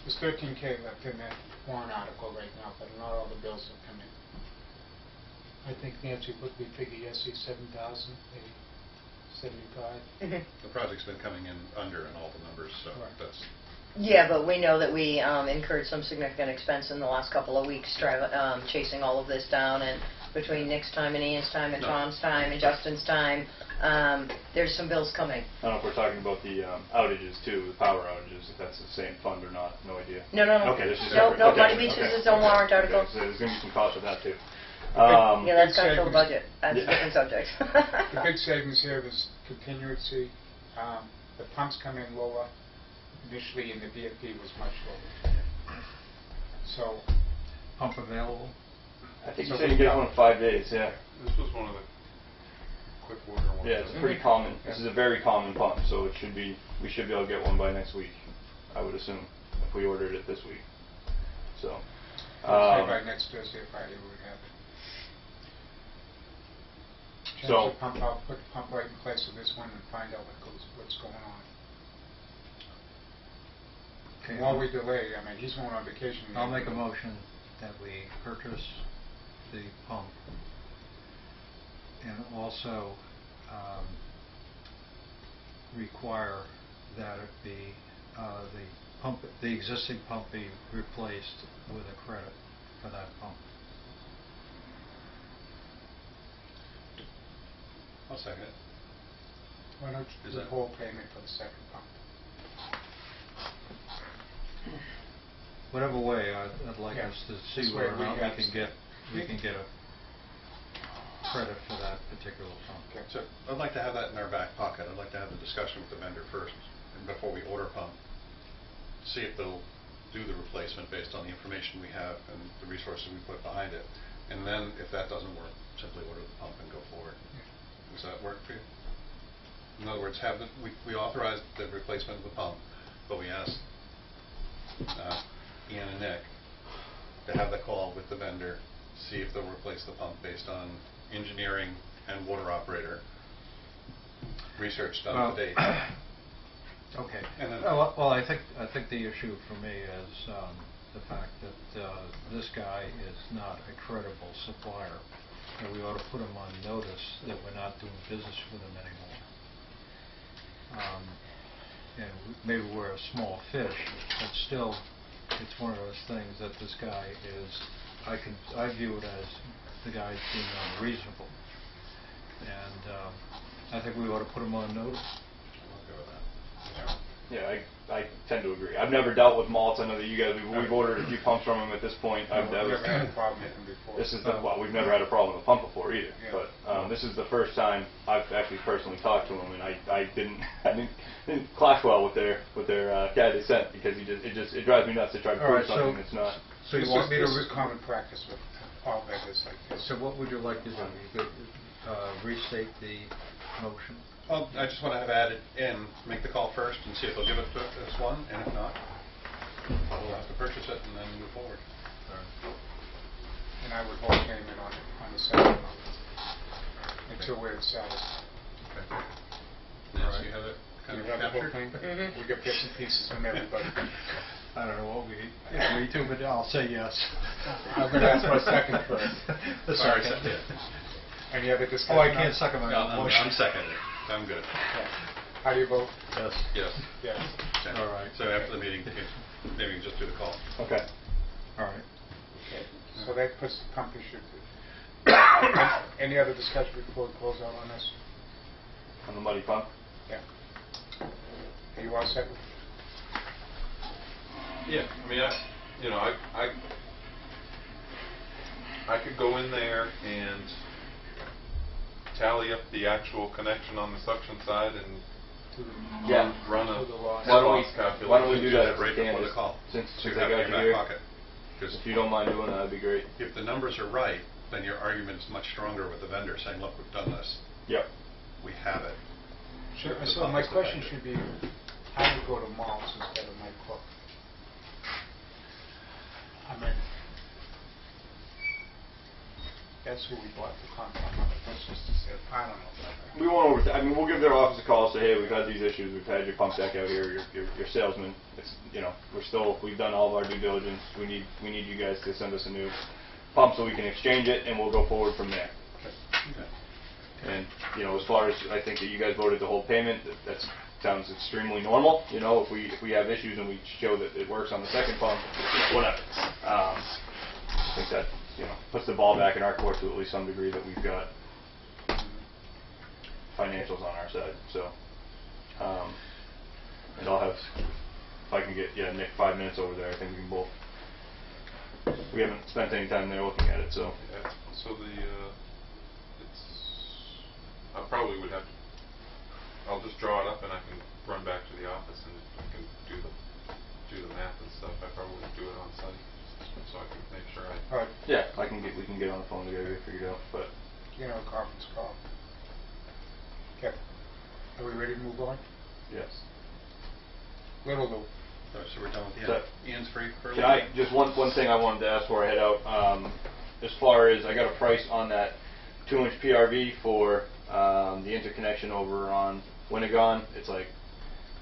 There's 13K left in that warrant article right now, but not all the bills have come in. I think Nancy put me figure yesterday, 7,000, maybe 75. The project's been coming in under in all the numbers, so Right. that's, Yeah, but we know that we incurred some significant expense in the last couple of weeks chasing all of this down, and between Nick's time and Ian's time and No. Tom's time and Justin's time, there's some bills coming. I don't know if we're talking about the outages too, the power outages, if that's the same fund or not, no idea. No. Okay, this is No, separate. no, Okay, Money Beach is its own warrant article. Okay, so there's going to be some cost with that too. Yeah, that's Big got to fill savings. the budget. That's a Yeah. different subject. The big savings here is continuity. The pumps come in lower. Initially, and the VFD was much lower. So, Pump available? I think So you said you we get got- one in 5 days, yeah. this was one of the quick order ones. Yeah, it's pretty common. This is a very common pump, so we should be able to get one by next week, I would assume, if we ordered it this week. So, say by next Thursday or Friday we would have it. Change So- the pump out, put the pump right in place with this one and find out what's going on. Okay, The more we delay, I mean, he's going on vacation. I'll make a motion that we purchase the pump and also require that it be, the existing pump be replaced with a credit for that pump. I'll second it. Why don't you Is do the that- whole payment for the second pump? Whatever way, I'd like Yeah, us to this see way whether or we not have- we can get a credit for that particular pump. Okay. So I'd like to have that in our back pocket. I'd like to have the discussion with the vendor first, and before we order a pump, see if they'll do the replacement based on the information we have and the resources we put behind it. And then, if that doesn't work, simply order the pump and go forward. Does that work for you? In other words, we authorized the replacement of the pump, but we asked Ian and Nick to have the call with the vendor, see if they'll replace the pump based on engineering and water operator research done to date. Okay. And then- Well, I think the issue for me is the fact that this guy is not a credible supplier, and we ought to put him on notice that we're not doing business with him anymore. And maybe we're a small fish, but still, it's one of those things that this guy is. I view it as the guy's being unreasonable, and I think we ought to put him on notice. I'll go with that. yeah, I tend to agree. I've never dealt with Maltz. I know that you guys, we've ordered a few pumps from him at this point. We've never had a problem with them before. This is well, we've never had a problem with a pump before either. Yeah. But this is the first time I've actually personally talked to him, and I didn't clash well with their guy they sent, because it drives me nuts to try to All prove right, something that's not. So you This want me to? This is common practice with all vendors like this. So what would you like to do? You could restate the motion? Well, I just want to have added in, make the call first and see if they'll give it to us one, and if not, we'll have to purchase it and then move forward. And I would hold payment on the second month until we're satisfied. Okay. Nancy, you have it kind You of have the whole captured? thing? We get bits and pieces from everybody. I don't know what we agree to, but I'll say yes. I'm going to ask for a second first. The Sorry, second. Any other discussion? Oh, I can't second my No, own motion. I'm seconding. I'm good. Okay. How do you vote? Yes. Yes. Yes. Okay. All right. So after the meeting, maybe just do the call. Okay. All right. So that puts the pump issue to... Any other discussion before we close out on this? On the muddy pump? Yeah. Are you all set? Yeah, I mean, I could go in there and tally up the actual connection on the suction side and To the, Yeah. run to a the loss. loss calculation. Why don't we do that if right we can, before the just call? since So you I have it got in you your here? back pocket. Because If you don't mind doing that, that'd be great. if the numbers are right, then your argument is much stronger with the vendor saying, look, we've done this. Yep. We have it. Sure. The So pump my is question defective. should be, how do you go to malts instead of my cook? I mean, that's who we bought the contract from. That's just to say, I don't know. We won't I mean, we'll give their office a call, say, hey, we've had these issues, we've had your pump stack out here, your salesman. It's, we've done all of our due diligence. We need you guys to send us a new pump so we can exchange it, and we'll go forward from there. Okay. And, as far as, I think that you guys voted to hold payment, that sounds extremely normal. If we have issues and we show that it works on the second pump, whatever. I think that, puts the ball back in our court to at least some degree that we've got financials on our side. So, and I'll have, if I can get, Nick 5 minutes over there, I think we can both, we haven't spent any time there looking at it, so. Yeah, so I probably would have to, I'll just draw it up and I can run back to the office and I can do the math and stuff. I probably would do it on site, so I can make sure All right, Yeah, we can get on the phone together, get it figured out, but. conference call. Okay. Are we ready to move on? Yes. Little Lou. So we're done with So- Ian's free for a Can little I, just one thing I wanted to ask before I head out, as far as, I got a price on that 2-inch PRV for the interconnection over on Winnegon. It's like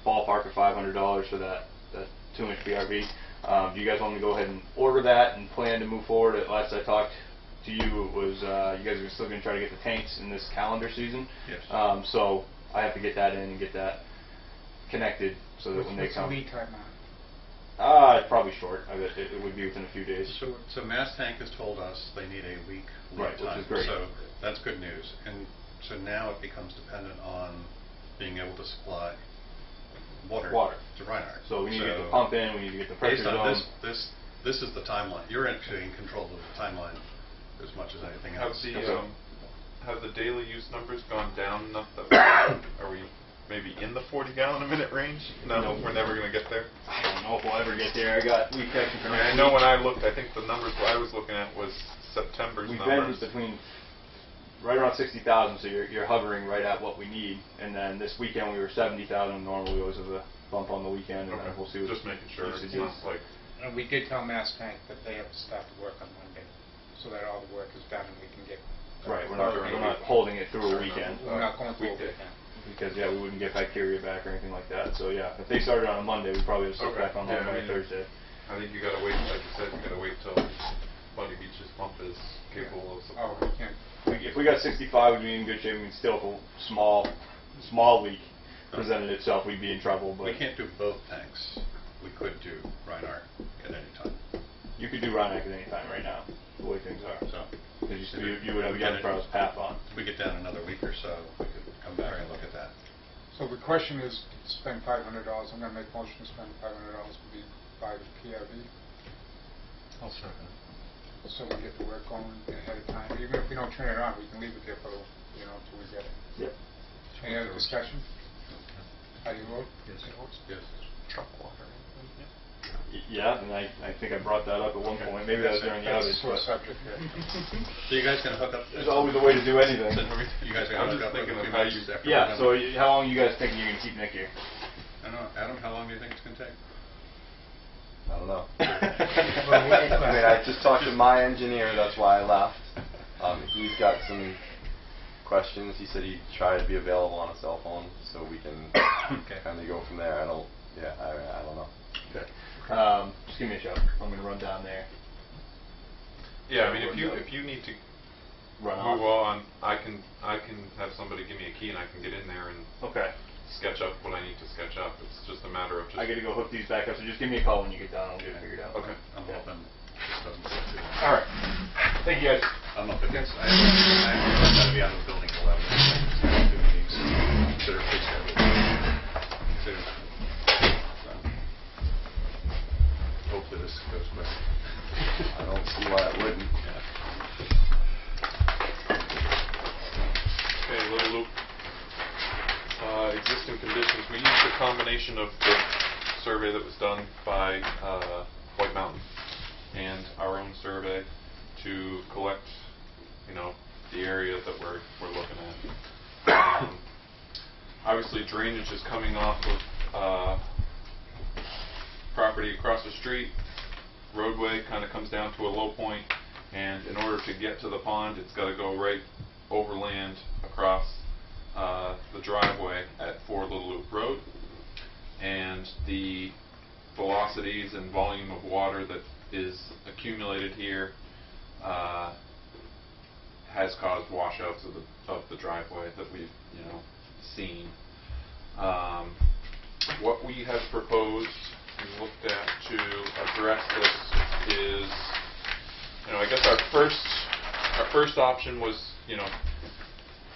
ballpark of $500 for that 2-inch PRV. Do you guys want me to go ahead and order that and plan to move forward? At last I talked to you, it was you guys are still going to try to get the tanks in this calendar season. Yes. So I have to get that in and get that connected so that when they What's come. the lead time on it? It's probably short. I bet it would be within a few days. So Mass Tank has told us they need a week lead Right, which time. is great. So that's good news. And so now it becomes dependent on being able to supply water to Reinhardt. So we need to get the pump in, we need to get the pressure Based on zone. this is the timeline. You're actually in control of the timeline as much as anything have else. have the daily use numbers gone down enough that are we maybe in the 40 gallon a minute range? No, we're never going to get there. I don't know if we'll ever get there. I got week action for I mean, next I know week. when I looked, I think the numbers I was looking at was September's We've numbers. been between right around 60,000, so you're hovering right at what we need. And then this weekend we were 70,000. Normally we always have a bump on the weekend, and then we'll see what Just making sure usage it's not is. like And we did tell Mass Tank that they have to start the work on Monday, so that all the work is done and we can get... Right, we're During not the week. holding it through a During the weekend. We're not going through a weekday. weekend. Because we wouldn't get bacteria back or anything like that. So if they started on a Monday, we'd probably have stuff Okay. back online Yeah, by I mean, Thursday. I think you got to wait, like you said, you got to wait till Muddy Beach's pump is capable of Oh, support. we can't... If we got 65, we'd be in good shape. I mean, still, if a small leak presented itself, we'd be in trouble. But We can't do both tanks. We could do Reinhardt at any time. you could do Rhinebeck at any time right now, the way things are. So Because you would have Young Pros path on. if we get down another week or so, we could come back and look at that. So the question is, to spend $500, I'm going to make motion to spend $500 to buy the PRV, I'll second it. so we get the work going ahead of time. Even if we don't turn it on, we can leave it there for, until we get it. Yep. Any other discussion? How do you vote? Yes. Yes. Truck water. Yeah, and I think I brought that up at one point. Maybe that was during the That's outage. a sore but subject there. So you guys gonna hook up? There's always a way to do anything. You guys are I'm gonna just hook up thinking with of a how few you- minutes after Yeah, we're so done? how long you guys thinking you can keep Nick here? I don't know. Adam, how long do you think it's gonna take? I don't know. I mean, I just talked to my engineer, that's why I left. He's got some questions. He said he'd try to be available on a cell phone so we can kind of go from there. I don't know. Okay. Just give me a shout. I'm going to run down there. Yeah, I mean, if you need to Run move off. on, I can have somebody give me a key and I can get in there and Okay. sketch up what I need to sketch up. It's just a matter of just... I gotta go hook these back up, so just give me a call when you get done, I'll get it figured out. Okay. I'm hoping this doesn't get too long. Alright, thank you guys. I'm up against, I gotta be out of the building at 11. So I have 2 meetings that are pre-scheduled. Soon. So, hopefully this goes quick. I don't see why it wouldn't. Okay, Little Loop. Existing conditions. We used a combination of the survey that was done by White Mountain and our own survey to collect, the area that we're looking at. Obviously, drainage is coming off of property across the street. Roadway kind of comes down to a low point, and in order to get to the pond, it's got to go right overland across the driveway at 4 Little Loop Road, and the velocities and volume of water that is accumulated here has caused washouts of the driveway that we've seen. What we have proposed and looked at to address this is, I guess our first option was,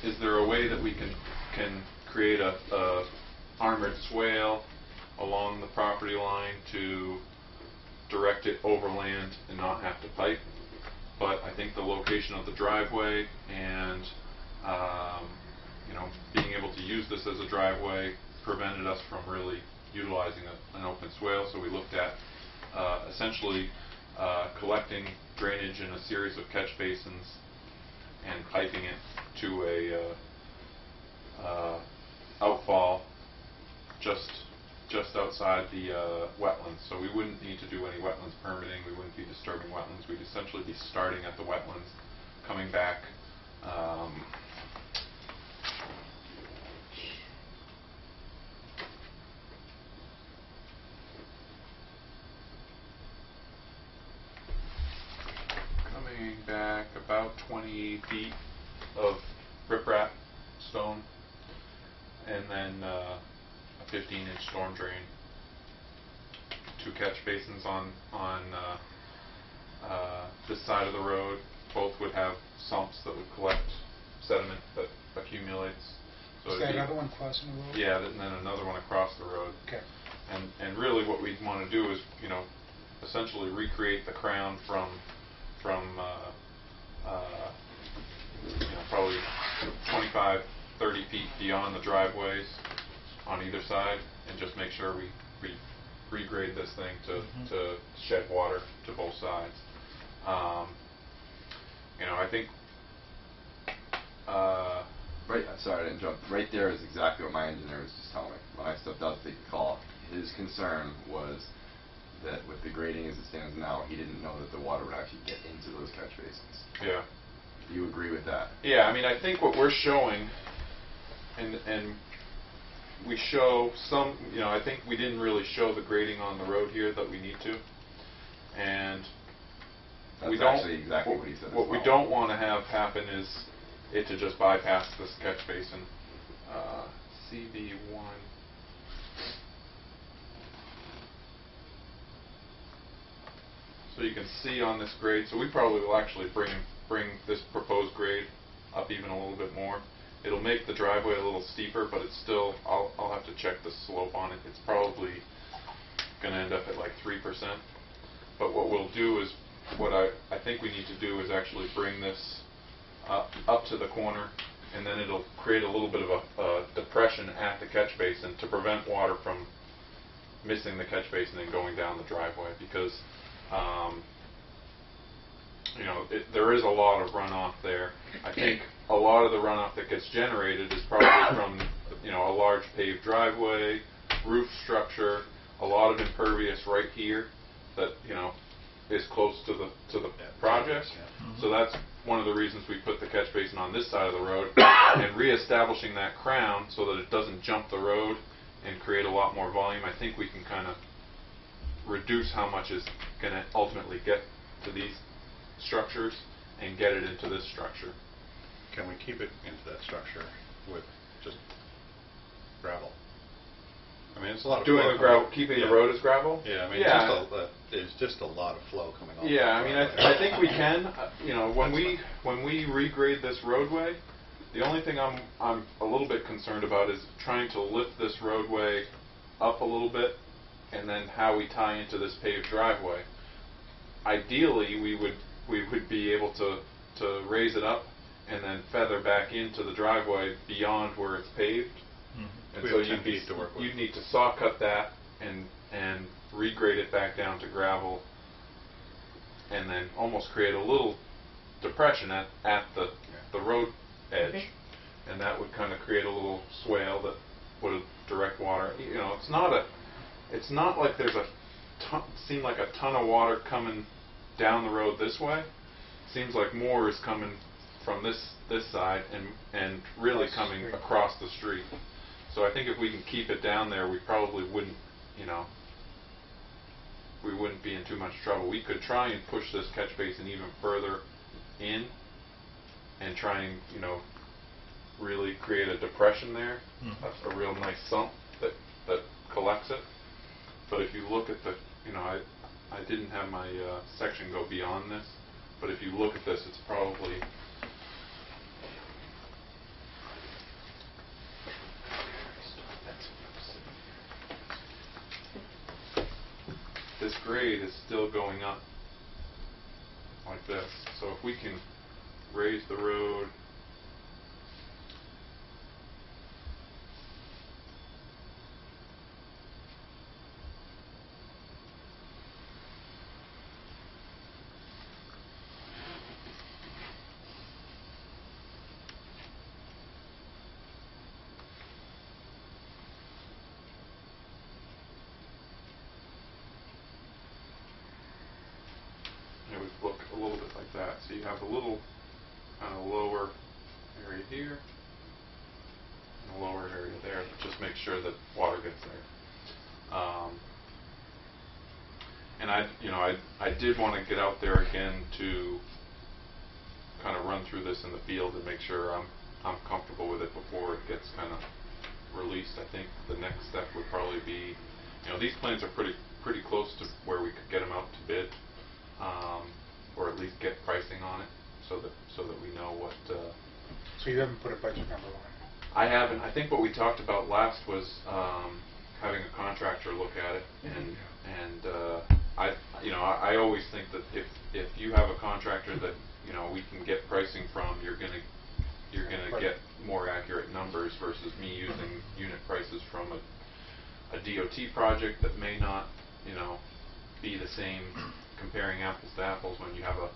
is there a way that we can create a armored swale along the property line to direct it overland and not have to pipe? But I think the location of the driveway and being able to use this as a driveway prevented us from really utilizing an open swale. So we looked at essentially collecting drainage in a series of catch basins and piping it to a outfall just outside the wetlands. So we wouldn't need to do any wetlands permitting. We wouldn't be disturbing wetlands. We'd essentially be starting at the wetlands, coming back. Coming back about 20 feet of riprap stone, and then a 15-inch storm drain, 2 catch basins on this side of the road. Both would have sumps that would collect sediment that accumulates. So Is that another one crossing the road? Yeah, and then another one across the road. Okay. And really what we want to do is, essentially recreate the crown from probably 25, 30 feet beyond the driveways on either side, and just make sure we regrade this thing to shed water to both sides. I think Right, sorry to interrupt. Right there is exactly what my engineer was just telling me when I stepped out to take the call. His concern was that with the grading as it stands now, he didn't know that the water would actually get into those catch basins. Yeah. You agree with that? Yeah, I think what we're showing, and we show some, I think we didn't really show the grading on the road here that we need to, and That's we don't, actually exactly what he said. What we don't want to have happen is it to just bypass this catch basin. CV1. So you can see on this grade, so we probably will actually bring this proposed grade up even a little bit more. It'll make the driveway a little steeper, but it's still, I'll have to check the slope on it. It's probably going to end up at like 3%. But what we'll do is, what I think we need to do is actually bring this up to the corner, and then it'll create a little bit of a depression at the catch basin to prevent water from missing the catch basin and going down the driveway, because there is a lot of runoff there. I think a lot of the runoff that gets generated is probably from a large paved driveway, roof structure, a lot of impervious right here that is close to the project. So that's one of the reasons we put the catch basin on this side of the road, and reestablishing that crown so that it doesn't jump the road and create a lot more volume. I think we can kind of reduce how much is going to ultimately get to these structures and get it into this structure. Can we keep it into that structure with just gravel? I mean, it's a lot of Doing flow the coming- gravel, keeping yeah. the road as gravel? Yeah, I mean, Yeah. it's just a lot of flow coming off. Yeah, I the mean, driveway. I think we can, when we regrade this roadway, the only thing I'm a little bit concerned about is trying to lift this roadway up a little bit, and then how we tie into this paved driveway. Ideally, we would be able to raise it up and then feather back into the driveway beyond where it's paved. And We so have 10 feet to work with. you'd need to saw cut that and regrade it back down to gravel, and then almost create a little depression at the road edge, and that would kind of create a little swale that would direct water. It's not like there's seem like a ton of water coming down the road this way. Seems like more is coming from this side and really Across the coming street. across the street. So I think if we can keep it down there, we probably wouldn't, we wouldn't be in too much trouble. We could try and push this catch basin even further in and try and, really create a depression there, a real nice sump that collects it. But if you look at the, I didn't have my section go beyond this, but if you look at this, it's probably this grade is still going up like this. So if we can raise the road it would look a little bit like that. So you have a little kind of lower area here and a lower area there. Just make sure that water gets there. And I did want to get out there again to kind of run through this in the field and make sure I'm comfortable with it before it gets kind of released. I think the next step would probably be, these plans are pretty close to where we could get them out to bid. Or at least get pricing on it, so that we know what. So you haven't put a budget number on it? I haven't. I think what we talked about last was having a contractor look at it, and I always think that if you have a contractor that we can get pricing from, you're gonna get more accurate numbers versus me using unit prices from a DOT project that may not be the same. Comparing apples to apples when you have a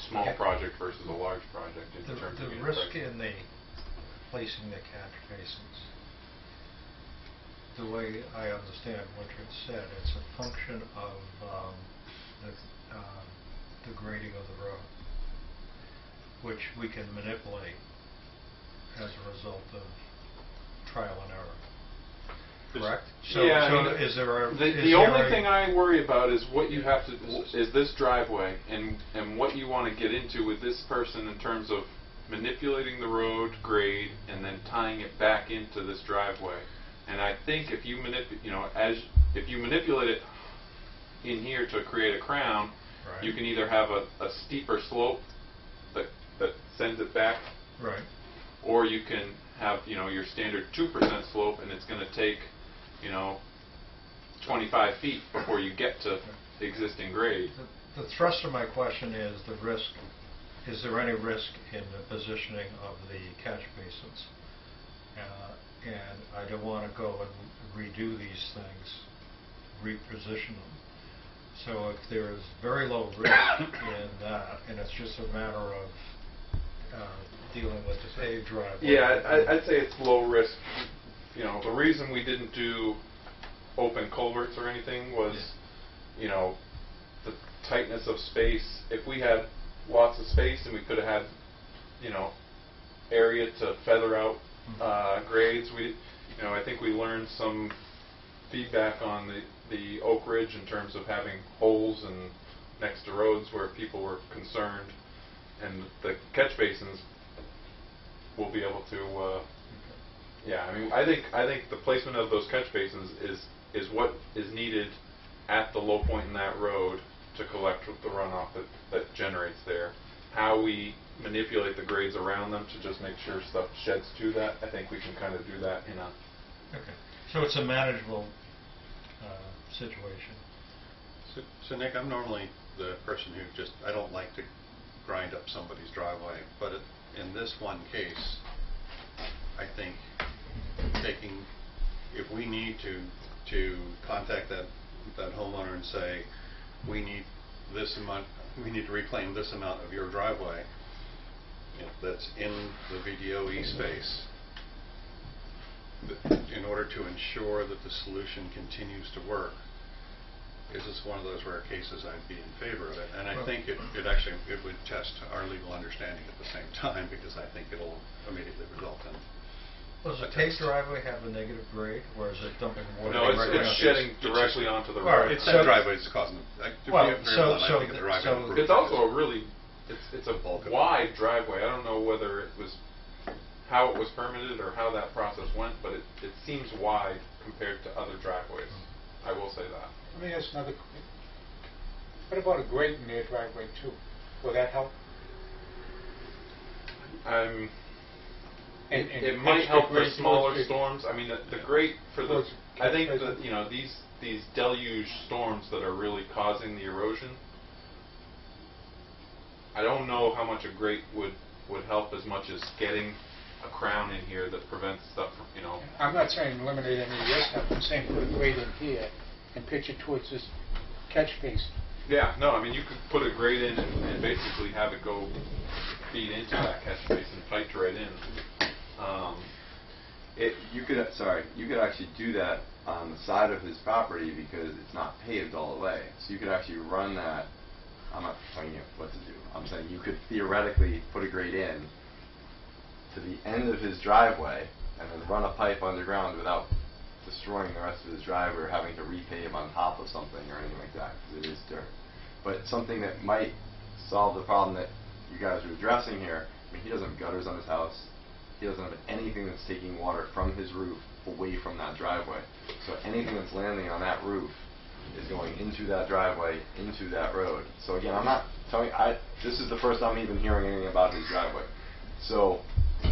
small project versus a large project in terms of The unit risk pricing. in the placing the catch basins, the way I understand what you said, it's a function of the grading of the road, which we can manipulate as a result of trial and error. Correct? So, Yeah, I mean, is there a... the only thing I worry about is what you have to is this driveway and what you want to get into with this person in terms of manipulating the road grade and then tying it back into this driveway. And I think if you if you manipulate it in here to create a crown, Right. you can either have a steeper slope that sends it back, Right. or you can have your standard 2% slope, and it's going to take 25 feet before you get to the existing grade. The thrust of my question is the risk. Is there any risk in the positioning of the catch basins? And I don't want to go and redo these things, reposition them. So if there is very low risk in that, and it's just a matter of dealing with the paved driveway. Yeah, I'd say it's low risk. The reason we didn't do open culverts or anything was, the tightness of space. If we had lots of space and we could have had, area to feather out grades, I think we learned some feedback on the Oak Ridge in terms of having holes and next to roads where people were concerned, and the catch basins will be able to Yeah, I mean, I think the placement of those catch basins is what is needed at the low point in that road to collect the runoff that generates there. How we manipulate the grades around them to just make sure stuff sheds to that, I think we can kind of do that in a... Okay. So it's a manageable situation. So Nick, I'm normally the person who just, I don't like to grind up somebody's driveway, but in this one case, I think if we need to contact that homeowner and say, we need this amount, we need to reclaim this amount of your driveway, that's in the VDOE space, in order to ensure that the solution continues to work. Is this one of those rare cases I'd be in favor of it? And I think it would test our legal understanding at the same time, because I think it'll immediately result in... Does the tape driveway have a negative grade, or is it dumping water? No, directly it's onto shedding it? directly onto the Right, road. It's that driveway that's causing... I think the driveway improvement It's also is- a really, it's a bulk of it. wide driveway. I don't know whether it was, how it was permitted or how that process went, but it seems wide compared to other driveways. I will say that. Let me ask another, what about a grate in their driveway too? Will that help? It might help for smaller storms. I mean, the grate for the, I think that, you know, these deluge storms that are really causing the erosion, I don't know how much a grate would help as much as getting a crown in here that prevents stuff from, you know. I'm not saying eliminate any risk, I'm saying put a grate in here and pitch it towards this catch basin. Yeah, no, I mean, you could put a grate in and basically have it go feed into that catch basin, piped right in. You could actually do that on the side of his property because it's not paved all the way. So you could actually run that. I'm not telling you what to do. I'm saying you could theoretically put a grate in to the end of his driveway and then run a pipe underground without destroying the rest of his driveway or having to repave on top of something or anything like that, because it is dirt. But something that might solve the problem that you guys are addressing here, I mean, he doesn't have gutters on his house. He doesn't have anything that's taking water from his roof away from that driveway. So anything that's landing on that roof is going into that driveway, into that road. So again, I'm not telling, this is the first time I'm even hearing anything about his driveway. So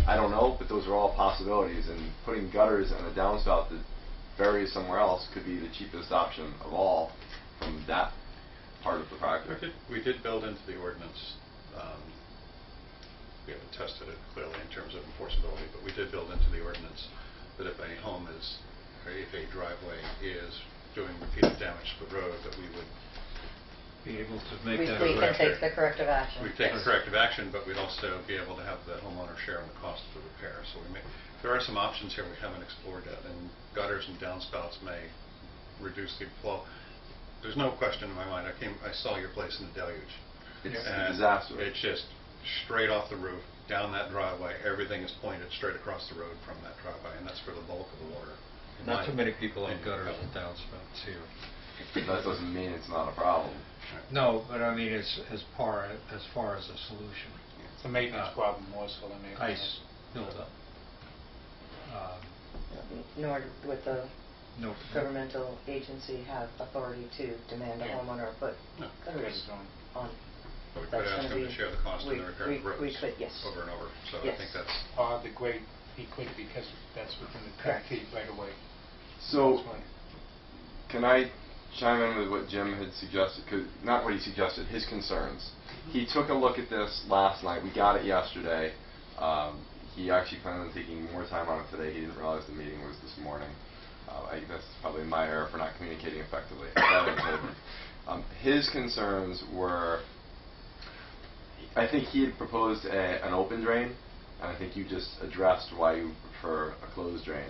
I don't know, but those are all possibilities, and putting gutters and a downspout that buries somewhere else could be the cheapest option of all from that part of the project. We did build into the ordinance, we haven't tested it clearly in terms of enforceability, but we did build into the ordinance that if a home is, or if a driveway is doing repeated damage to the road, that we would Be able to make that We can corrective. take the corrective action. we'd take yes. corrective action, but we'd also be able to have the homeowner share in the cost of the repair. So there are some options here we haven't explored yet, and gutters and downspouts may reduce the flow. There's no question in my mind. I saw your place in the deluge. It's and a disaster. It's just straight off the roof, down that driveway. Everything is pointed straight across the road from that driveway, and that's where the bulk of the water. Not too many people have gutters and downspouts here. That doesn't mean it's not a problem. No, but I mean, as far as a solution. It's a maintenance problem more so than anything Ice else. buildup. Nor would the No. governmental agency have authority to demand a Yeah. homeowner put No. gutters on. But we could That's ask gonna them to be- share the cost of we- the repair we- of roads we could, yes. over and over. So I Yes. think that's... The grate, he could because that's within the 10 feet right away. So, That's why. can I chime in with what Jim had suggested? Not what he suggested, his concerns. He took a look at this last night. We got it yesterday. He actually planned on taking more time on it today. He didn't realize the meeting was this morning. That's probably my error for not communicating effectively. His concerns were, I think he had proposed an open drain, and I think you just addressed why you prefer a closed drain.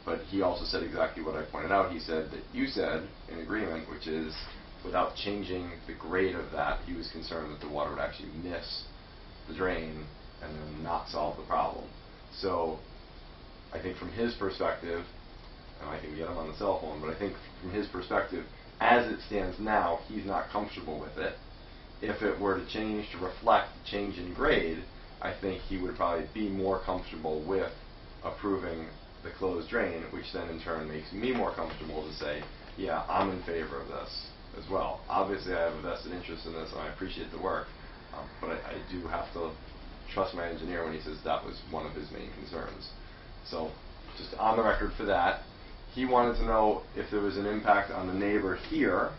But he also said exactly what I pointed out. He said that you said in agreement, which is without changing the grade of that, he was concerned that the water would actually miss the drain and then not solve the problem. So I think from his perspective, and I can get him on the cell phone, but I think from his perspective, as it stands now, he's not comfortable with it. If it were to change to reflect the change in grade, I think he would probably be more comfortable with approving the closed drain, which then in turn makes me more comfortable to say, yeah, I'm in favor of this as well. Obviously, I have a vested interest in this, and I appreciate the work, but I do have to trust my engineer when he says that was one of his main concerns. So, just on the record for that. He wanted to know if there was an impact on the neighbor here,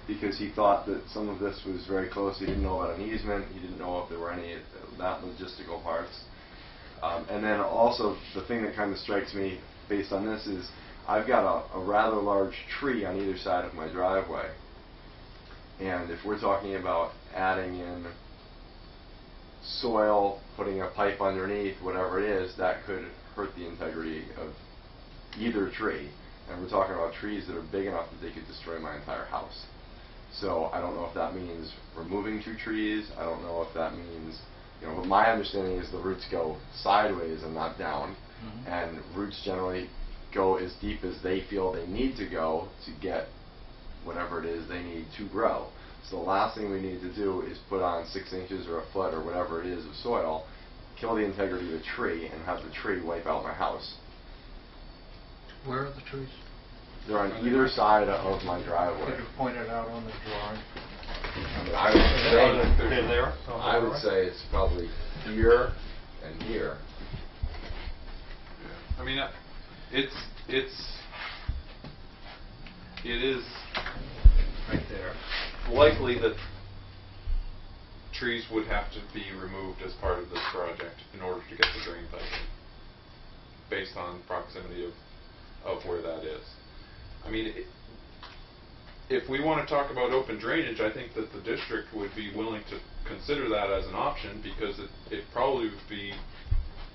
because he thought that some of this was very close. He didn't know about an easement. He didn't know if there were any of that logistical parts. And then also, the thing that kind of strikes me based on this is I've got a rather large tree on either side of my driveway. And if we're talking about adding in soil, putting a pipe underneath, whatever it is, that could hurt the integrity of either tree. And we're talking about trees that are big enough that they could destroy my entire house. So I don't know if that means removing 2 trees. I don't know if that means, but my understanding is the roots go sideways and not down. Mm-hmm. And roots generally go as deep as they feel they need to go to get whatever it is they need to grow. So the last thing we need to do is put on 6 inches or a foot or whatever it is of soil, kill the integrity of the tree, and have the tree wipe out my house. Where are the trees? They're on either side of my driveway. Could you point it out on the drawing? I would say it's probably here and here. Yeah. I mean, it is Right there. likely that trees would have to be removed as part of this project in order to get the drain pipe in, based on proximity of where that is. I mean, if we want to talk about open drainage, I think that the district would be willing to consider that as an option, because it probably would be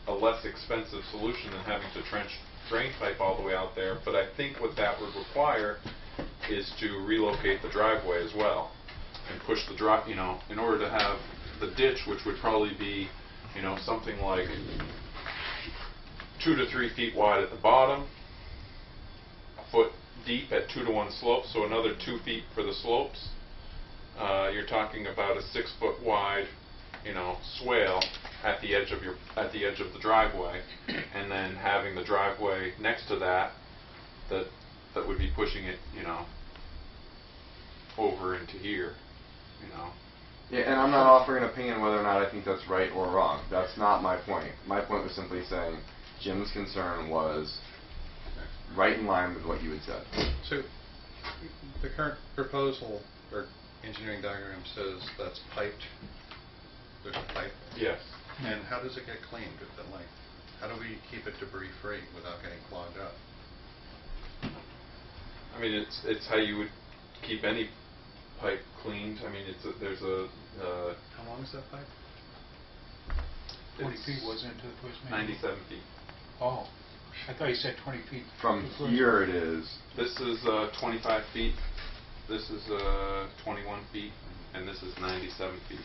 a less expensive solution than having to trench drain pipe all the way out there. But I think what that would require is to relocate the driveway as well, and push the in order to have the ditch, which would probably be, something like 2 to 3 feet wide at the bottom, a foot deep at 2-to-1 slope, so another 2 feet for the slopes. You're talking about a 6-foot wide, swale at the edge of the driveway, and then having the driveway next to that would be pushing it, over into here, Yeah, and I'm not offering an opinion whether or not I think that's right or wrong. That's not my point. My point was simply saying Jim's concern was right in line with what you had said. So the current proposal or engineering diagram says that's piped. There's a pipe. Yes. And how does it get cleaned? How do we keep it debris free without getting clogged up? I mean, it's how you would keep any pipe cleaned. I mean, there's a. How long is that pipe? 20 feet was into the first main? 97 feet. Oh, I thought you said 20 feet. From here it is. This is 25 feet. This is 21 feet, and this is 97 feet.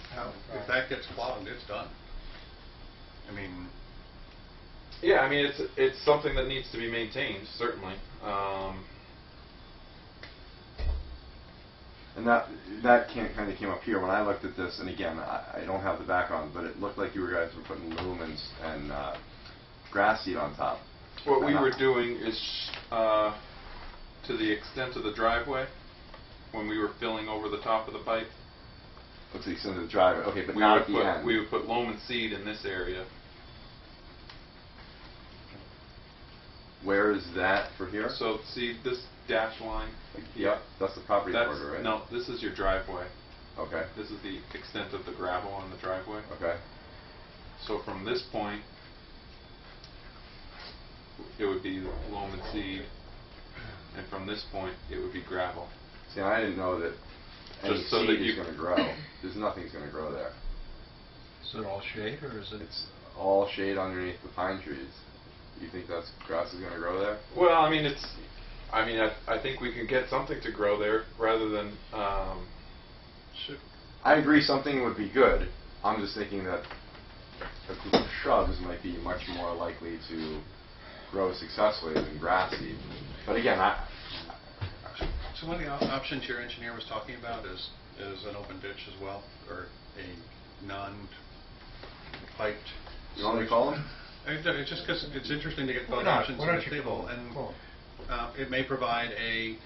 If that gets clogged, it's done. I mean. Yeah, I mean it's something that needs to be maintained, certainly. And that kind of came up here when I looked at this, and again, I don't have the background, but it looked like you guys were putting loom and grass seed on top. What we were doing is, to the extent of the driveway, when we were filling over the top of the pipe. What's the extent of the driveway? Okay, but not at the end. We would put loam and seed in this area. Where is that for here? So see this dash line? Yep, that's the property border, right? No, this is your driveway. Okay. This is the extent of the gravel on the driveway. Okay. So from this point, it would be loam and seed, and from this point, it would be gravel. See, I didn't know that any Just so seed that is going to grow. There's nothing's going to grow there. Is it all shade, or is it? It's all shade underneath the pine trees. You think that grass is going to grow there? Well, I mean, I think we can get something to grow there rather than. I agree, something would be good. I'm just thinking that a group of shrubs might be much more likely to grow successfully than grass seed. But again, So one of the options your engineer was talking about is an open ditch as well, or a non-piped. you want me to call them? It's just because it's interesting to get Why both not? options Why on don't the you table, call it? and Call it may provide a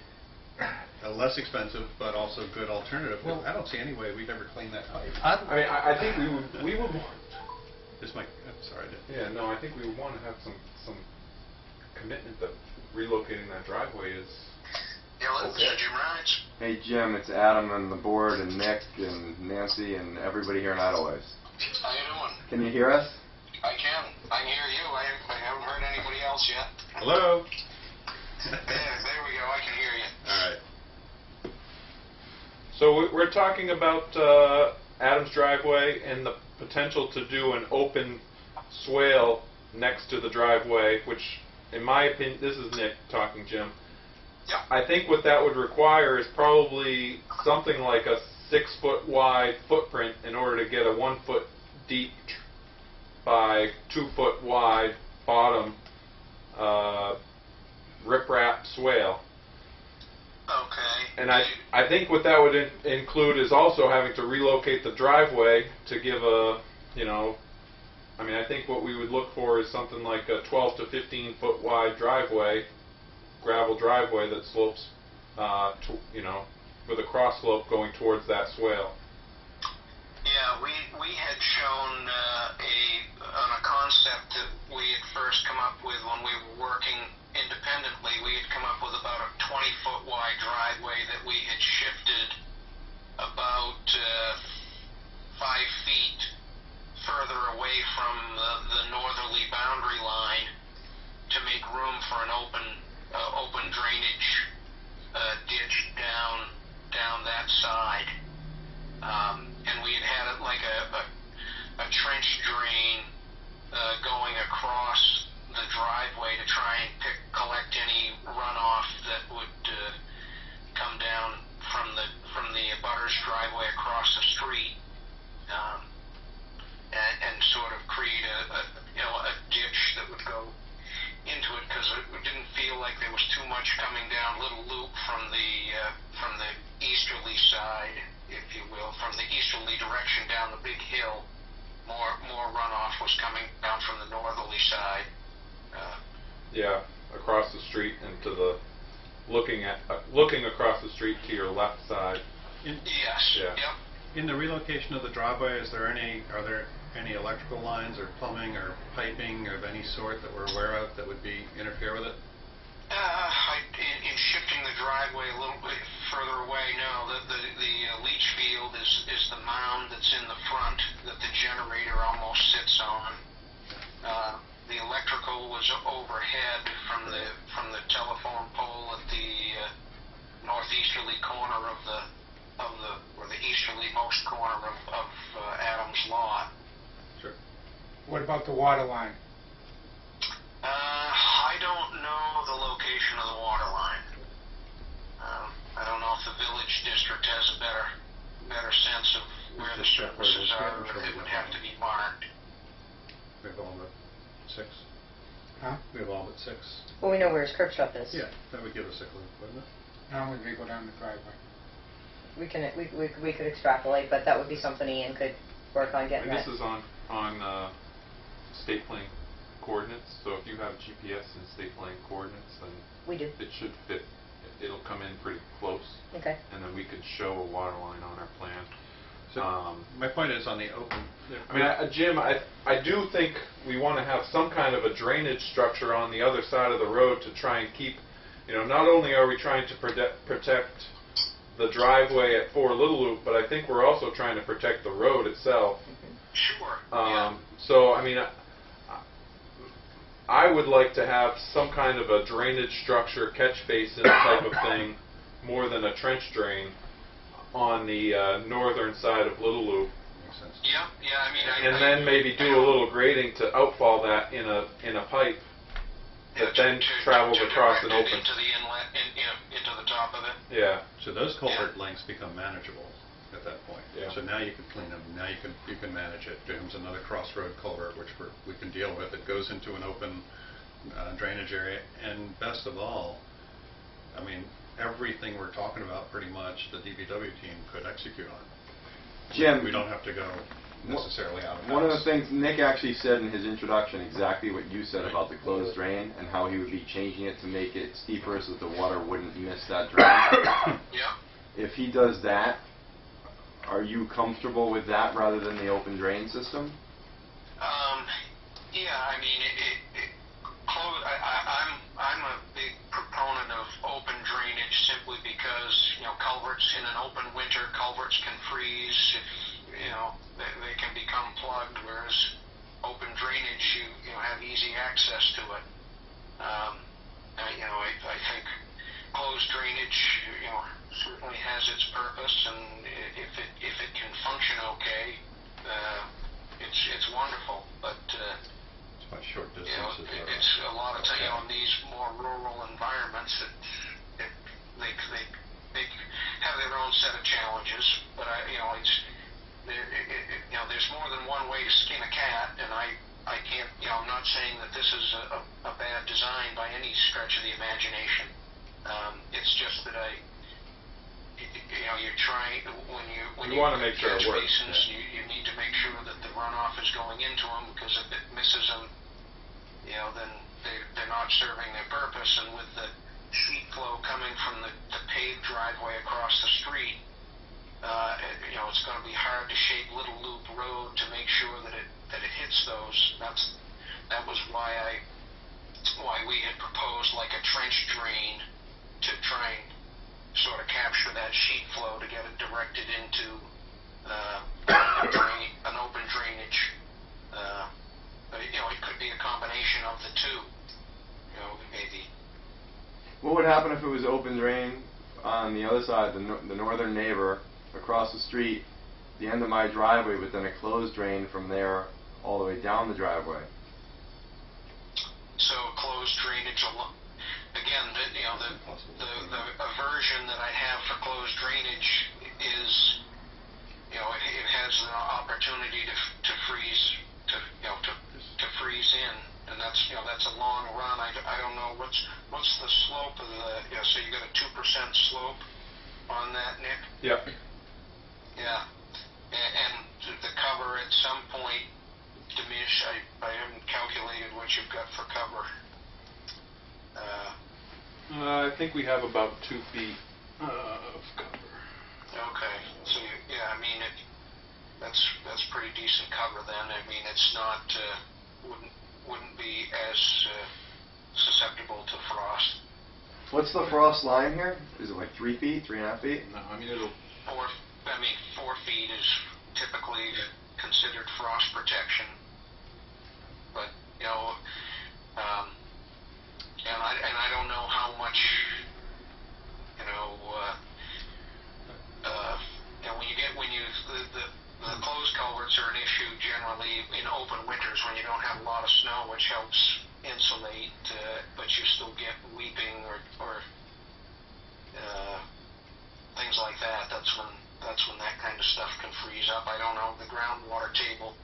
less expensive but also good alternative. Well- I don't see any way we'd ever clean that pipe. I mean, I think we would want, This might, I'm sorry. yeah, no, I think we would want to have some commitment that relocating that driveway is okay. Hey Jim, it's Adam and the board and Nick and Nancy and everybody here in Eidelweiss. How you doing? Can you hear us? I can. I can hear you. I haven't heard anybody else yet. Hello? There we go. I can hear you. All right. So we're talking about Adam's driveway and the potential to do an open swale next to the driveway, which, in my opinion, this is Nick talking, Jim. Yeah. I think what that would require is probably something like a 6-foot wide footprint in order to get a 1 foot deep by 2 foot wide bottom riprap swale. Okay. And I think what that would include is also having to relocate the driveway to give a, you know, I mean, I think what we would look for is something like a 12 to 15 foot wide driveway, gravel driveway that slopes, you know, with a cross slope going towards that swale. Yeah, we had shown on a concept that we had first come up with when we were working independently. We had come up with about a 20-foot wide driveway that we had shifted about 5 feet further away from the northerly boundary line to make room for an open drainage ditch down that side. And we had it like a trench drain going across the driveway to try and collect any runoff that would come down from the abutter's driveway across the street, and sort of create a ditch that would go into it, because it didn't feel like there was too much coming down Little Loop from the easterly side, if you will, from the easterly direction down the big hill. More runoff was coming down from the northerly side. Yeah, across the street and to the looking across the street to your left side. Yes. Yeah. Yep. In the relocation of the driveway, are there any electrical lines or plumbing or piping of any sort that we're aware of that would interfere with it? In shifting the driveway a little bit further away, no. The leach field is the mound that's in the front that the generator almost sits on. The electrical was overhead from the telephone pole at the northeasterly corner or the easterlymost corner of Adam's lot. Sure. What about the water line? I don't know the location of the water line. I don't know if the Village District has a better sense of where the services are, or if it would have to be marked. We have all but 6. Huh? We have all but 6. Well, we know where his curb stop is. Yeah, that would give us a clue, wouldn't it? Normally they go down the driveway. We could extrapolate, but that would be something Ian could work on getting And that. this is on state plane coordinates, so if you have GPS and state plane coordinates, then We do. it should fit. It'll come in pretty close, Okay. and then we could show a water line on our plan. So my point is on the open. I mean, Jim, I do think we want to have some kind of a drainage structure on the other side of the road to try and keep, you know, not only are we trying to protect the driveway at 4 Little Loop, but I think we're also trying to protect the road itself. Sure. So, I mean, I would like to have some kind of a drainage structure, catch basin type of thing, more than a trench drain, on the northern side of Little Loop. Makes sense. Yeah. I mean, And then maybe do a little grading to outfall that in a pipe that then travels across and direct it opens. into the inlet, into the top of it. Yeah. So those culvert lengths become manageable at that point. Yeah. So now you can clean them. Now you can manage it. Becomes another crossroad culvert, which we can deal with. It goes into an open drainage area, and best of all, I mean, everything we're talking about, pretty much, the DPW team could execute on. Jim, We don't have to go necessarily out of One of the bounds. things Nick actually said in his introduction, exactly what you said about the closed drain and how he would be changing it to make it steeper so that the water wouldn't miss that drain. Yeah. If he does that, are you comfortable with that rather than the open drain system? Yeah, I mean, I'm a big proponent of open drainage simply because, culverts in an open winter, culverts can freeze, they can become plugged, whereas open drainage, you have easy access to it. I think closed drainage, certainly has its purpose, and if it can function okay, it's wonderful, but It's by short distances. it's a lot of in these more rural environments that they have their own set of challenges. But there's more than one way to skin a cat, and I can't. I'm not saying that this is a bad design by any stretch of the imagination. It's just that you're trying when you want to make sure it catch works. basins, you need to make sure that the runoff is going into them, because if it misses them, then they're not serving their purpose. And with the sheet flow coming from the paved driveway across the street, it's going to be hard to shape Little Loop Road to make sure that it hits those. That was why we had proposed like a trench drain to try and sort of capture that sheet flow to get it directed into an open drainage. But it could be a combination of the two. Maybe. What would happen if it was open drain on the other side, the northern neighbor across the street, the end of my driveway, but then a closed drain from there all the way down the driveway? So closed drainage again, the aversion that I have for closed drainage is, it has an opportunity to freeze, to freeze in, and that's a long run. I don't know what's the slope of the, so you got a 2% slope on that, Nick? Yeah. Yeah, and the cover at some point diminish. I haven't calculated what you've got for cover. I think we have about 2 feet of cover. Okay, so I mean that's pretty decent cover then. I mean it's not wouldn't be as susceptible to frost. What's the frost line here? Is it like 3 feet, 3.5 feet? No, I mean it'll. 4 feet is typically considered frost protection, but and I don't know how much the closed culverts are an issue generally in open winters when you don't have a lot of snow, which helps insulate, but you still get weeping or things like that. That's when that kind of stuff can freeze up. I don't know the groundwater table,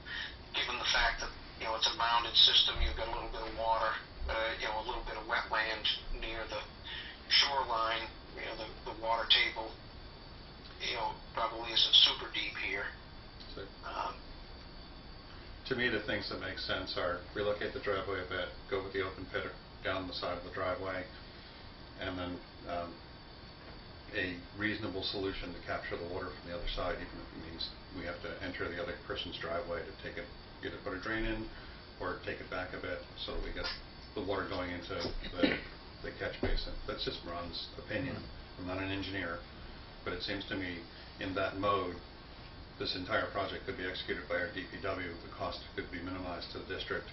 given the fact that it's a mounded system. You've got a little bit of water, a little bit of wetland near the shoreline. The water table, probably isn't super deep here. So, to me, the things that make sense are relocate the driveway a bit, go with the open pit down the side of the driveway, and then a reasonable solution to capture the water from the other side, even if it means we have to enter the other person's driveway to take it, either put a drain in or take it back a bit so that we get the water going into the catch basin. That's just Ron's opinion. I'm not an engineer, but it seems to me in that mode, this entire project could be executed by our DPW, the cost could be minimized to the district,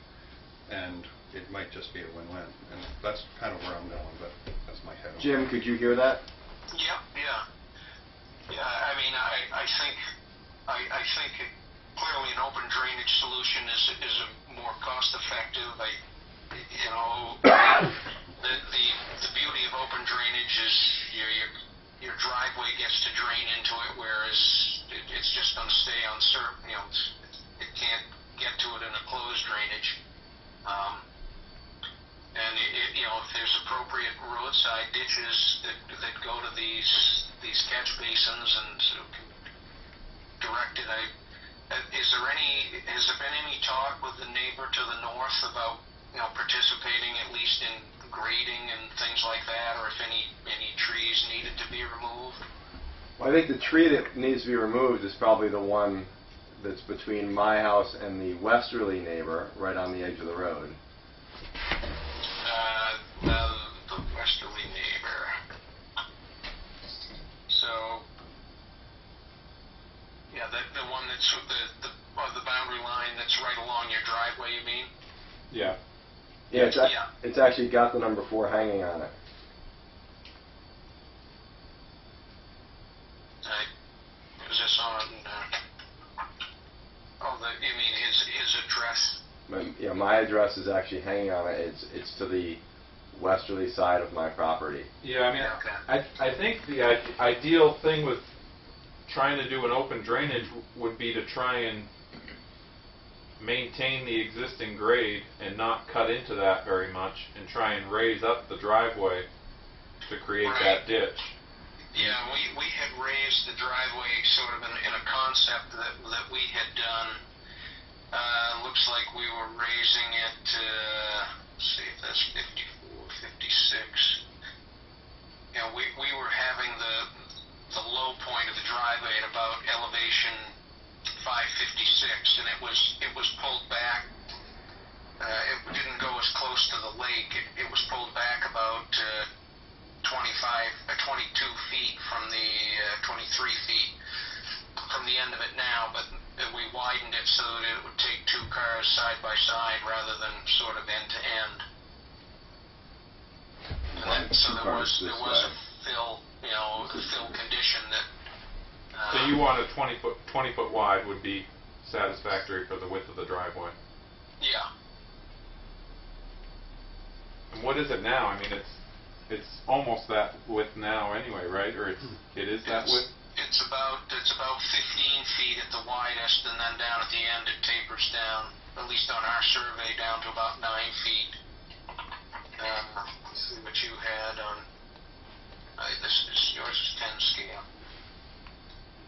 and it might just be a win-win. And that's kind of where I'm going, but that's my head on. Jim, could you hear that? Yeah. I mean, I think clearly an open drainage solution is a more cost-effective. The beauty of open drainage is your driveway gets to drain into it, whereas it's just going to stay on it can't get to it in a closed drainage. And if there's appropriate roadside ditches that go to these catch basins and direct it, is has there been any talk with the neighbor to the north about, participating at least in grading and things like that, or if any trees needed to be removed? Well, I think the tree that needs to be removed is probably the one that's between my house and the westerly neighbor, right on the edge of the road. The westerly neighbor. So, yeah, the one that's the boundary line that's right along your driveway, you mean? Yeah. Yeah, Yeah. It's actually got the number 4 hanging on it. Is this on? You mean his address? My address is actually hanging on it. It's to the westerly side of my property. Yeah, I mean, Okay. I think the ideal thing with trying to do an open drainage would be to try and maintain the existing grade and not cut into that very much, and try and raise up the driveway to create that ditch. Yeah, we had raised the driveway sort of in a concept that we had done. Looks like we were raising it, let's see if that's 54, 56. We were having the low point of the driveway at about elevation 556, and it was pulled back. It didn't go as close to the lake. It was pulled back about 22 feet from the 23 feet from the end of it now, but we widened it so that it would take 2 cars side by side rather than sort of end to end. So there was a fill condition that. So you want a 20 foot wide would be satisfactory for the width of the driveway. Yeah. And what is it now? I mean, it's almost that width now anyway, right? Or it is that width? It's about 15 feet at the widest, and then down at the end it tapers down, at least on our survey, down to about 9 feet. Let's see what you had on. Yours is 10 scale.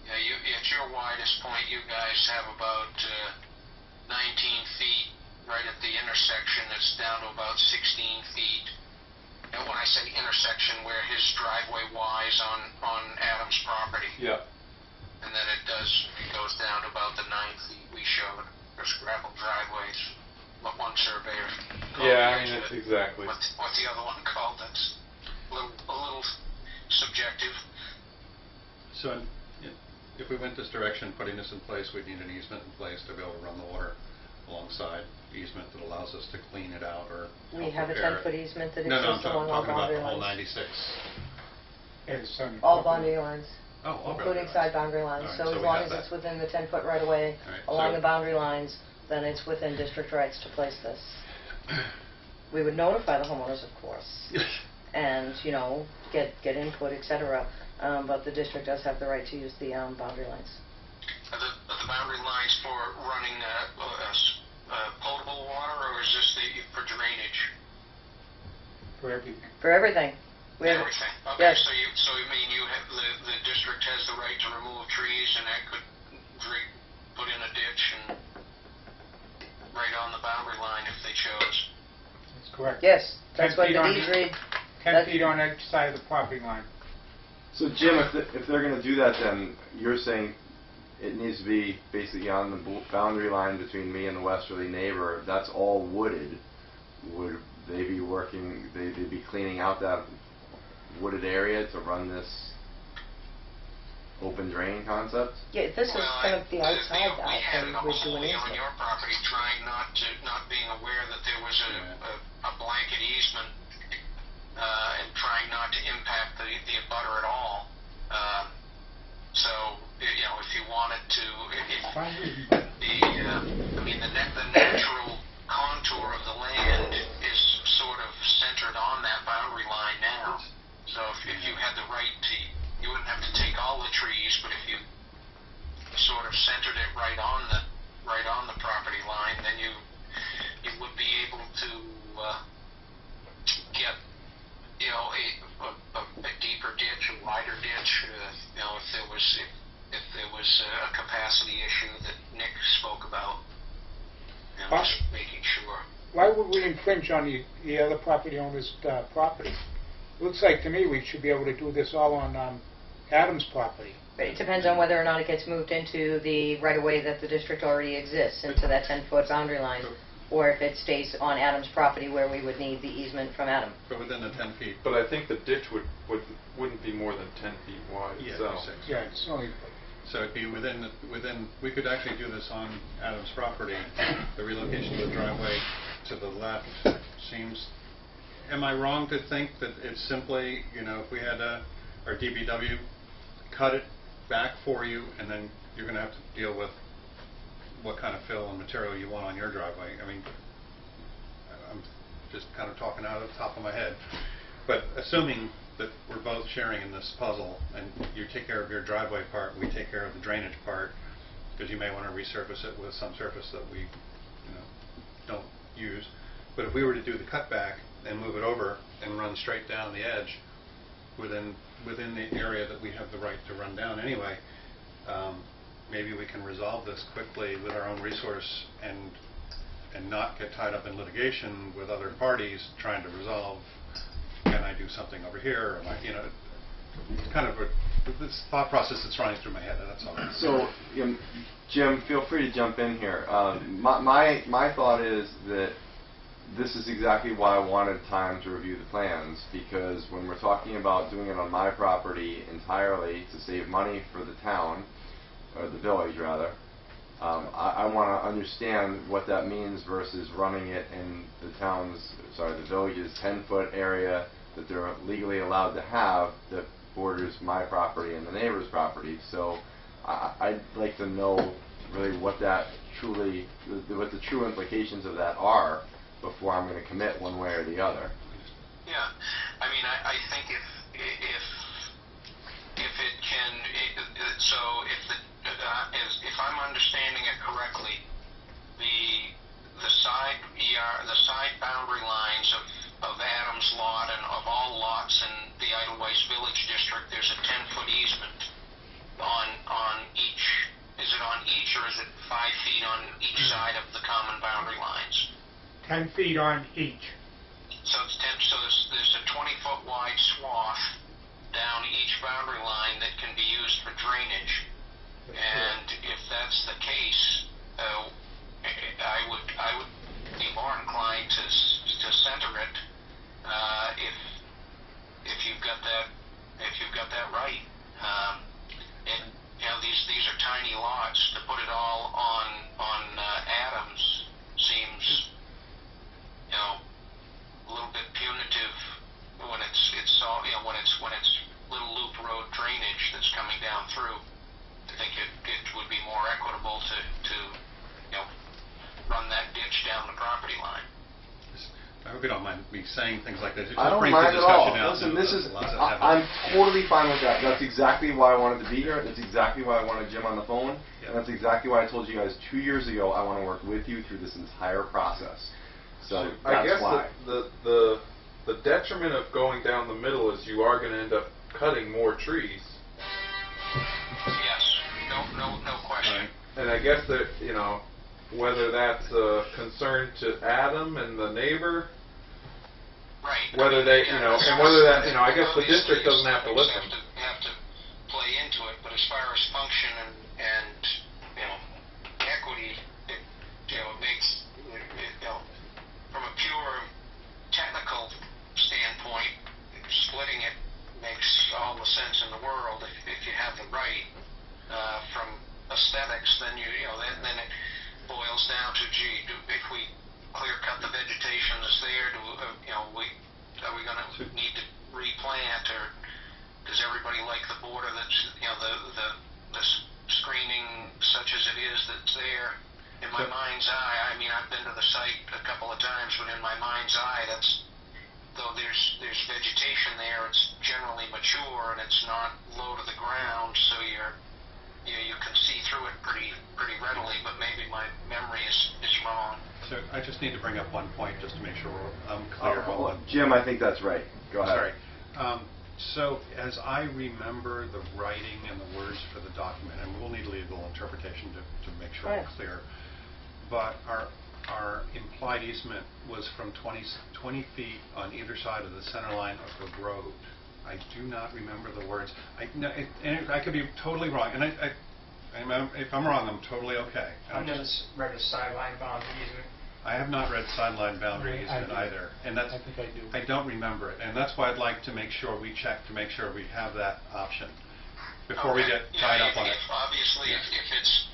Yeah, at your widest point, you guys have about 19 feet. Right at the intersection, it's down to about 16 feet. And when I say intersection, where his driveway lies on Adam's property. Yeah. And then it goes down to about the 9 feet we showed. There's gravel driveways. What one surveyor called. Yeah, I mean, exactly. What's the other one called? That's a little subjective. So if we went this direction, putting this in place, we'd need an easement in place to be able to run the water alongside the easement that allows us to clean it out or We have a repair it. 10-foot easement that No, exists I'm along all talking about boundary the whole lines. 96. It's on the All property. boundary lines, Oh, all including boundary side lines. boundary lines. All right, So so as we long have as that. it's within the 10-foot right of way All right, along so- the boundary lines, then it's within district rights to place this. We would notify the homeowners, of course, and, get input, et cetera, but the district does have the right to use the boundary lines. Are the boundary lines for running potable water, or is this for drainage? For everything. For everything. We have, Everything. Okay, yes. so you mean you have the district has the right to remove trees, and that could put in a ditch and right on the boundary line if they chose. That's correct. Yes, that's 10 what feet the on deeds the- read. 10 That's- feet on each side of the property line. So Jim, if they're going to do that, then you're saying it needs to be basically on the boundary line between me and the westerly neighbor. If that's all wooded, would they be working? They'd be cleaning out that wooded area to run this open drain concept? Yeah, if this is going to be outside we that, had then it a we'd do whole an year on easement. your property, trying not being aware that there was a blanket easement, and trying not to impact the abutter at all. So if you wanted to, the natural contour of the land is sort of centered on that boundary line now. So if you had the right to, you wouldn't have to take all the trees, but if you sort of centered it right on the property line, then you would be able to get a deeper ditch, a wider ditch. If if there was a capacity issue that Nick spoke about. And Huh? just making sure. Why would we infringe on the other property owner's property? Looks like to me we should be able to do this all on Adam's property. But it depends on whether or not it gets moved into the right-of-way that the district already exists, into that 10-foot boundary line, or if it stays on Adam's property where we would need the easement from Adam. But within the 10 feet. But I think the ditch wouldn't be more than 10 feet wide Yeah, itself. 6. Yeah, it's only, So it'd be within, we could actually do this on Adam's property. The relocation of the driveway to the left seems, am I wrong to think that it's simply, if we had our DBW cut it back for you, and then you're going to have to deal with what kind of fill and material you want on your driveway. I mean, I'm just kind of talking out of the top of my head. But assuming that we're both sharing in this puzzle, and you take care of your driveway part, we take care of the drainage part, because you may want to resurface it with some surface that we don't use. But if we were to do the cutback and move it over and run straight down the edge within the area that we have the right to run down anyway, maybe we can resolve this quickly with our own resource and not get tied up in litigation with other parties trying to resolve, can I do something over here? It's kind of this thought process that's running through my head, that's all. So, Jim, feel free to jump in here. My thought is that this is exactly why I wanted time to review the plans, because when we're talking about doing it on my property entirely to save money for the town, or the village rather, I want to understand what that means versus running it in the village's 10-foot area that they're legally allowed to have that borders my property and the neighbor's property. So I'd like to know really what the true implications of that are before I'm going to commit one way or the other. Yeah, I mean, I think if it can, if I'm understanding it correctly, the side boundary lines of Adam's lot and of all lots in the Eidelweiss Village District, there's a 10-foot easement on each. Is it on each, or is it 5 feet on each side of the common boundary lines? 10 feet on each. So it's 10. So there's a 20-foot wide swath down each boundary line that can be used for drainage. And if that's the case, I would be more inclined to center it if you've got that right. These are tiny lots. To put it all on Adams seems a little bit punitive when it's little loop road drainage that's coming down through. I think it would be more equitable to run that ditch down the property line. I hope you don't mind me saying things like this. It I just don't brings mind the at all. discussion out. Listen, I'm totally fine with that. That's exactly why I wanted to be here. That's exactly why I wanted Jim on the phone. Yeah. And that's exactly why I told you guys 2 years ago I want to work with you through this entire process. So I guess why. the detriment of going down the middle is you are going to end up cutting more trees. Yes, no question. Right. And I guess that, whether that's a concern to Adam and the neighbor, Right. whether they, and whether that, I guess the obviously district doesn't have to listen. Have to play into it, but as far as function and equity, it makes from a pure technical standpoint, splitting it makes all the sense in the world if you have the right. From aesthetics, then then it boils down to if we clear cut the vegetation that's there, are we going to need to replant, or does everybody like the border that's the screening such as it is that's there? In my mind's eye, I mean, I've been to the site a couple of times, but in my mind's eye, though there's vegetation there, it's generally mature and it's not low to the ground, so you can see through it pretty readily, but maybe my memory is wrong. So I just need to bring up one point just to make sure I'm clear on what. Jim, I think that's right. Go ahead. Sorry. So, as I remember the writing and the words for the document, and we'll need legal interpretation to make sure Right. it's clear, but our implied easement was from 20 feet on either side of the center line of the road. I do not remember the words. And I could be totally wrong, and if I'm wrong, I'm totally okay. I've never read a sideline boundary easement. I have not read sideline boundary I easement do. either, and that's. I think I do. I don't remember it, and that's why I'd like to make sure we check to make sure we have that option before we get tied up on it. Obviously, Yeah. if it's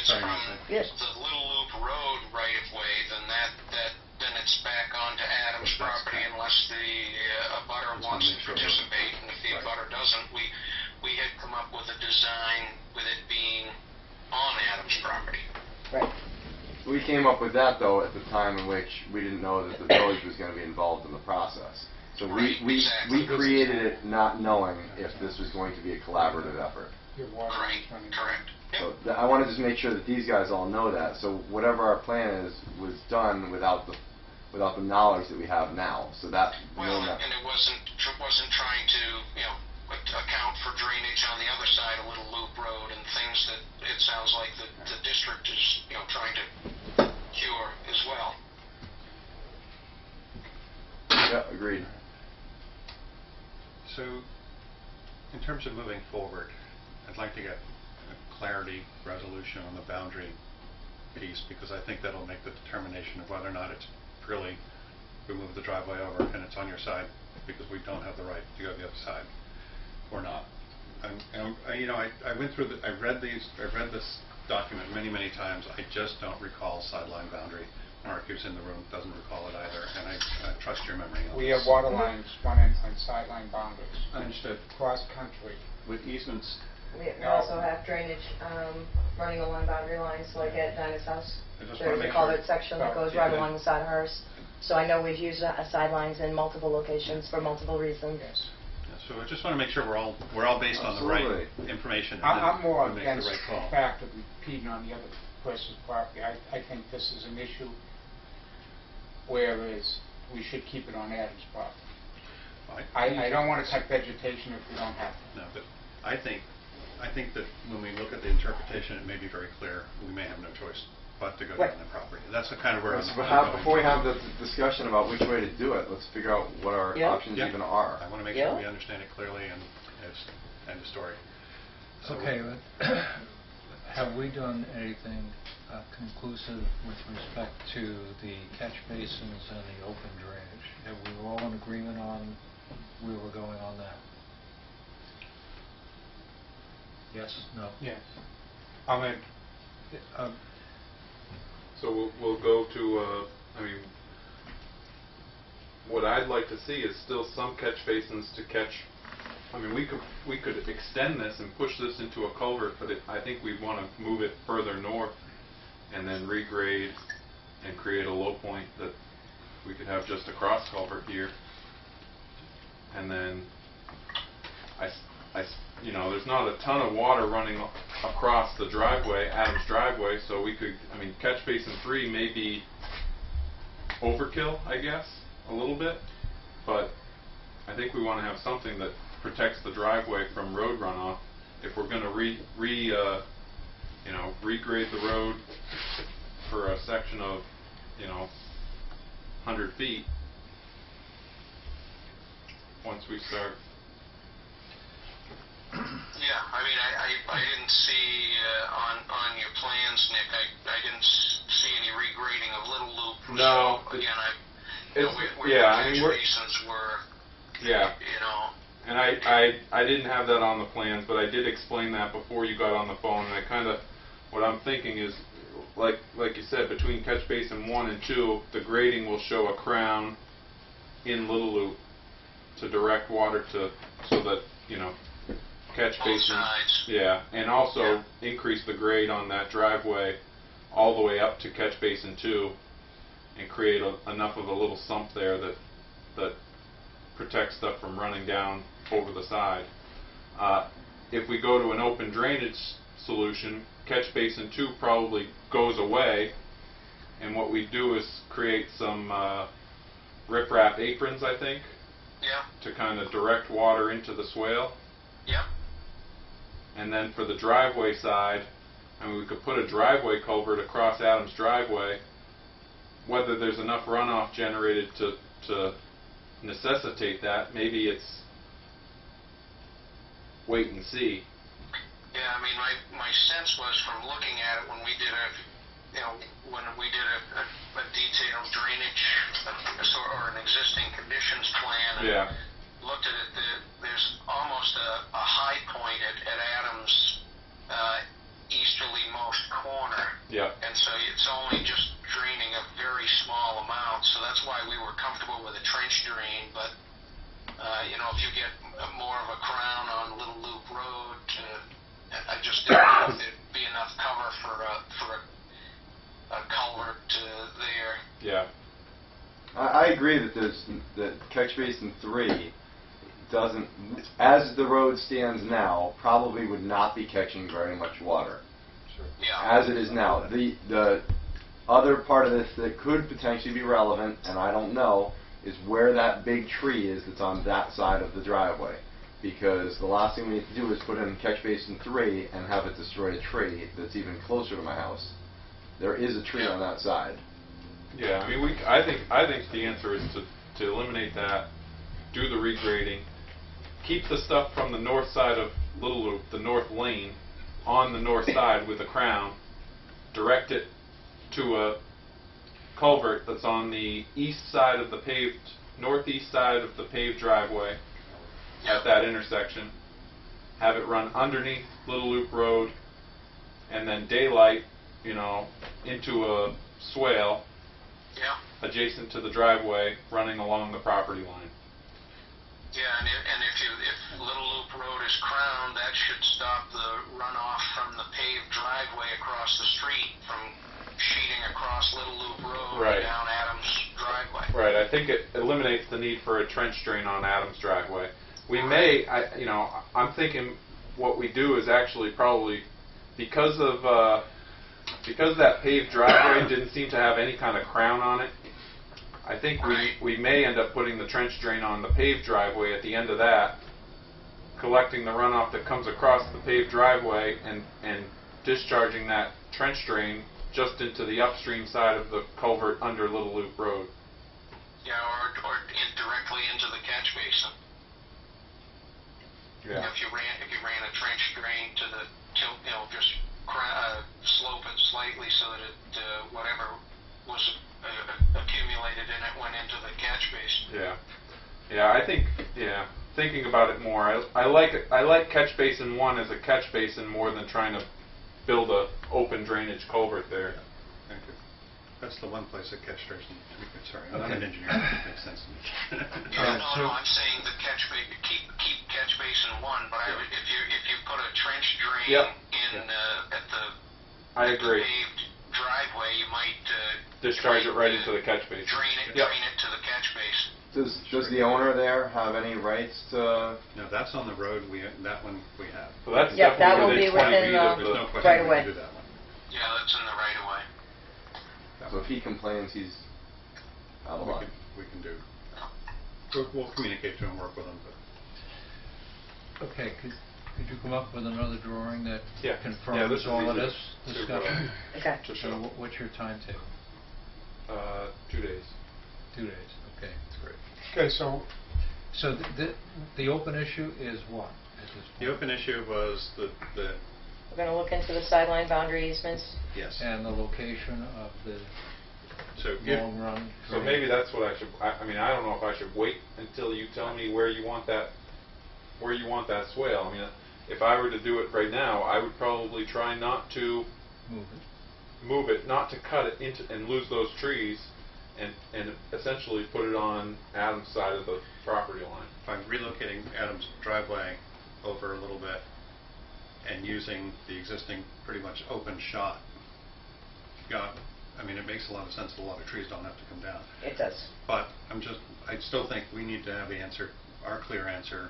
Sorry, from Yes. the Little Loop Road right of way, then it's back onto Adams' That's property correct. unless the abutter Just wants wanna to make sure participate, and if the Right. abutter doesn't, we had come up with a design with it being on Adams' property. Right. We came up with that though at the time in which we didn't know that the village was going to be involved in the process. So Right, we exactly. created it not knowing if this was going to be a collaborative effort. Your water Right, is running. correct. Yep. So I want to just make sure that these guys all know that. So whatever our plan is was done without the knowledge that we have now. So that Well, and it wasn't trying to, account for drainage on the other side of Little Loop Road and things that it sounds like the district is, trying to cure as well. yeah, agreed. So, in terms of moving forward, I'd like to get a clarity resolution on the boundary piece, because I think that'll make the determination of whether or not it's really, we move the driveway over and it's on your side because we don't have the right to go to the other side, or not. I went through I read this document many times. I just don't recall sideline boundary. Mark, who's in the room, doesn't recall it either, and I trust your memory on We this. have water lines running on sideline boundaries, Understood. cross country. With easements, We also have drainage running along boundary lines, like at Dinah's house. I just wanna There's a make culvert sure. section that goes Yeah. right along the side of hers. So I know we've used sidelines in multiple locations for multiple reasons. Yes. so I just want to make sure we're all based on the right Absolutely. information. and I'm then more we make against the right call. the fact of repeating on the other person's property. I think this is an issue, whereas we should keep it on Adam's property. I don't want to cut vegetation if we don't have to. No, but I think that when we look at the interpretation, it may be very clear. We may have no choice but to go Right. down that property. That's the kind of where So I'm going. before we have the discussion about which way to do it, let's figure out what our Yeah. options Yeah. even are. I want to make Yeah. sure we understand it clearly, and it's end of story. So Okay, but have we done anything conclusive with respect to the catch basins and the open drainage? Have we all in agreement on we were going on that? Yes? No? Yes. I mean, So we'll go to, what I'd like to see is still some catch basins to catch. We could extend this and push this into a culvert, but I think we'd want to move it further north and then regrade and create a low point that we could have just a cross culvert here. And then there's not a ton of water running across the driveway, Adam's driveway, so we could, catch basin 3 may be overkill, I guess, a little bit, but I think we want to have something that protects the driveway from road runoff. If we're going to regrade the road for a section of, 100 feet, once we start. Yeah, I didn't see on your plans, Nick. I didn't see any regrading of Little Loop. No, So, again, we're basins were. Yeah. And I didn't have that on the plans, but I did explain that before you got on the phone. And what I'm thinking is, like you said, between catch basin 1 and 2, the grading will show a crown in Little Loop to direct water to, so that catch Both basin. sides. Yeah, and also increase the grade on that driveway all the way up to catch basin 2, and create enough of a little sump there that protects stuff from running down over the side. If we go to an open drainage solution, catch basin 2 probably goes away, and what we do is create some riprap aprons, I think, Yeah. to kind of direct water into the swale. Yep. And then for the driveway side, I mean, we could put a driveway culvert across Adam's driveway. Whether there's enough runoff generated to necessitate that, maybe it's wait and see. Yeah, I mean, my sense was from looking at it when we did a detailed drainage or an existing conditions plan. And Yeah. looked at it, there's almost a high point at Adams' easterly-most corner. Yeah. And so it's only just draining a very small amount, so that's why we were comfortable with a trench drain. But, if you get more of a crown on Little Loop Road, I just didn't know if there'd be enough cover for a culvert there. Yeah. I agree that catch basin 3 doesn't, as the road stands now, probably would not be catching very much water. Yeah. As it is now. The other part of this that could potentially be relevant, and I don't know, is where that big tree is that's on that side of the driveway. Because the last thing we need to do is put in catch basin 3 and have it destroy a tree that's even closer to my house. There is a tree on that side. Yeah, I mean, I think the answer is to eliminate that, do the regrading, keep the stuff from the north side of Little Loop, the north lane, on the north side with a crown, direct it to a culvert that's on the east side of the northeast side of the paved driveway at that intersection, have it run underneath Little Loop Road, and then daylight, into a swale adjacent to the driveway running along the property line. Yeah, and if Little Loop Road is crowned, that should stop the runoff from the paved driveway across the street from sheeting across Little Loop Road Right. down Adams' driveway. Right, I think it eliminates the need for a trench drain on Adams' driveway. We may, I'm thinking what we do is actually probably, because that paved driveway didn't seem to have any kind of crown on it, I think we may end up putting the trench drain on the paved driveway at the end of that, collecting the runoff that comes across the paved driveway and discharging that trench drain just into the upstream side of the culvert under Little Loop Road. Yeah, or directly into the catch basin. Yeah. If you ran a trench drain to the just slope it slightly so that it whatever was accumulated in it went into the catch basin. Yeah, I think thinking about it more, I like catch basin 1 as a catch basin more than trying to build a open drainage culvert there. Thank you. That's the one place that catch basin. Sorry, I'm not an engineer. It makes sense to me. No, I'm saying the keep catch basin 1, but if you put a trench drain in at the I agree. paved driveway, you might Discharge it right into the catch basin. drain it to the catch basin. Does the owner there have any rights to? No, that's on the road. That one we have. So that's Yep, that will definitely be within 20 within, feet of There's no the... question right we away. can do that one. Yeah, that's in the right of way. So if he complains, he's out of luck. We can do. We'll communicate to him, work with him. But Okay, could you come up with another drawing that Yeah. confirms Yeah, this is all of easy this to, discussion? Okay. to So show. what's your timetable? 2 days. 2 days, okay. That's great. Okay, so So the open issue is what at this point? the open issue was the We're going to look into the sideline boundary easements. yes. And the location of the So long run. So drain. maybe that's what I should, I mean, I don't know if I should wait until you tell me where you want that swale. I mean, if I were to do it right now, I would probably try not to Move it. not to cut it into and lose those trees, and essentially put it on Adam's side of the property line. if I'm relocating Adam's driveway over a little bit and using the existing pretty much open shot, I mean, it makes a lot of sense that a lot of trees don't have to come down. It does. But I still think we need to have our clear answer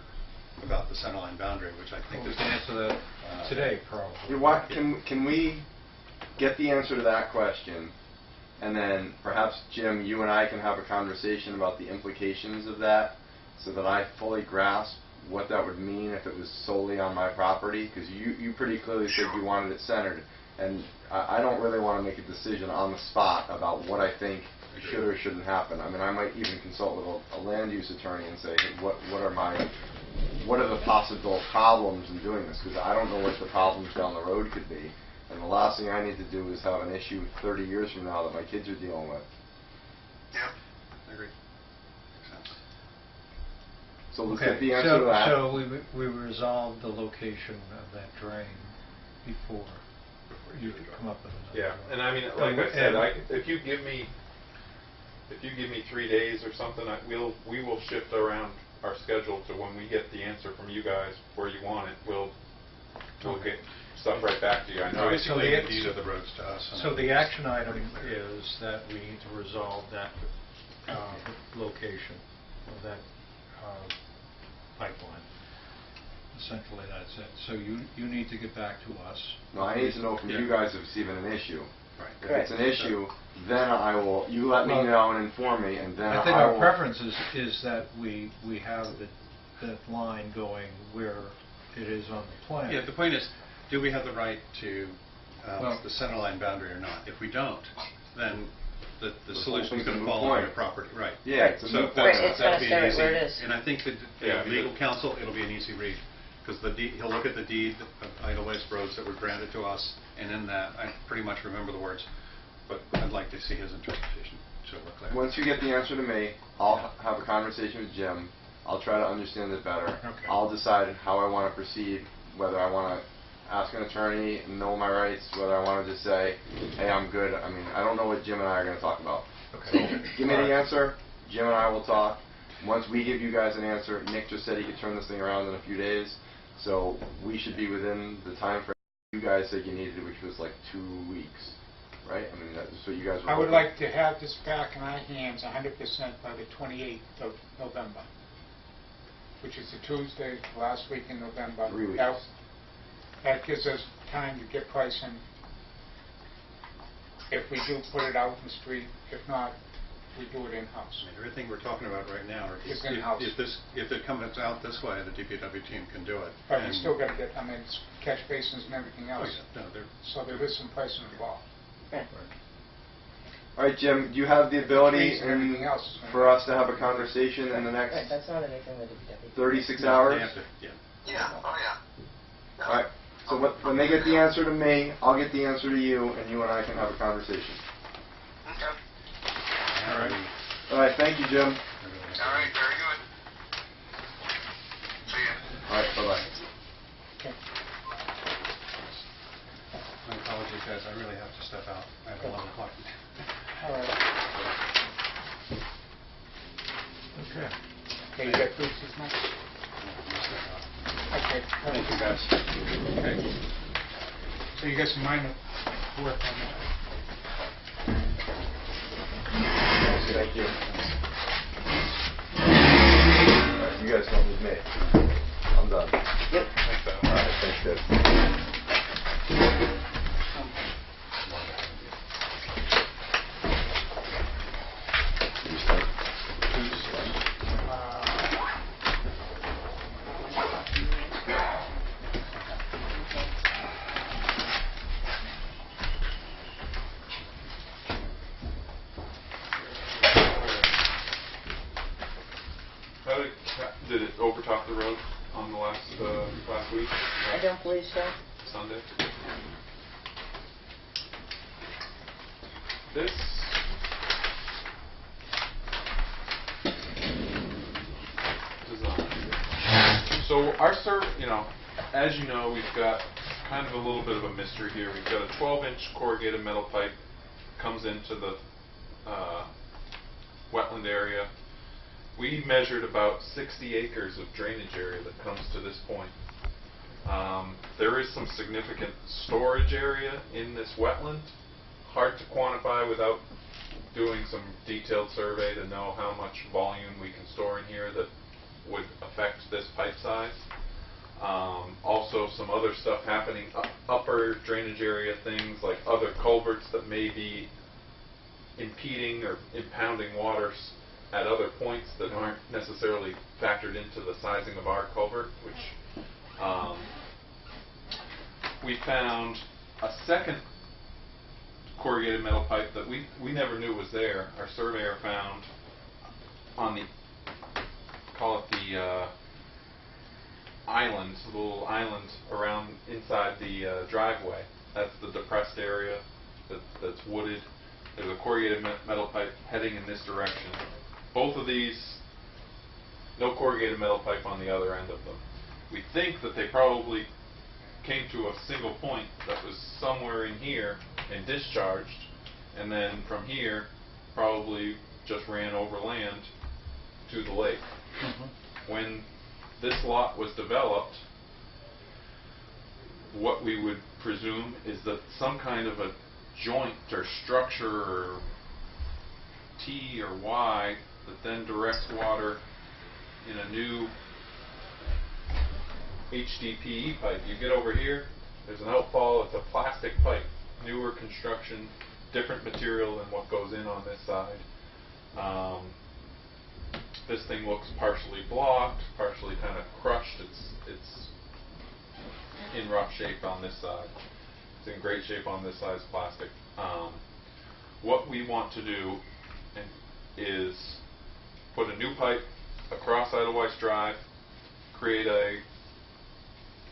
about the centerline boundary, which I think Well, we is. can answer that today, probably. Can we get the answer to that question, and then perhaps, Jim, you and I can have a conversation about the implications of that so that I fully grasp what that would mean if it was solely on my property? Because you pretty clearly said you wanted it centered, and I don't really want to make a decision on the spot about what I think should or shouldn't happen. I mean, I might even consult with a land use attorney and say, hey, what are the possible problems in doing this? Because I don't know what the problems down the road could be. And the last thing I need to do is have an issue 30 years from now that my kids are dealing with. Yeah, I agree. Makes sense. So let's Okay, get the answer to that. so we resolved the location of that drain before you could come up with another. Yeah, drain. and I mean, like I said, if you give me 3 days or something, we will shift around our schedule to when we get the answer from you guys where you want it. We'll get stuff right back to you. I know. Basically, the deed of the roads to us. So the action item is that we need to resolve that location of that pipeline. Essentially, that's it. So you need to get back to us. No, I need to know from you guys if it's even an issue. Right. If it's an issue, then I will. You let me know and inform me, and then I think I our will. preference is that we have that line going where it is on the plan. Yeah, the point is, do we have the right to Well- the center line boundary or not? If we don't, then the whole solution is thing's a going to moot fall on point. your property. Right. Yeah, it's a So moot Right, point. it's gonna that'd be stay easy. where it is. And I think that Yeah, legal counsel, it'll be an easy read. Because he'll look at the deed of Eidelweiss roads that were granted to us, and in that, I pretty much remember the words, but I'd like to see his interpretation, so we're clear. Once you get the answer to me, I'll have a conversation with Jim. I'll try to understand it better. Okay. I'll decide how I want to proceed, whether I want to ask an attorney and know my rights, whether I want to just say, hey, I'm good. I mean, I don't know what Jim and I are going to talk about. Okay. So give me the answer. Jim and I will talk. Once we give you guys an answer, Nick just said he could turn this thing around in a few days. So we should be within the time frame you guys said you needed, which was like 2 weeks, right? I mean, that's what you guys were I would hoping. like to have this back in our hands 100% by the 28th of November, which is the Tuesday, last week in November. 3 weeks. That gives us time to get pricing. If we do put it out in the street, if not, we do it in-house. I mean, everything we're talking about right now, Is in-house. if it comes out this way, the DPW team can do it. But we And- still got to get, I mean, it's catch basins and everything Oh, else. yeah, no, they're- So there is some pricing involved. Right. All right, Jim, do you have the ability Trees and everything else is gonna for us to have a conversation in the Right, next that's not anything with the DPW. 36 They hours? have to- yeah. Yeah, oh yeah. All right. So when they get the answer to me, I'll get the answer to you, and you and I can have a conversation. Okay. All right. All right, thank you, Jim. All right, very good. See ya. All right, bye-bye. Okay. My apologies, guys, I really have to step out. I have 11 o'clock. All right. Okay. Okay, you got food this much? Okay. Thank you, guys. Okay. So you got some minor work on that. Thank you. All right, you guys come with me. I'm done. Yep. Thanks, Al. All right, thanks, guys. Did it overtop the road on the last week? I don't believe so. Sunday. This design. So our as you know, we've got kind of a little bit of a mystery here. We've got a 12-inch corrugated metal pipe comes into the wetland area. We measured about 60 acres of drainage area that comes to this point. There is some significant storage area in this wetland. Hard to quantify without doing some detailed survey to know how much volume we can store in here that would affect this pipe size. Also some other stuff happening upper drainage area, things like other culverts that may be impeding or impounding water at other points that aren't necessarily factored into the sizing of our culvert, which we found a second corrugated metal pipe that we never knew was there. Our surveyor found on the, call it the islands, the little islands around inside the driveway. That's the depressed area that's wooded. There's a corrugated metal pipe heading in this direction. Both of these, no corrugated metal pipe on the other end of them. We think that they probably came to a single point that was somewhere in here and discharged, and then from here probably just ran over land to the lake. When this lot was developed, what we would presume is that some kind of a joint or structure or T or Y that then directs water in a new HDPE pipe. You get over here, there's an outfall, it's a plastic pipe, newer construction, different material than what goes in on this side. This thing looks partially blocked, partially kind of crushed. It's in rough shape on this side. It's in great shape on this side, it's plastic. What we want to do is put a new pipe across Eidelweiss Drive, create a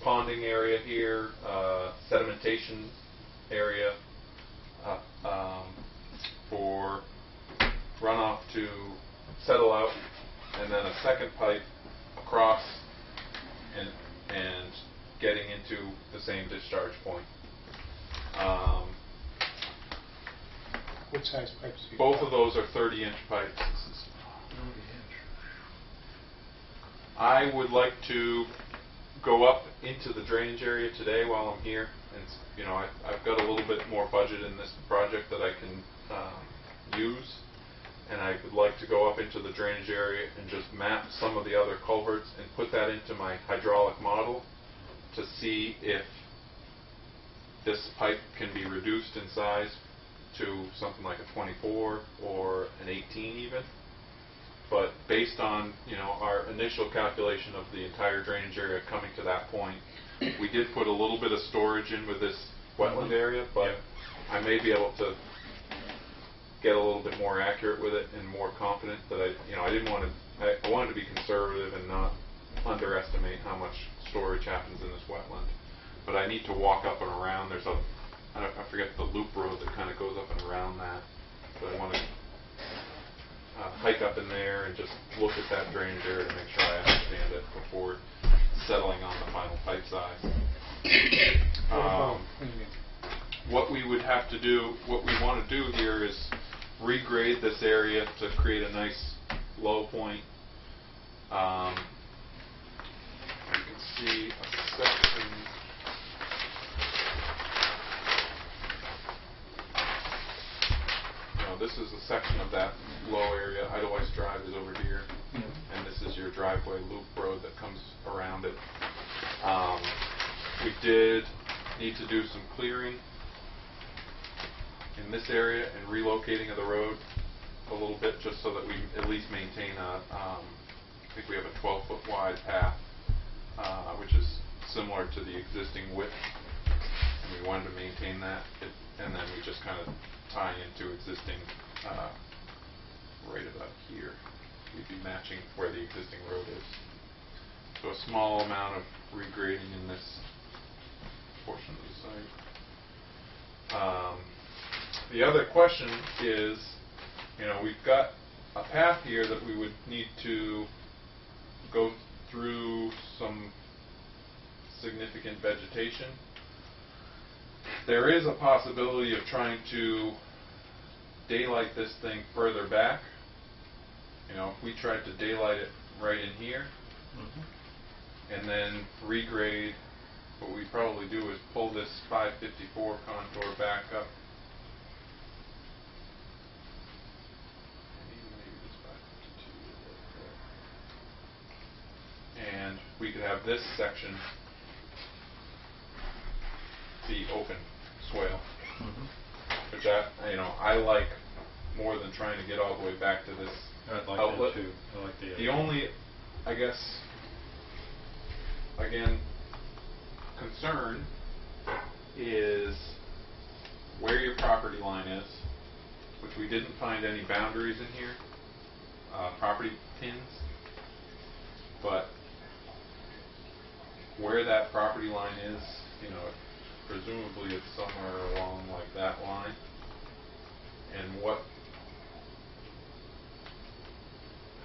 ponding area here, sedimentation area for runoff to settle out, and then a second pipe across and getting into the same discharge point. What size pipes do you Both have? of those are 30-inch pipes. I would like to go up into the drainage area today while I'm here. And you know, I've got a little bit more budget in this project that I can use, and I would like to go up into the drainage area and just map some of the other culverts and put that into my hydraulic model to see if this pipe can be reduced in size to something like a 24 or an 18 even. But based on, you know, our initial calculation of the entire drainage area coming to that point, we did put a little bit of storage in with this wetland area, but I may be able to get a little bit more accurate with it and more confident that I didn't want to, I wanted to be conservative and not underestimate how much storage happens in this wetland. But I need to walk up and around. There's I forget the loop road that kind of goes up and around that. But I want to hike up in there and just look at that drainage area to make sure I understand it before settling on the final pipe size. What we would have to do, what we want to do here is regrade this area to create a nice low point. You can see a section. This is a section of that low area. Eidelweiss Drive is over here, and this is your driveway loop road that comes around it. We did need to do some clearing in this area and relocating of the road a little bit, just so that we at least maintain a, I think we have a 12-foot wide path, which is similar to the existing width, and we wanted to maintain that, and then we just kind of tie into existing right about here. We'd be matching where the existing road is. So a small amount of regrading in this portion of the site. The other question is, you know, we've got a path here that we would need to go through some significant vegetation. There is a possibility of trying to daylight this thing further back. You know, if we tried to daylight it right in here, and then regrade, what we probably do is pull this 554 contour back up. Maybe this 552 and we could have this section be open swale, which I like more than trying to get all the way back to this I'd like outlet. that too. I like the The idea. only, I guess, again, concern is where your property line is, which we didn't find any boundaries in here, property pins, but where that property line is, you know, presumably it's somewhere along like that line, and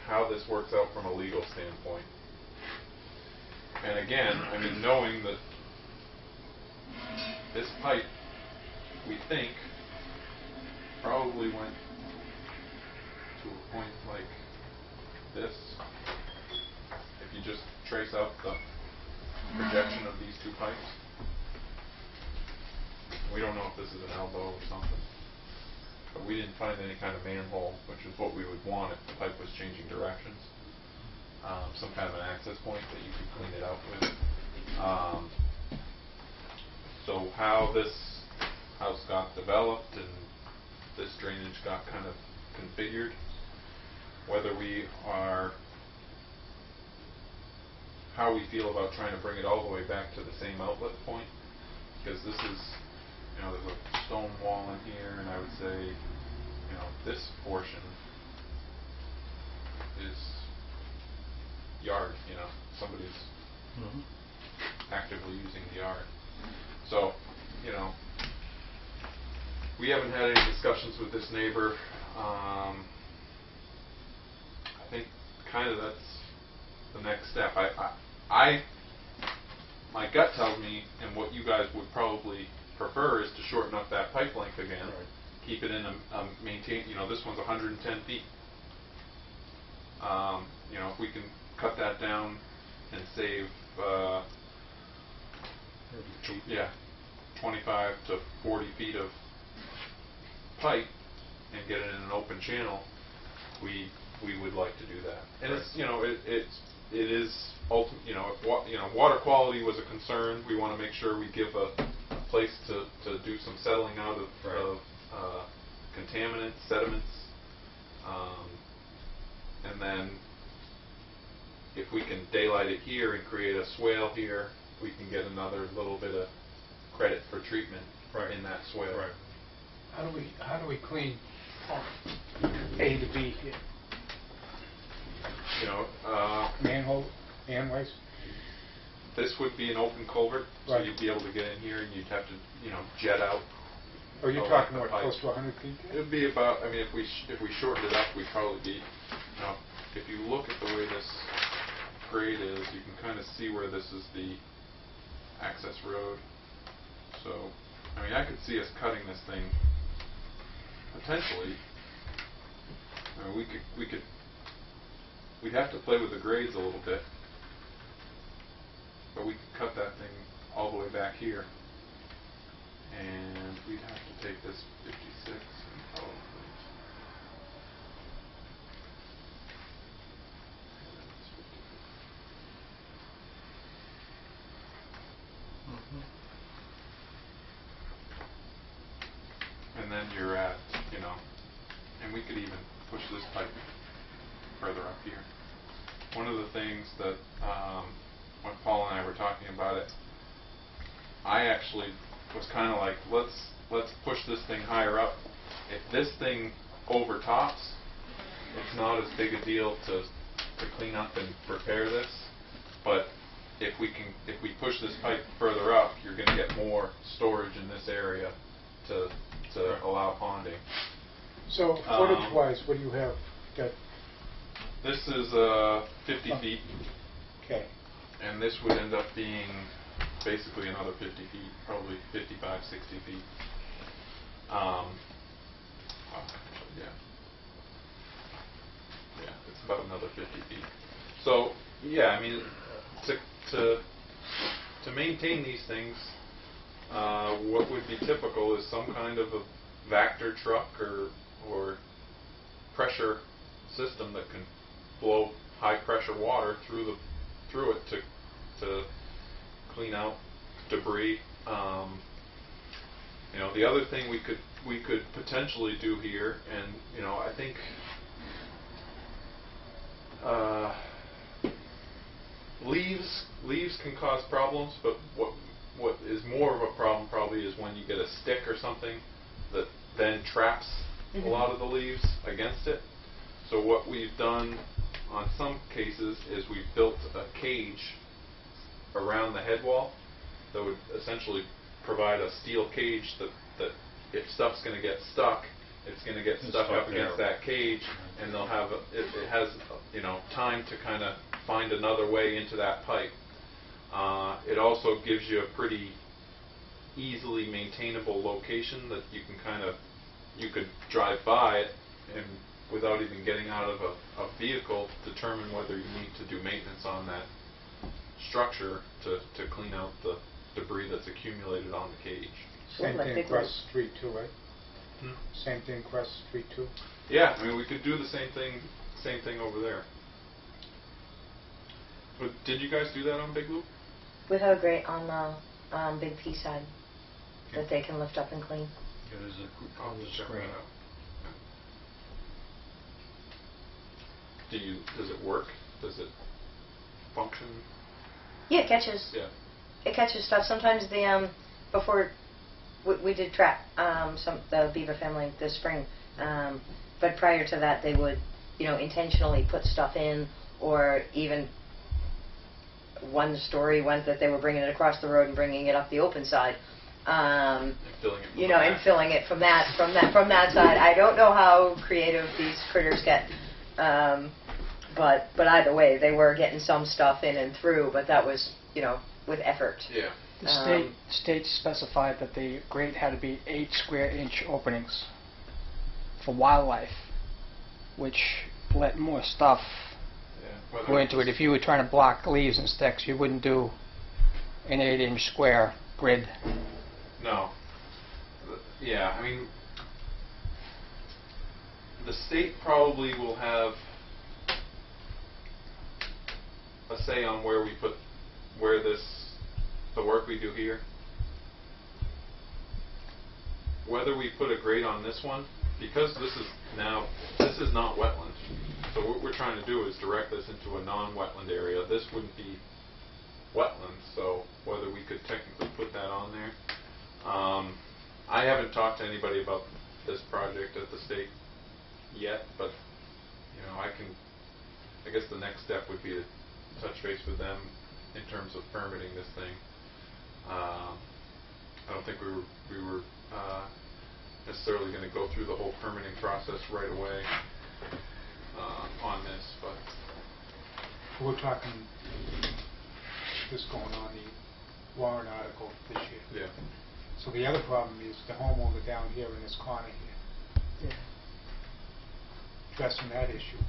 how this works out from a legal standpoint. And again, I mean, knowing that this pipe, we think, probably went to a point like this. If you just trace out the projection of these two pipes. We don't know if this is an elbow or something. But we didn't find any kind of manhole, which is what we would want if the pipe was changing directions. Some kind of an access point that you could clean it out with. So how this house got developed and this drainage got kind of configured, whether we are, how we feel about trying to bring it all the way back to the same outlet point, because this is, you know, there's a stone wall in here, and I would say, you know, this portion is yard, you know, somebody's actively using the yard. So, you know, we haven't had any discussions with this neighbor. I think kind of that's the next step. My gut tells me, and what you guys would probably prefer, is to shorten up that pipe length again. Right. Keep it in a maintain. You know, this one's 110 feet. You know, if we can cut that down and save, 25 to 40 feet of pipe and get it in an open channel, we would like to do that. And it's, you know, it is you know, if water quality was a concern, we want to make sure we give a place to do some settling out of contaminants, sediments, and then if we can daylight it here and create a swale here, we can get another little bit of credit for treatment in that swale. Right. How do we clean A to B here? You know, Manhole, manways? this would be an open culvert, so Right. you'd be able to get in here and you'd have to, you know, jet out. Or you're Oh, talking like what, the close pipe. to 100 feet? It would be about, I mean, if we shortened it up, we'd probably be, you know, if you look at the way this grade is, you can kind of see where this is the access road. So, I mean, I could see us cutting this thing potentially. I mean, we'd have to play with the grades a little bit, but we could cut that thing all the way back here, and we'd have to take this 56 and probably. And then you're at, you know, and we could even push this pipe further up here. One of the things that, when Paul and I were talking about it, I actually was kind of like, let's push this thing higher up. If this thing overtops, it's not as big a deal to clean up and repair this, but if we push this pipe further up, you're going to get more storage in this area to allow ponding. So footage-wise, what do you have? Got, This is 50 feet, okay. and this would end up being basically another 50 feet, probably 55, 60 feet. Well, actually, yeah, it's about another 50 feet. So, yeah, I mean, to maintain these things, what would be typical is some kind of a Vector truck or pressure system that can blow high pressure water through it to clean out debris. You know, the other thing we could potentially do here, and you know, I think Leaves can cause problems, but what is more of a problem probably is when you get a stick or something that then traps a lot of the leaves against it. So what we've done on some cases is we've built a cage around the head wall that would essentially provide a steel cage that if stuff's going to get stuck, it's going to get stuck up against that cage, and they'll have it has time to kind of find another way into that pipe. It also gives you a pretty easily maintainable location that you can you could drive by it and without even getting out of a vehicle determine whether you need to do maintenance on that structure to clean out the debris that's accumulated on the cage. Same Like thing big across ones. the street too, right? Same thing across the street too? Yeah, I mean we could do the same thing over there. But did you guys do that on Big Loop? We have a grate on the Big P side that they can lift up and clean. There's I'll just check that screen. out. Does it work? Does it function? Yeah, it catches. Yeah. It catches stuff. Sometimes before we did trap the beaver family this spring, but prior to that they would intentionally put stuff in, or even one story went that they were bringing it across the road and bringing it up the open side. And filling it. And filling it from that side. I don't know how creative these critters get, but either way, they were getting some stuff in and through. But that was with effort. Yeah. The state specified that the grate had to be 8 square inch openings for wildlife, which let more stuff Yeah. go into it. If you were trying to block leaves and sticks, you wouldn't do an 8-inch square grid. No. Yeah, I mean, the state probably will have a say on where we put, the work we do here. Whether we put a grate on this one, because this is not wetland. So what we're trying to do is direct this into a non-wetland area. This wouldn't be wetland, so whether we could technically put that on there. I haven't talked to anybody about this project at the state yet, but I guess the next step would be to touch base with them in terms of permitting this thing. I don't think we were necessarily going to go through the whole permitting process right away on this, but We're talking this going on the warrant article this year. yeah. So the other problem is the homeowner down here in this corner here. Yeah. Addressing that issue.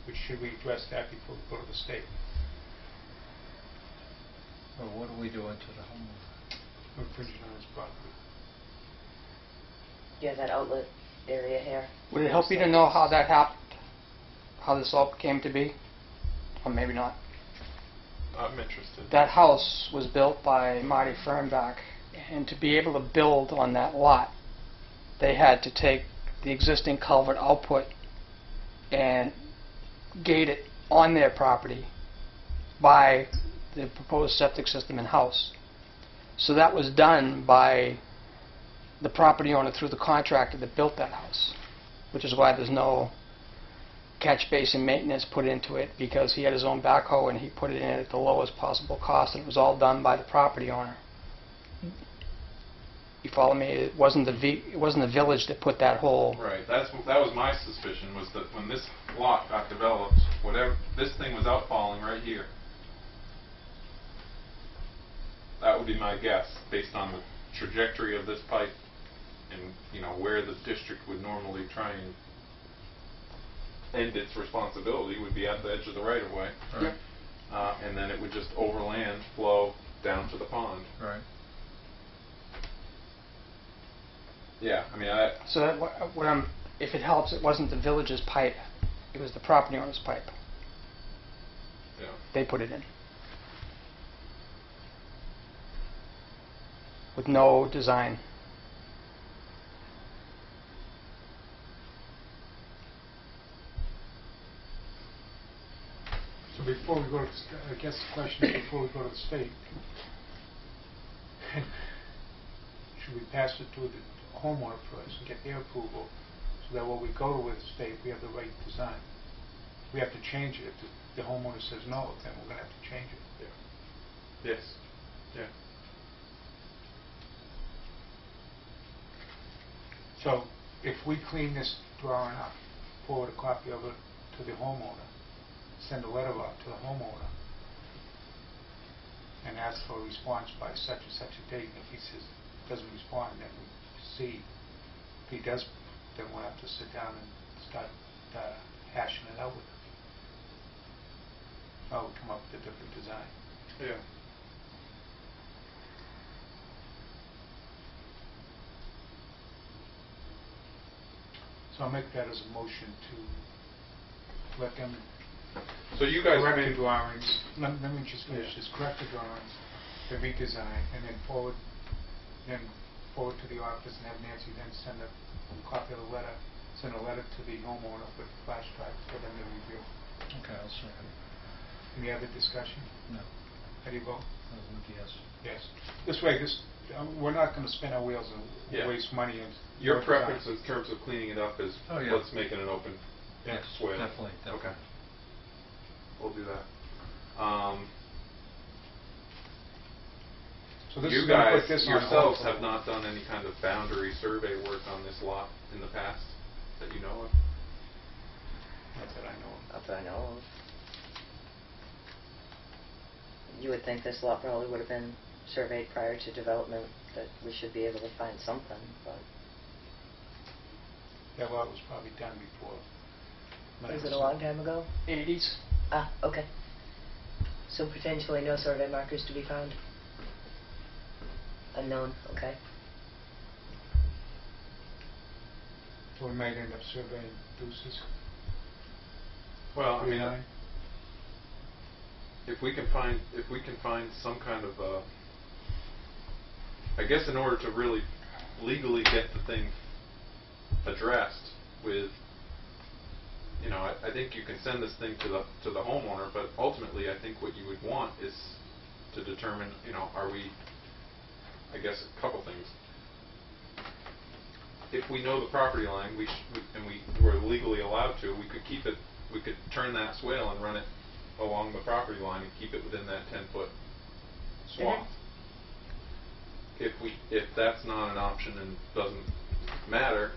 Which should we address that before we go to the state? Well, what are we doing to the homeowner? We're infringing on his property. Yeah, that outlet area here. Would it help you to know how that happened? How this all came to be? Or maybe not. I'm interested. That house was built by Marty Fernbach, and to be able to build on that lot, they had to take the existing culvert output and gate it on their property by the proposed septic system and house. So that was done by the property owner through the contractor that built that house, which is why there's no catch basin maintenance put into it, because he had his own backhoe and he put it in at the lowest possible cost, and it was all done by the property owner. You follow me? It wasn't the village that put that whole. Right. That was my suspicion, was that when this lot got developed, whatever this thing was outfalling right here. That would be my guess, based on the trajectory of this pipe, and where the district would normally try and end its responsibility would be at the edge of the right of way. Right. And then it would just overland flow down to the pond. Right. Yeah, I mean, So that, if it helps, it wasn't the village's pipe, it was the property owner's pipe. yeah. They put it in. With no design. before we go to, I guess the question is before we go to the state, should we pass it to the homeowner first and get their approval, so that when we go with the state, we have the right design? We have to change it. If the homeowner says no, then we're going to have to change it. Yeah. Yes. Yeah. So if we clean this drawing up, forward a copy of it to the homeowner, send a letter out to the homeowner, and ask for a response by such and such a date, and if he says, doesn't respond, then we see. If he does, then we'll have to sit down and start hashing it out with him. Or come up with a different design. Yeah. So I'll make that as a motion to let them So you guys correct the made, drawings. Let me just finish Yeah. this. Correct the drawings, the redesign, and then forward to the office and have Nancy then send a copy of the letter, send a letter to the homeowner with the flash drive for them to review. Okay, I'll second. Any other discussion? No, How do you vote? I would yes. Yes. This way, we're not going to spin our wheels and Yeah. waste money. And your no preference design. in terms of cleaning it up is, Oh, yeah. let's make it an open Yes, swale. definitely. Okay. We'll do that. So this You is going to guys put this on yourselves hold. have not done any kind of boundary survey work on this lot in the past that you know of? Not that I know of. Not that I know of. You would think this lot probably would have been surveyed prior to development, that we should be able to find something, but... That lot was probably done before. Was it a long time ago? 80s. Ah, okay. So potentially no survey markers to be found? Unknown, okay. So we might end up surveying deuces. Well, I mean, Line. if we can find some kind of I guess in order to really legally get the thing addressed with, you know, I think you can send this thing to the homeowner, but ultimately I think what you would want is to determine, you know, are we, I guess a couple things. If we know the property line, and we were legally allowed to, we could keep it, we could turn that swale and run it along the property line and keep it within that 10-foot swath. If that's not an option and doesn't matter,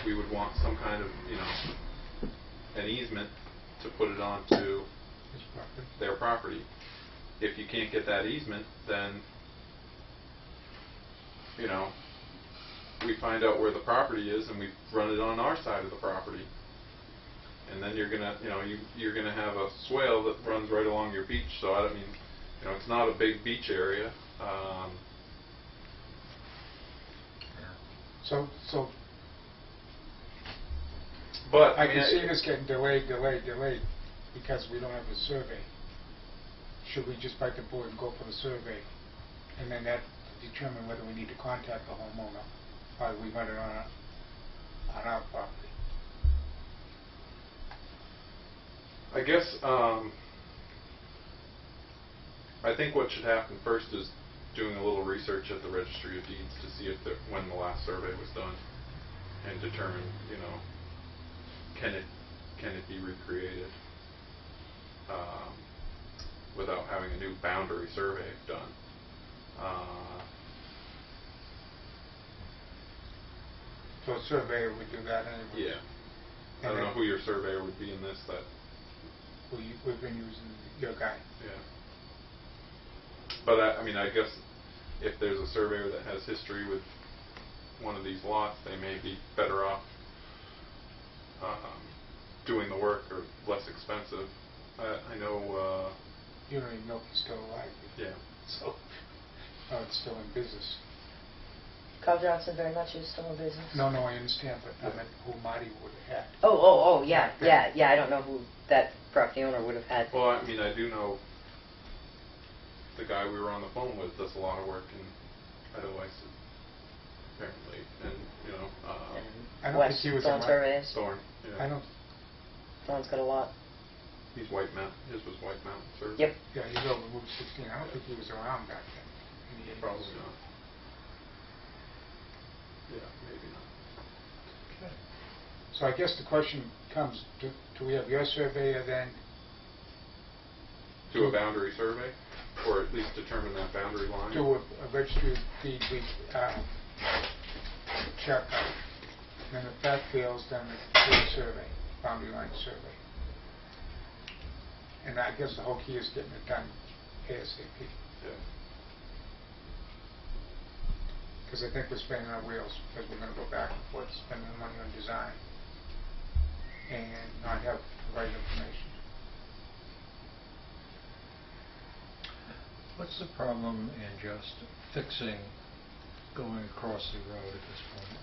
we would want some kind of, you know, an easement to put it onto His property. their property. If you can't get that easement, then, you know, we find out where the property is and we run it on our side of the property. And then you're gonna, you know, you're gonna have a swale that runs right along your beach. So I don't mean, you know, it's not a big beach area. So But I can see this getting delayed because we don't have a survey. Should we just bite the bullet and go for the survey, and then that determine whether we need to contact the homeowner, or we run it on our property? I guess I think what should happen first is doing a little research at the Registry of Deeds to see if when the last survey was done, and determine, you know, can it be recreated without having a new boundary survey done. So a surveyor would do that anyway? Yeah. I don't know who your surveyor would be in this. We've been using your guy. Yeah. But I mean, I guess if there's a surveyor that has history with one of these lots, they may be better off doing the work, or less expensive. I know. You don't even know if he's still alive. Yeah. So, it's still in business. Carl Johnson very much is still in business. No, I understand, but I meant who Marty would have had. Oh, yeah. I don't know who that property owner would have had. Well, I mean, I do know the guy we were on the phone with does a lot of work in Eidelweiss, apparently, and you know. I don't West think he was Thorn a surveys. Thorn. Yeah. I don't. Thorn's got a lot. He's White Mountain, his was White Mountain Survey. Yep. Yeah, he's over Route 16. I don't think he was around back then. In the 80s. Probably not. Yeah, maybe not. Okay. So I guess the question comes, do we have your surveyor then? Do a boundary survey, or at least determine that boundary line? Do a registry of deed check, and then if that fails, then do a survey, boundary line survey. And I guess the whole key is getting it done ASAP. Yeah. Because I think we're spinning our wheels, because we're going to go back and forth spending money on design and not have the right information. What's the problem in just fixing going across the road at this point?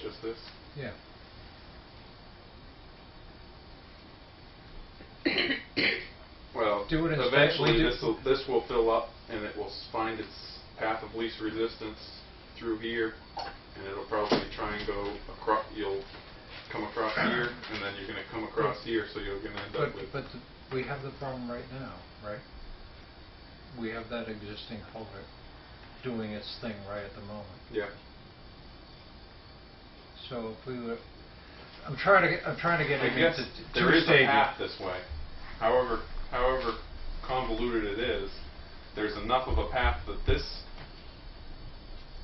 Just this? Yeah. Well, Do it eventually instead- this will fill up, and it will find its path of least resistance through here, and it'll probably try and go across. You'll come across here, and then you're going to come across here, so you're going to end up with. But we have the problem right now, right? We have that existing culvert doing its thing right at the moment. Yeah. So if we were, I'm trying to get I it guess into there two is a stages. path this way. However convoluted it is, there's enough of a path that this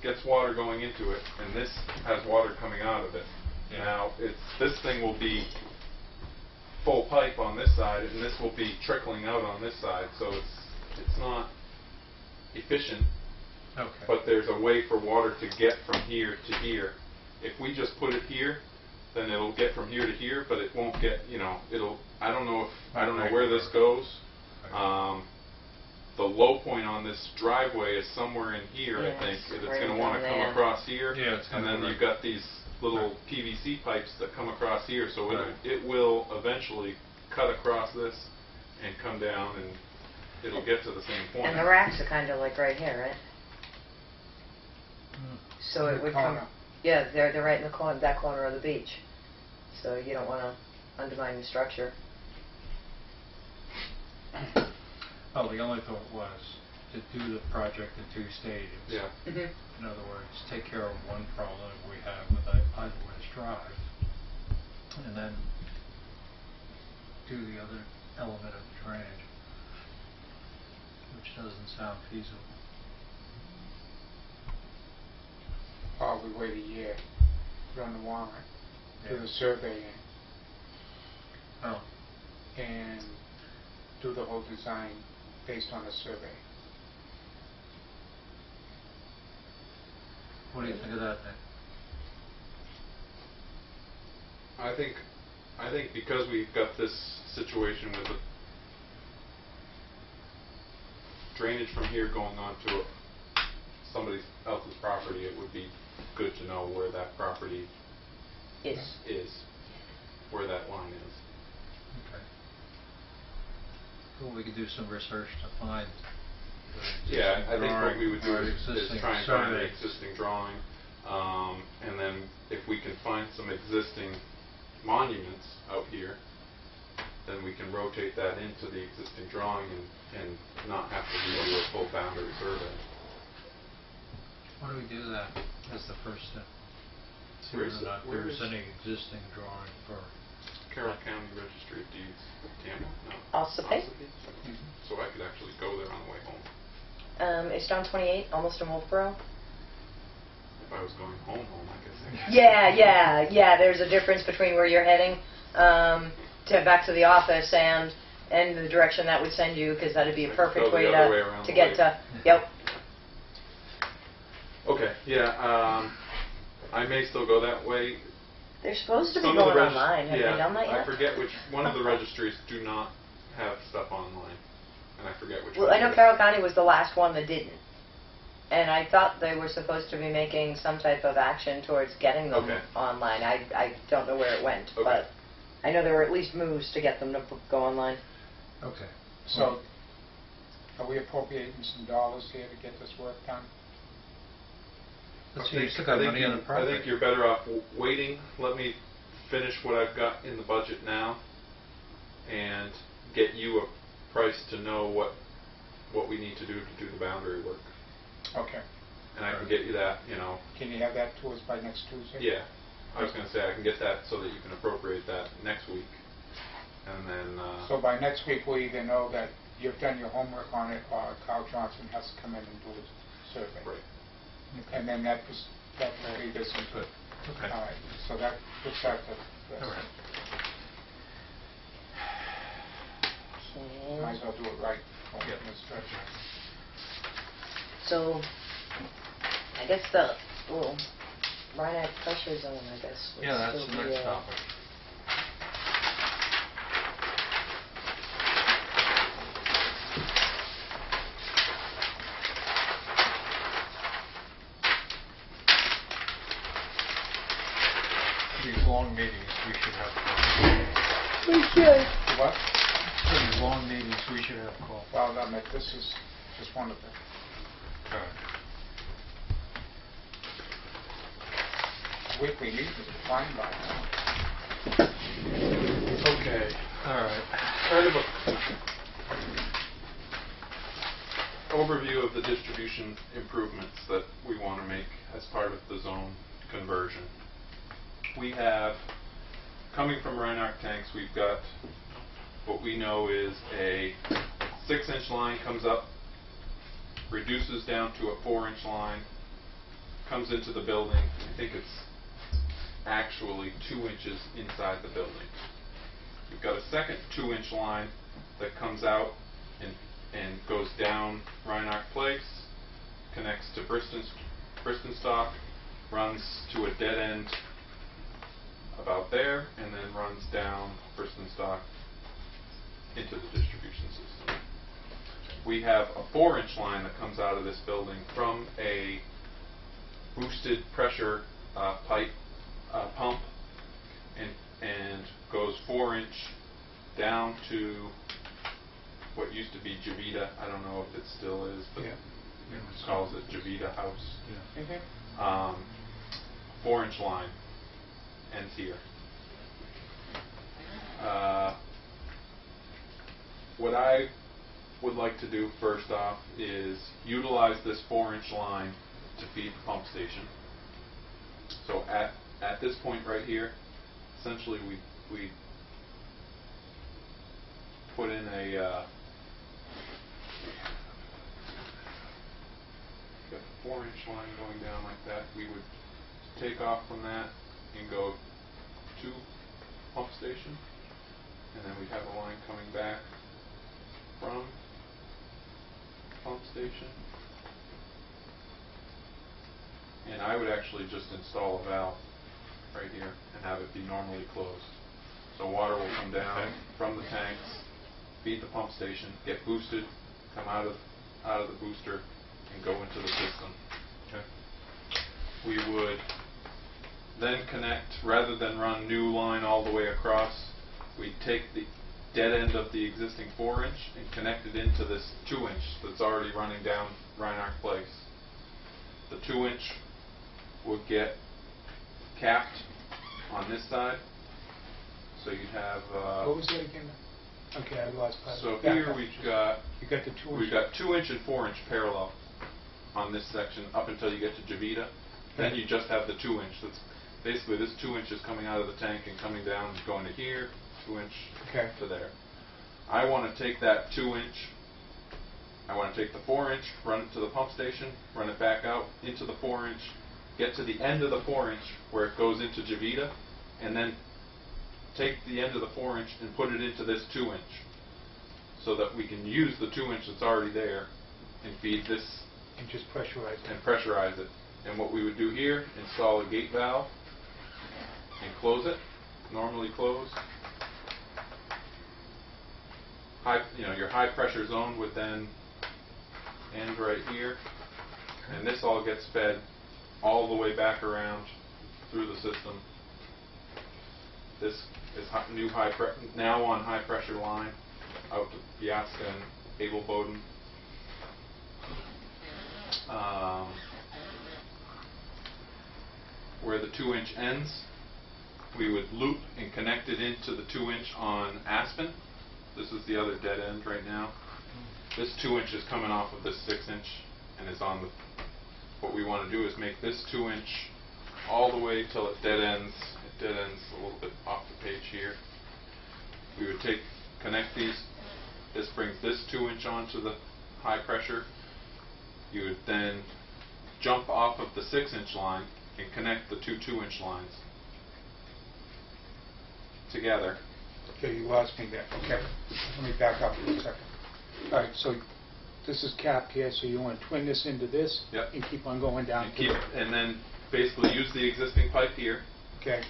gets water going into it, and this has water coming out of it. Yeah. Now, this thing will be full pipe on this side, and this will be trickling out on this side, so it's not efficient. Okay. But there's a way for water to get from here to here. If we just put it here, then it'll get from here to here, but it won't get, I don't know where this goes. The low point on this driveway is somewhere in here, I think. Yes, It's right going to want to down come there. across here. Yeah, it's and gonna then go you've right- got these little PVC pipes that come across here, so Right. it will eventually cut across this and come down, and it'll get to the same point. And the racks are kind of like right here, right? Mm. So it The would come. corner. Yeah, they're right in the corner, that corner of the beach. So you don't want to undermine the structure. Oh, the only thought was to do the project in two stages. Yeah. Mhm. In other words, take care of one problem we have with Eidelweiss Drive, and then do the other element of the drainage, which doesn't sound feasible. Probably wait a year, put on the warrant, do Yeah. the surveying, Oh, and do the whole design based on the survey. what do you think of that, Nick? I think because we've got this situation with the drainage from here going on to somebody else's property, it would be good to know where that property Is. where that line is. Okay. Well, we could do some research to find. the Yeah, existing I think what drawing we would do or is existing try and find the survey. existing drawing, and then if we can find some existing monuments out here, then we can rotate that into the existing drawing and not have to redo a full boundary survey. Why don't we do that as the first step? See Where whether is or not it- where there's is- any existing drawing for. Carroll County Registry of Deeds, Campbell? No. Ossipee. So I could actually go there on the way home. It's down 28, almost in Wolfboro. If I was going home, I guess I could. Yeah. There's a difference between where you're heading back to the office and the direction that would send you, because that'd be a I could perfect go the way other way around to the get lake. to. Yep. Okay, yeah, I may still go that way. They're supposed to be Some of the going regis- online. Have yeah, they done that yet? I forget which, one of the registries do not have stuff online, and I forget which Well, one I know it is. Carroll County was the last one that didn't. And I thought they were supposed to be making some type of action towards getting them Okay. online. I don't know where it went, Okay. but I know there were at least moves to get them to go online. Okay. So, are we appropriating some dollars here to get this work done? Let's see, you still got money on the I project. think you're better off waiting. Let me finish what I've got in the budget now, and get you a price to know what we need to do the boundary work. Okay. And I can get you that, you know. Can you have that to us by next Tuesday? Yeah. I was going to say I can get that so that you can appropriate that next week. And then... So by next week, we'll either know that you've done your homework on it, or Kyle Johnson has to come in and do his survey. Right. And then that will lead us into it. Okay. All right, so that puts that to rest. All right. Okay. Might as well do it right. Yeah. So, I guess the little Rhineac pressure zone, I guess. would Yeah, that's still the be, next topic. These long meetings, we should have. We should. What? These long meetings, we should have called. Well, I mean, this is just one of them. All right. Weekly meetings are fine by now. Okay. All right. Kind of a overview of the distribution improvements that we want to make as part of the zone conversion. We have, coming from Rhinearch tanks, we've got what we know is a 6-inch line comes up, reduces down to a 4-inch line, comes into the building. I think it's actually 2 inches inside the building. We've got a second 2-inch line that comes out and goes down Rhinearch Place, connects to Bristenstock, runs to a dead end about there, and then runs down Bristenstock into the distribution system. We have a 4-inch line that comes out of this building from a boosted pressure pump and goes 4-inch down to what used to be Javita. I don't know if it still is, but Yeah. it calls it Javita House. Mm-hmm. 4-inch line ends here. What I would like to do first off is utilize this 4-inch line to feed the pump station. So at this point right here, essentially we put in a got a 4-inch line going down like that. We would take off from that and go to pump station, and then we'd have a line coming back from pump station. And I would actually just install a valve right here and have it be normally closed. So water will come down from the tanks, feed the pump station, get boosted, come out of the booster, and go into the system. Okay. We would then connect, rather than run new line all the way across, we'd take the dead end of the existing 4-inch and connect it into this 2-inch that's already running down Rhinearch Place. The 2-inch would get capped on this side, so you'd have. What was that again? Okay, I lost that. So here we've got. You got the 2-inch. We've got 2-inch and 4-inch parallel on this section up until you get to Javita. Then you just have the 2-inch. That's basically this 2-inch is coming out of the tank and coming down, going to here, 2-inch to there. I want to take that 2-inch. I want to take the 4-inch, run it to the pump station, run it back out into the 4-inch, get to the end of the 4-inch where it goes into Javita, and then take the end of the 4-inch and put it into this 2-inch, so that we can use the 2-inch that's already there and feed this And just pressurize it. and pressurize it. And what we would do here, install a gate valve and close it, normally closed. Your high pressure zone would then end right here, and this all gets fed all the way back around through the system. This is now on high pressure line out to Piatska and Abel-Boden. Where the 2-inch ends, we would loop and connect it into the 2-inch on Aspen, This is the other dead end right now. This 2 inch is coming off of this 6 inch and is on the, what we want to do is make this 2 inch all the way till it dead ends. It dead ends a little bit off the page here. We would connect these. This brings this 2 inch onto the high pressure. You would then jump off of the 6 inch line and connect the two 2 inch lines together. Okay, you lost me there. Okay, let me back up for a second. All right, so this is capped here, so you want to twin this into this? Yep. And keep on going down to it? And then basically use the existing pipe here, Okay,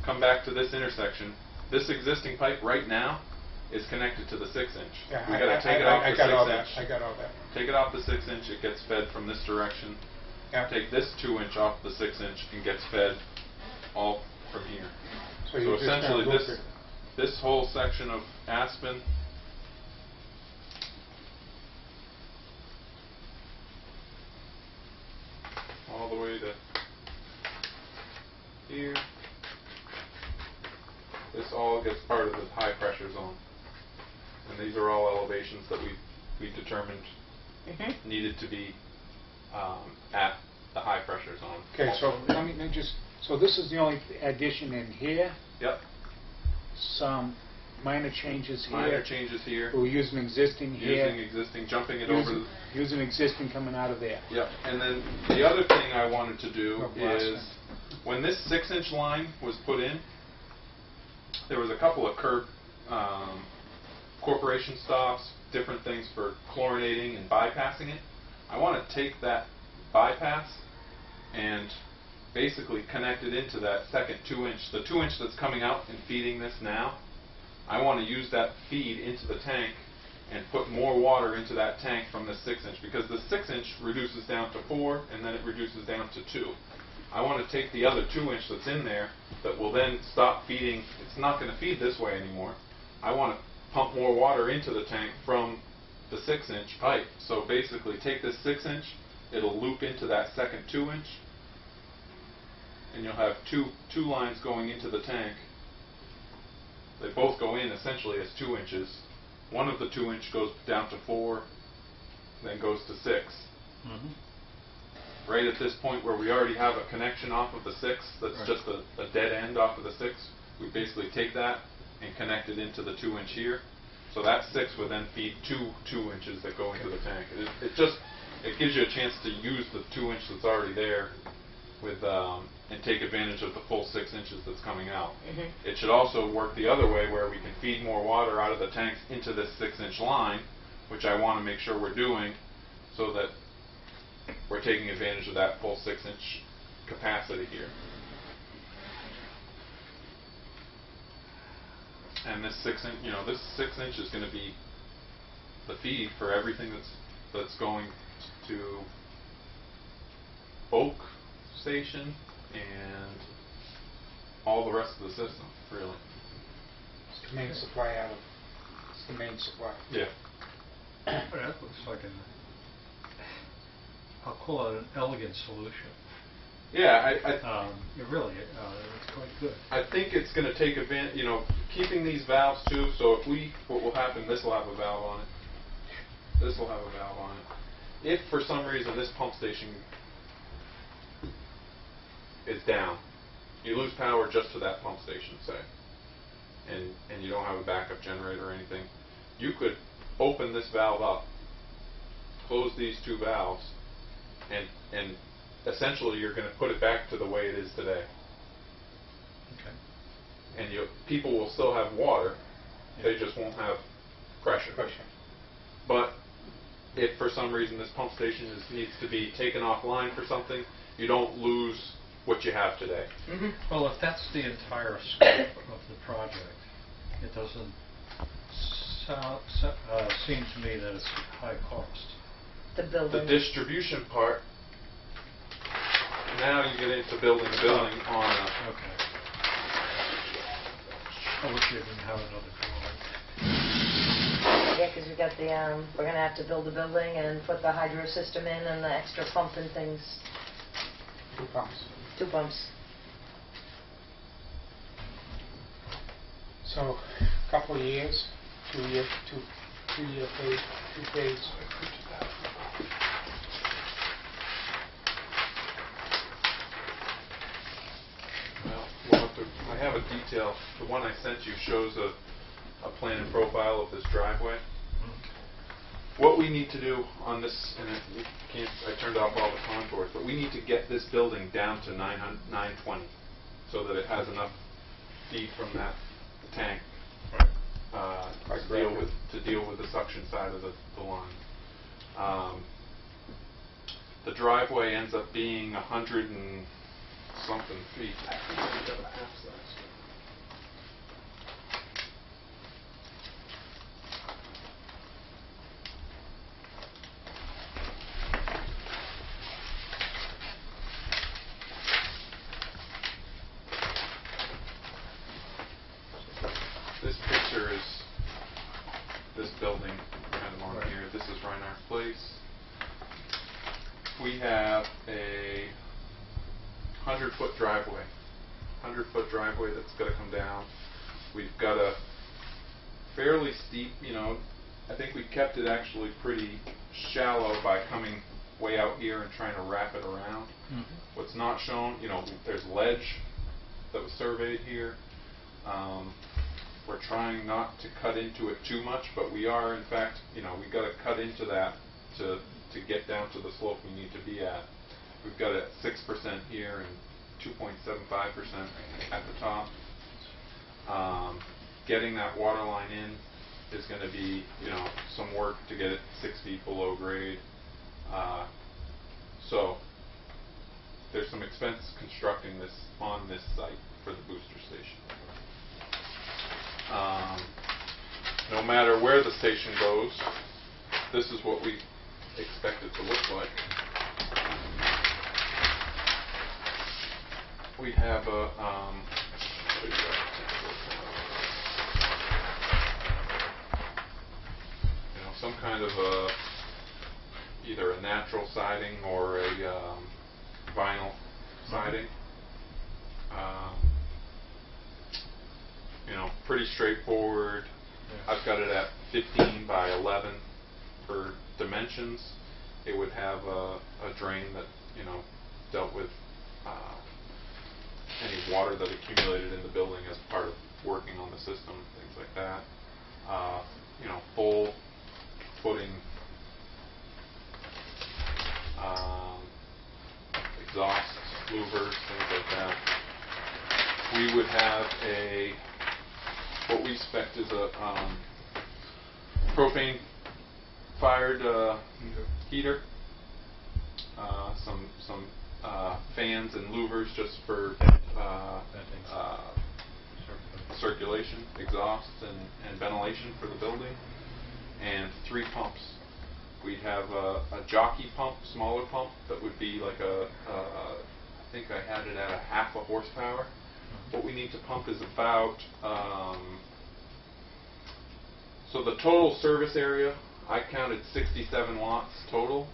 come back to this intersection. This existing pipe right now is connected to the 6 inch. yeah, We gotta take it off the 6 inch. I got all that. Take it off the 6 inch, it gets fed from this direction. Yeah. Take this 2 inch off the 6 inch and gets fed all from here. So you're just gonna essentially loop this, it. this whole section of Aspen all the way to here. This all gets part of the high pressure zone. And these are all elevations that we determined needed to be at the high pressure zone. Okay, so let me just, so this is the only addition in here, Yep. some minor changes here. Minor changes here. We're using existing here. Using existing, jumping it over. Using existing coming out of there. Yep. And then the other thing I wanted to do Oh, blast is when this 6 inch line was put in, there was a couple of curb corporation stops, different things for chlorinating and bypassing it. I want to take that bypass and basically connect it into that second 2 inch. The 2 inch that's coming out and feeding this now, I want to use that feed into the tank and put more water into that tank from the 6 inch, because the 6 inch reduces down to 4 and then it reduces down to 2. I want to take the other 2 inch that's in there that will then stop feeding. It's not going to feed this way anymore. I want to pump more water into the tank from the 6 inch pipe. So basically take this 6 inch, it'll loop into that second 2 inch, and you'll have two lines going into the tank. They both go in essentially as 2 inches. One of the 2 inch goes down to 4, then goes to 6. Right at this point where we already have a connection off of the 6, that's just a dead end off of the 6, we basically take that and connect it into the 2 inch here. So that 6 would then feed two 2 inches that go into the tank. It gives you a chance to use the 2 inch that's already there with and take advantage of the full 6 inches that's coming out. It should also work the other way where we can feed more water out of the tanks into this 6 inch line, which I want to make sure we're doing so that we're taking advantage of that full 6 inch capacity here. And this 6 inch, this 6 inch is going to be the feed for everything that's going to BoC station and all the rest of the system, really. It's the main supply out of, it's the main supply. Yeah. That looks like I'll call it an elegant solution. Yeah, It really, it's quite good. I think it's going to take advantage, keeping these valves too. So what will happen, this will have a valve on it. This will have a valve on it. If for some reason this pump station is down, you lose power just to that pump station, say, and you don't have a backup generator or anything, you could open this valve up, close these two valves, and essentially you're going to put it back to the way it is today. Okay. And people will still have water, they just won't have pressure. But if for some reason this pump station needs to be taken offline for something, you don't lose what you have today. Well, if that's the entire scope of the project, it doesn't seem to me that it's high cost. The building. The distribution part, now you get into building the building on a... Okay. I wish we didn't have another drawing. Yeah, because we got the, we're going to have to build a building and put the hydro system in and the extra pump and things. 2 pumps. 2 pumps. So, a couple of years, 2-year phase, 2-phase. Well, I have a detail. The one I sent you shows a plan and profile of this driveway. What we need to do on this, and I turned off all the contours, but we need to get this building down to 920 so that it has enough feed from that tank to deal with the suction side of the line. The driveway ends up being 100 and something feet. I think we got a half size. This picture is this building kind of on here. This is Reinhardt Place. We have a 100-foot driveway. 100-foot driveway that's got to come down. We've got a fairly steep, I think we kept it actually pretty shallow by coming way out here and trying to wrap it around. What's not shown, there's ledge that was surveyed here. We're trying not to cut into it too much, but we are, in fact, we've got to cut into that to get down to the slope we need to be at. We've got it at 6% here and 2.75% at the top. Getting that water line in is going to be, some work to get it 6 feet below grade. So there's some expense constructing this on this site for the booster station. No matter where the station goes, this is what we expect it to look like. We have a some kind of either a natural siding or a vinyl siding. Pretty straightforward. I've got it at 15 by 11 for dimensions. It would have a drain that dealt with any water that accumulated in the building as part of working on the system, things like that. Full footing exhaust, louvers, things like that. We would have what we expect is a propane fired heater, some fans and louvers just for circulation, exhaust, and ventilation for the building, and 3 pumps. We'd have a jockey pump, smaller pump, that would be like I think I had it at a 0.5 horsepower. What we need to pump is about, so the total service area, I counted 67 watts total.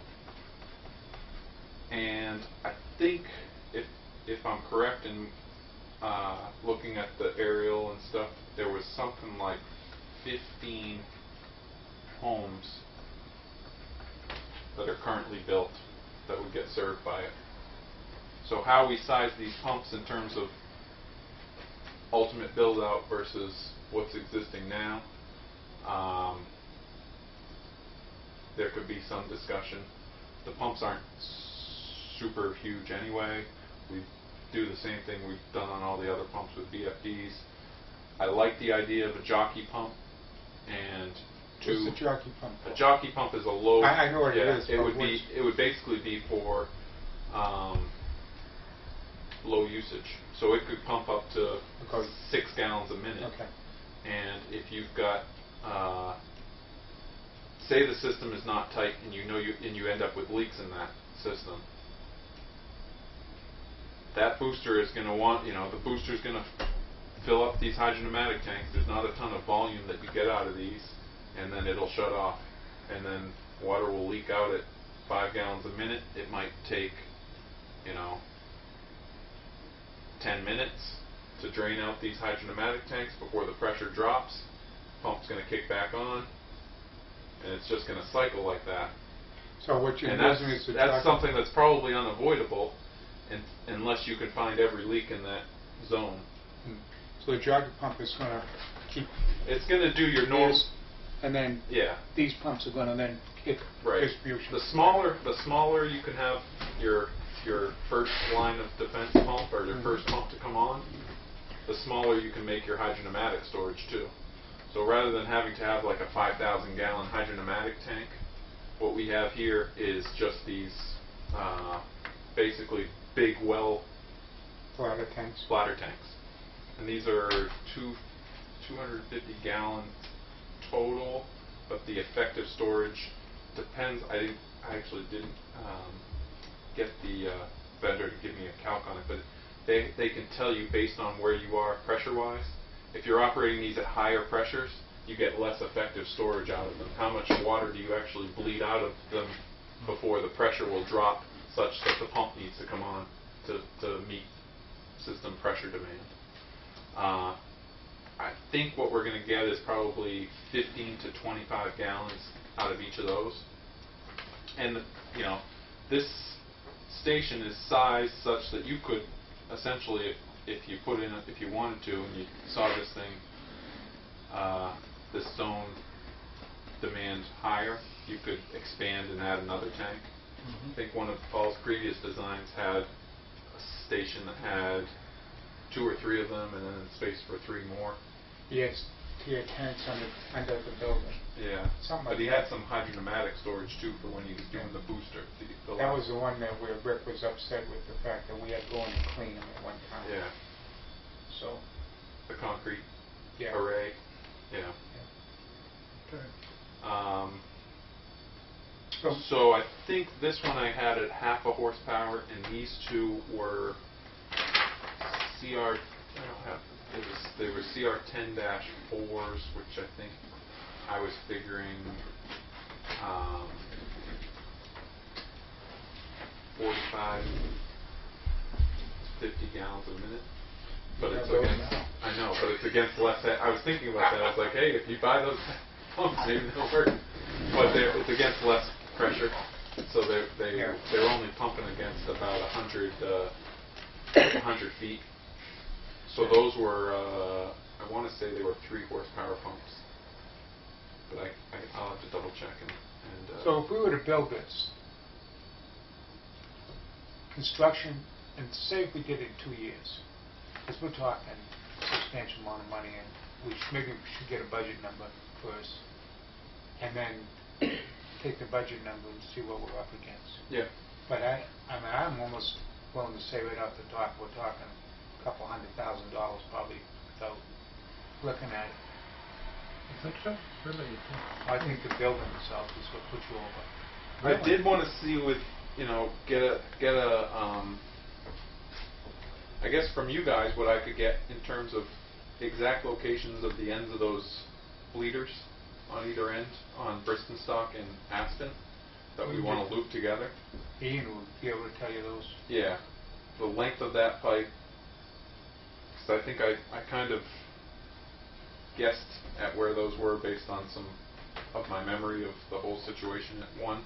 And I think, if I'm correct in looking at the aerial and stuff, there was something like 15 homes that are currently built that would get served by it. So how we size these pumps in terms of ultimate build out versus what's existing now, there could be some discussion. The pumps aren't super huge anyway. We do the same thing we've done on all the other pumps with VFDs. I like the idea of a jockey pump, and What's a jockey pump? A jockey pump is a low. I know what it is. It would basically be for low usage. So it could pump up to 6 gallons a minute. Okay. And if you've got, say the system is not tight, and you end up with leaks in that system, that booster is going to want, the booster is going to fill up these hydropneumatic tanks. There's not a ton of volume that you get out of these, and then it'll shut off, and then water will leak out at 5 gallons a minute. It might take 10 minutes to drain out these hydropneumatic tanks before the pressure drops, pump's going to kick back on, and it's just going to cycle like that. So what you're And using is that's something that's probably unavoidable unless you can find every leak in that zone. So the jogger pump is going to keep... It's going to do your normal... And then Yeah. these pumps are going to then hit Right. distribution. The smaller you can have your first line of defense pump or your first pump to come on, the smaller you can make your hydronomic storage too. So rather than having to have like a 5,000 gallon hydronomic tank, what we have here is just these basically big well Bladder tanks. bladder tanks. And these are 250 gallon total, but the effective storage depends. I actually didn't get the vendor to give me a calc on it, but they can tell you based on where you are pressure-wise. If you're operating these at higher pressures, you get less effective storage out of them. How much water do you actually bleed out of them before the pressure will drop such that the pump needs to come on to meet system pressure demand? I think what we're going to get is probably 15 to 25 gallons out of each of those. And you know, this station is sized such that you could essentially, if you put in, if you wanted to, and you saw this thing, this zone demand higher, you could expand and add another tank. I think one of Paul's previous designs had a station that had 2 or 3 of them, and then space for 3 more. Yes, he had tanks under the building. Yeah, Something but like he that. had some hydronomic storage too for when he was doing the booster. That was the one that where Rick was upset with the fact that we had to go in and clean them at one time. Yeah, So, the concrete yeah. array. Yeah. So I think this one I had at 0.5 horsepower, and these two were CR. I don't have. They were CR10-4s, which I think I was figuring 45, 50 gallons a minute. But it's against, I know, but it's against less. I was thinking about that. I was like, hey, if you buy those pumps, maybe they'll work. But it's against less pressure, so they're only pumping against about 100 feet. So those were, I want to say they were 3 horsepower pumps, but I'll have to double check. So if we were to build this, construction, and say if we did it in 2 years, because we're talking a substantial amount of money, and maybe we should get a budget number first, and then take the budget number and see what we're up against. Yeah. But I'm almost willing to say right off the top, we're talking $200,000 probably without looking at it. You think so? Really? I think the building itself is what puts you over. I did want to see with, get a I guess from you guys what I could get in terms of exact locations of the ends of those bleeders on either end on Bristenstock and Aspen that we want to loop together. Ian will be able to tell you those. Yeah, the length of that pipe. Because I think I kind of guessed at where those were based on some of my memory of the whole situation at one.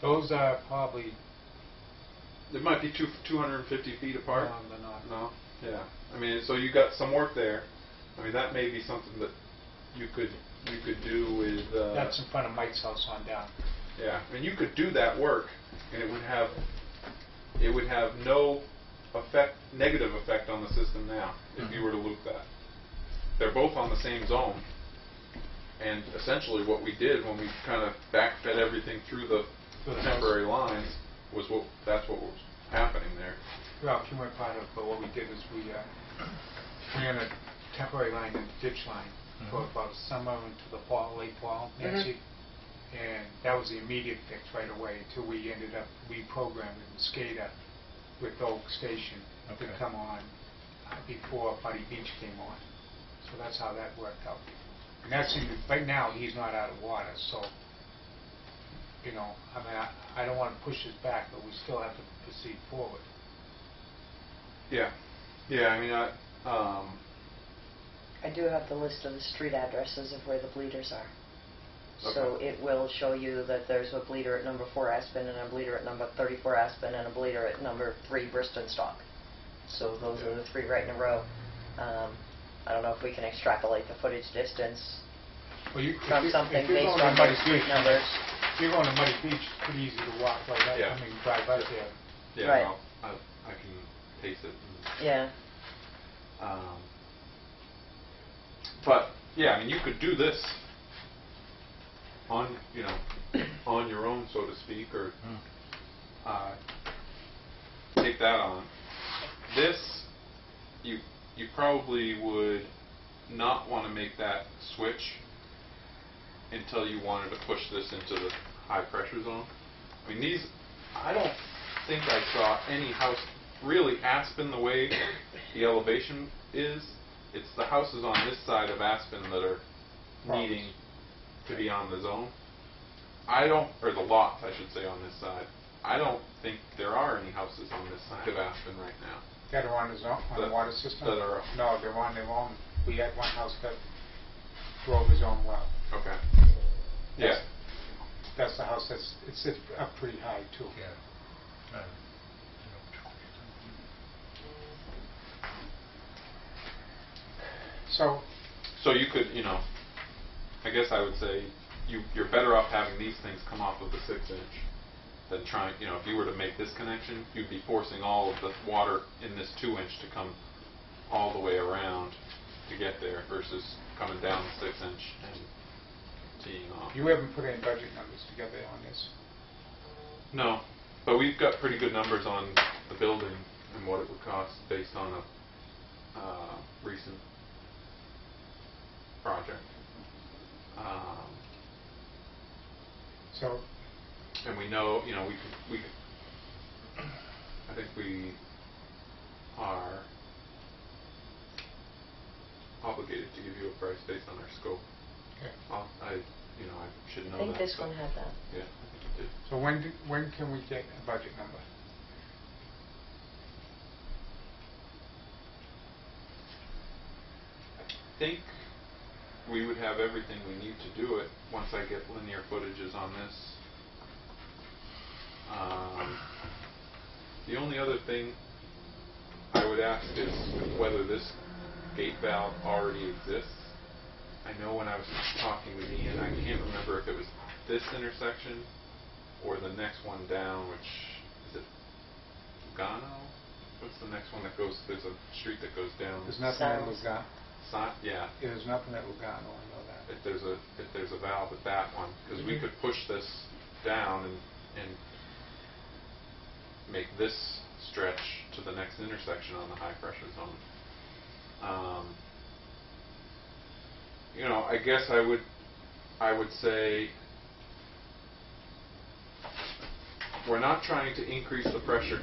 Those are probably... It might be 250 feet apart. No, they're not. No? Yeah. I mean, so you got some work there. I mean, that may be something that you could do with... That's in front of Mike's house on down. Yeah. I mean, you could do that work, and it would have no negative effect on the system now if you were to loop that. They're both on the same zone, and essentially what we did when we kind of backfed everything through the temporary lines was that's what was happening there. Well, you weren't part of it, but what we did is we ran a temporary line and ditch line for about summer into the fall, late fall, Nancy. And that was the immediate fix right away until we ended up reprogramming the SCADA with Oak Station to come on before Buddy Beach came on. So that's how that worked out. And that's right now he's not out of water, so I mean, I don't want to push this back, but we still have to proceed forward. Yeah. Yeah, I mean, I do have the list of the street addresses of where the bleeders are. So Okay. it will show you that there's a bleeder at number 4 Aspen, and a bleeder at number 34 Aspen, and a bleeder at number 3 Bristenstock. So those are the 3 right in a row. I don't know if we can extrapolate the footage distance Well, from something if you're based going to on Muddy those street Beach, numbers. If you're going to Muddy Beach, it's pretty easy to walk right up. Yeah. I mean, drive up there. Yeah, Right. well, I can taste it. Yeah. But, yeah, I mean, you could do this on, you know, on your own, so to speak, or take that on. This, you probably would not want to make that switch until you wanted to push this into the high pressure zone. I mean, these, I don't think I saw any house, really Aspen, the way the elevation is, it's the houses on this side of Aspen that are needing to be on the zone. Or the lots, I should say, on this side. I don't think there are any houses on this side of Aspen right now. That are on the zone, on the water system? That are, No, they're on their own. We had one house that drove his own well. okay. Yeah. That's the house it's up pretty high too. Yeah. So, You could, you know, I guess I would say you're better off having these things come off of the 6-inch than trying, you know, if you were to make this connection, you'd be forcing all of the water in this 2-inch to come all the way around to get there versus coming down the 6-inch and teeing off. you haven't put any budget numbers together on this. No, but we've got pretty good numbers on the building and what it would cost based on a recent project. So, And we know, you know, we I think we are obligated to give you a price based on our scope. okay. I should know I think that. this but- one had that. Yeah, I think it did. So when can we get a budget number? I think we would have everything we need to do it once I get linear footages on this. The only other thing I would ask is whether this gate valve already exists. I know when I was talking with Ian, I can't remember if it was this intersection or the next one down, which, is it Lugano? What's the next one that goes, there's a street that goes down. There's nothing at Sounds- Lugano. Yeah. There's nothing at Lugano, I know that. If there's a valve at that one, because we could push this down and make this stretch to the next intersection on the high pressure zone. You know, I guess I would say we're not trying to increase the pressure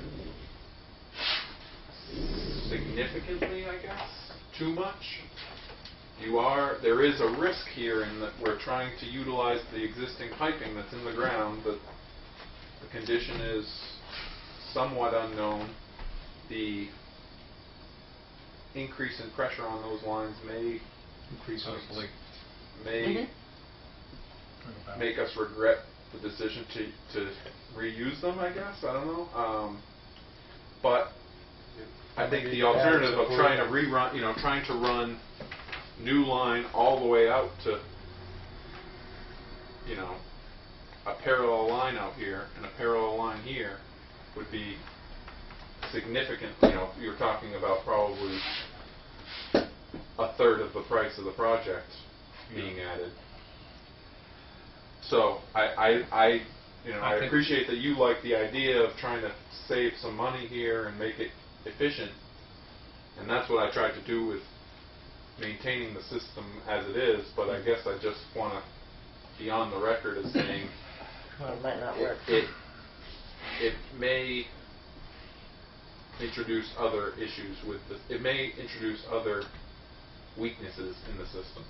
significantly, I guess, too much. There is a risk here in that we're trying to utilize the existing piping that's in the ground, but the condition is somewhat unknown. The increase in pressure on those lines may Increase So rates. it's like Mhm. make us regret the decision to reuse them, I guess. I don't know. But I think the alternative of trying to rerun, you know, trying to run new line all the way out to, you know, a parallel line out here and a parallel line here would be significant. You know, you're talking about probably a third of the price of the project being added. So I think- appreciate that you like the idea of trying to save some money here and make it efficient, and that's what I tried to do with maintaining the system as it is. But I guess I just want to be on the record as saying It might not work. it may introduce other issues with this. It may introduce other weaknesses in the system.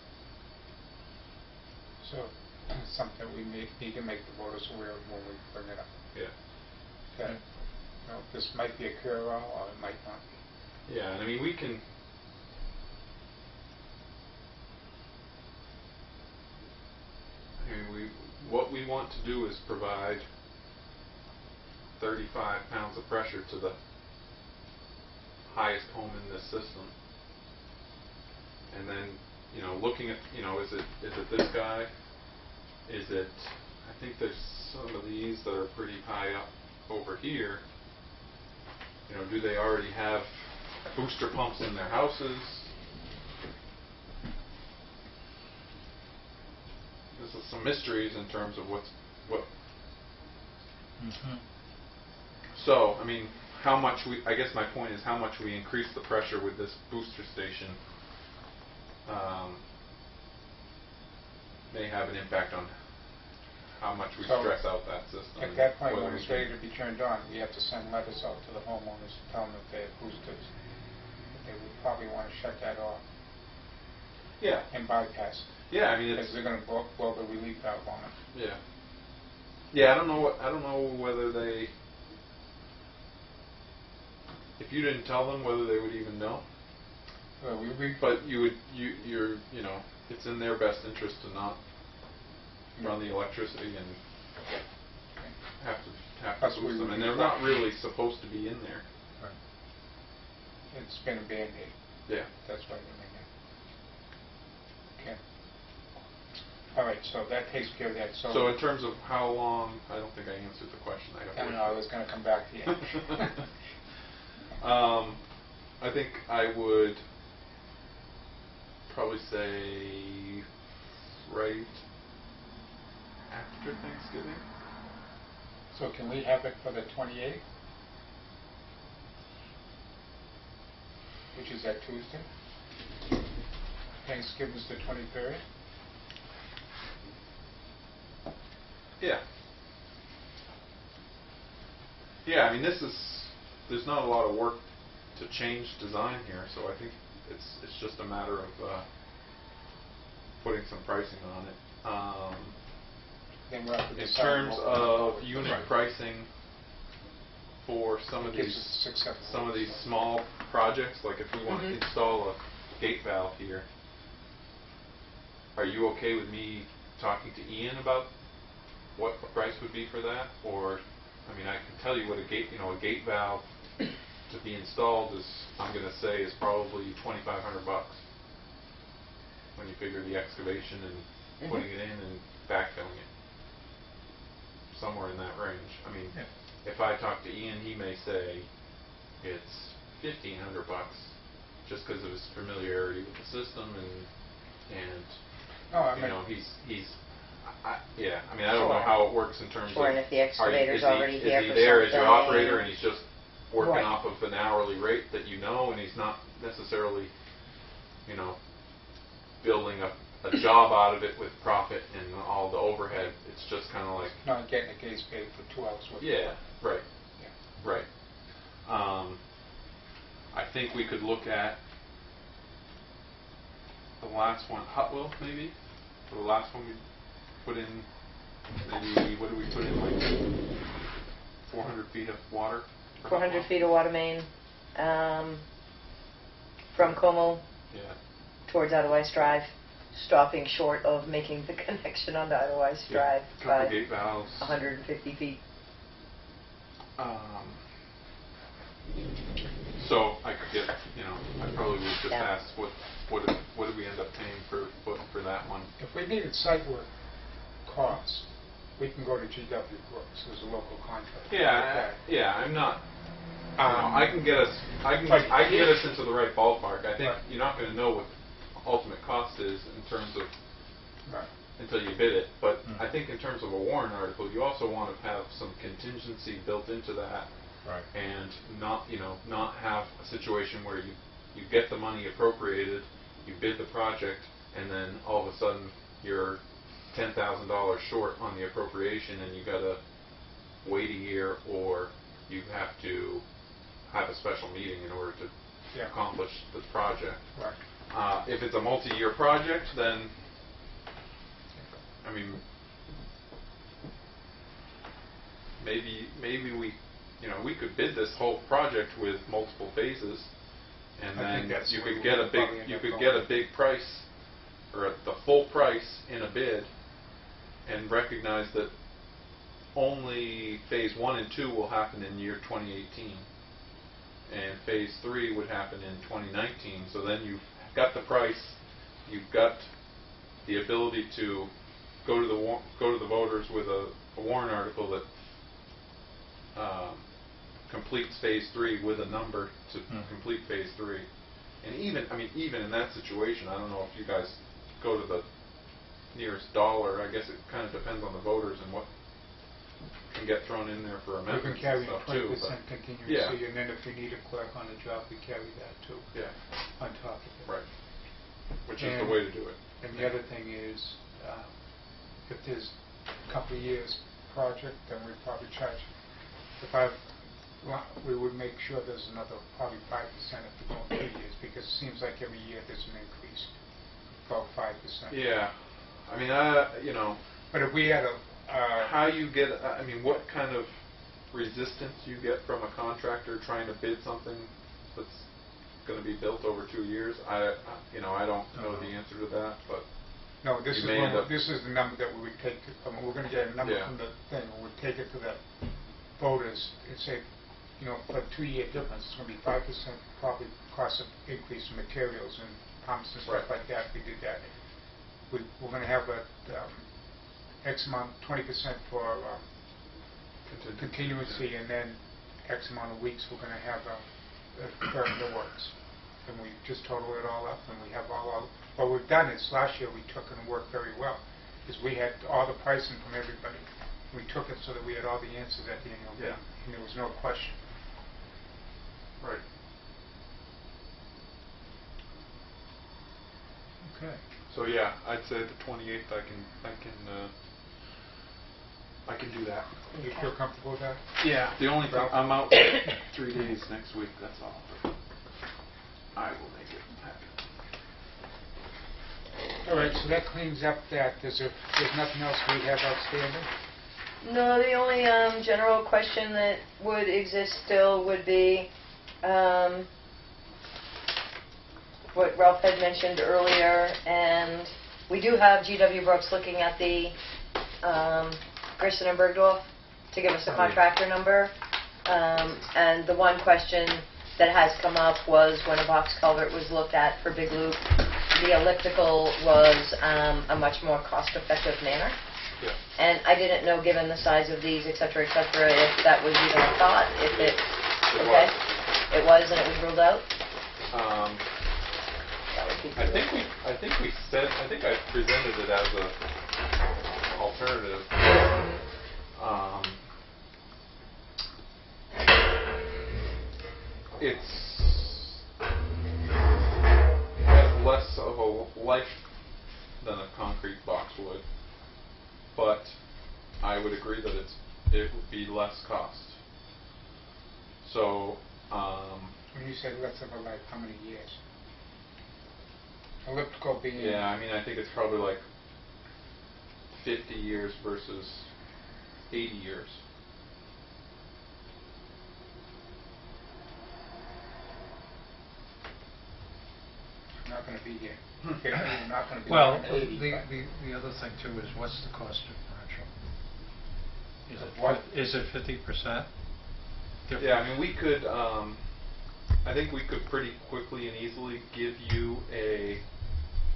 So, it's something we need to make the voters aware of when we bring it up. Yeah. Okay. You know, this might be a cure-all, or it might not be. Yeah, and I mean, we can, mean, what we want to do is provide 35 pounds of pressure to the highest home in this system. And then, you know, looking at, you know, is it this guy? Is it, I think there's some of these that are pretty high up over here. You know, do they already have booster pumps in their houses? This is some mysteries in terms of what. So, I mean, how much I guess my point is how much we increase the pressure with this booster station may have an impact on how much we So, stress out that system. At that point, whether when we it's can- ready to be turned on, we have to send letters out to the homeowners to tell them if they have boosters. They would probably want to shut that off Yeah, and bypass. yeah. I mean, Because it's they're going to blow the relief valve on it. yeah, yeah. I don't know whether they. If you didn't tell them, whether they would even know. Well, But you're it's in their best interest to not run the electricity and have Plus to we boost them, would and be they're not fine. really supposed to be in there. It's been a Band-Aid. Yeah. That's why they're making it. Okay. All right, so that takes care of that. So in terms of how long, I don't think I answered the question. I don't know, I was going to come back to you. I think I would probably say right after Thanksgiving. So can we have it for the 28th? Which is that Tuesday? Thanksgiving's the 23rd? Yeah. Yeah, I mean, there's not a lot of work to change design here, so I think it's just a matter of putting some pricing on it. Then we'll have to In decide terms what we're gonna go of with. unit Right. pricing for some of Gives these us successful. some of these small projects, like if we want to install a gate valve here, are you okay with me talking to Ian about what the price would be for that? Or, I mean, I can tell you what a gate valve to be installed is, I'm going to say, is probably $2,500 when you figure the excavation and putting it in and backfilling it. Somewhere in that range. I mean, if I talk to Ian, he may say it's $1,500 just because of his familiarity with the system and No, I mean, you know, yeah. I mean, I don't know how it works in terms of. And if the excavator's is he- already here Is he for there as your something. operator and he's just working Right. off of an hourly rate that you know, and he's not necessarily, you know, building a job out of it with profit and all the overhead. It's just kind of like. not getting a case paid for 2 hours worth. Yeah. Right. Yeah. Right. I think we could look at the last one, Hutwell maybe. For the last one we put in, maybe what do we put in, like 400 feet of water? for 400 Hutwell? feet of water main from Como Yeah. towards Eidelweiss Drive, stopping short of making the connection onto Eidelweiss Drive Couple by gate valves. 150 feet. So I could get, you know, I probably would just Yeah. ask what did we end up paying for that one? If we needed site work costs, we can go to GW Brooks, who's a local contractor. Yeah, I'm not. You know, I can get us into the right ballpark. I think Right. you're not going to know what ultimate cost is in terms of Right. until you bid it. But I think in terms of a warrant article, you also want to have some contingency built into that, Right. and not have a situation where you get the money appropriated, you bid the project, and then all of a sudden you're $10,000 short on the appropriation, and you got to wait a year, or you have to have a special meeting in order to accomplish the project. Right. If it's a multi-year project, then I mean, maybe we could bid this whole project with multiple phases, and I think then that's you where could we'll get a probably big end you up could going. get a big price or the full price in a bid, and recognize that only phase 1 and 2 will happen in year 2018, and phase 3 would happen in 2019. So then you've got the price, you've got the ability to go to the voters with a warrant article that completes phase 3 with a number to complete phase 3. And even in that situation, I don't know if you guys go to the nearest dollar. I guess it kind of depends on the voters and what can get thrown in there for We amendments can carry and stuff 20% too. But contingency, yeah. and then if we need a clerk on the job, we carry that too, yeah, on top of it. right. Which is the And- way to do it. And the other thing is, if there's a couple of years project, then we probably charge, we would make sure there's another probably 5% if we go 3 years, because it seems like every year there's an increase, about 5%. Yeah, I mean, But if we had how you get, what kind of resistance you get from a contractor trying to bid something that's going to be built over 2 years, I don't know the answer to that, but no, this you is may end up- this is the number that we would take. We're going to get a number Yeah. from the thing, and we'd take it to the voters and say, for a 2-year difference, it's going to be 5% probably cost of increase in materials and pumps and stuff Right. like that. We did that. We're going to have a X amount, 20% for continuancy, and then X amount of weeks we're going to have the works. And we just total it all up, and we have all our. What we've done is last year we took and worked very well, because we had all the pricing from everybody. We took it so that we had all the answers at the annual meeting, and there was no question. right. Okay. So yeah, I'd say the 28th. I can do that. You feel comfortable with that? Yeah. The only thing, I'm out 3 days next week. That's all. But I will make it happen. All right, so that cleans up that. There's nothing else we have outstanding? No, the only general question that would exist still would be what Ralph had mentioned earlier, and we do have GW Brooks looking at the Grissom and Bergdorf to give us a contractor number. And the one question that has come up was when a box culvert was looked at for Big Loop, the elliptical was a much more cost-effective manner. Yeah. And I didn't know, given the size of these, et cetera, if that was even a thought, if it, okay? It was, and it was ruled out? That would be I cool. think I presented it as a alternative. It has less of a life than a concrete box would, but I would agree that it would be less cost. So, When you said less of a life, how many years? Elliptical being... yeah, I think it's probably like 50 years versus 80 years. I'm not going to be here. I'm not going to be Well, here in 80, but- the other thing too is what's the cost differential? What? Is it 50%? Yeah, we could, I think we could pretty quickly and easily give you a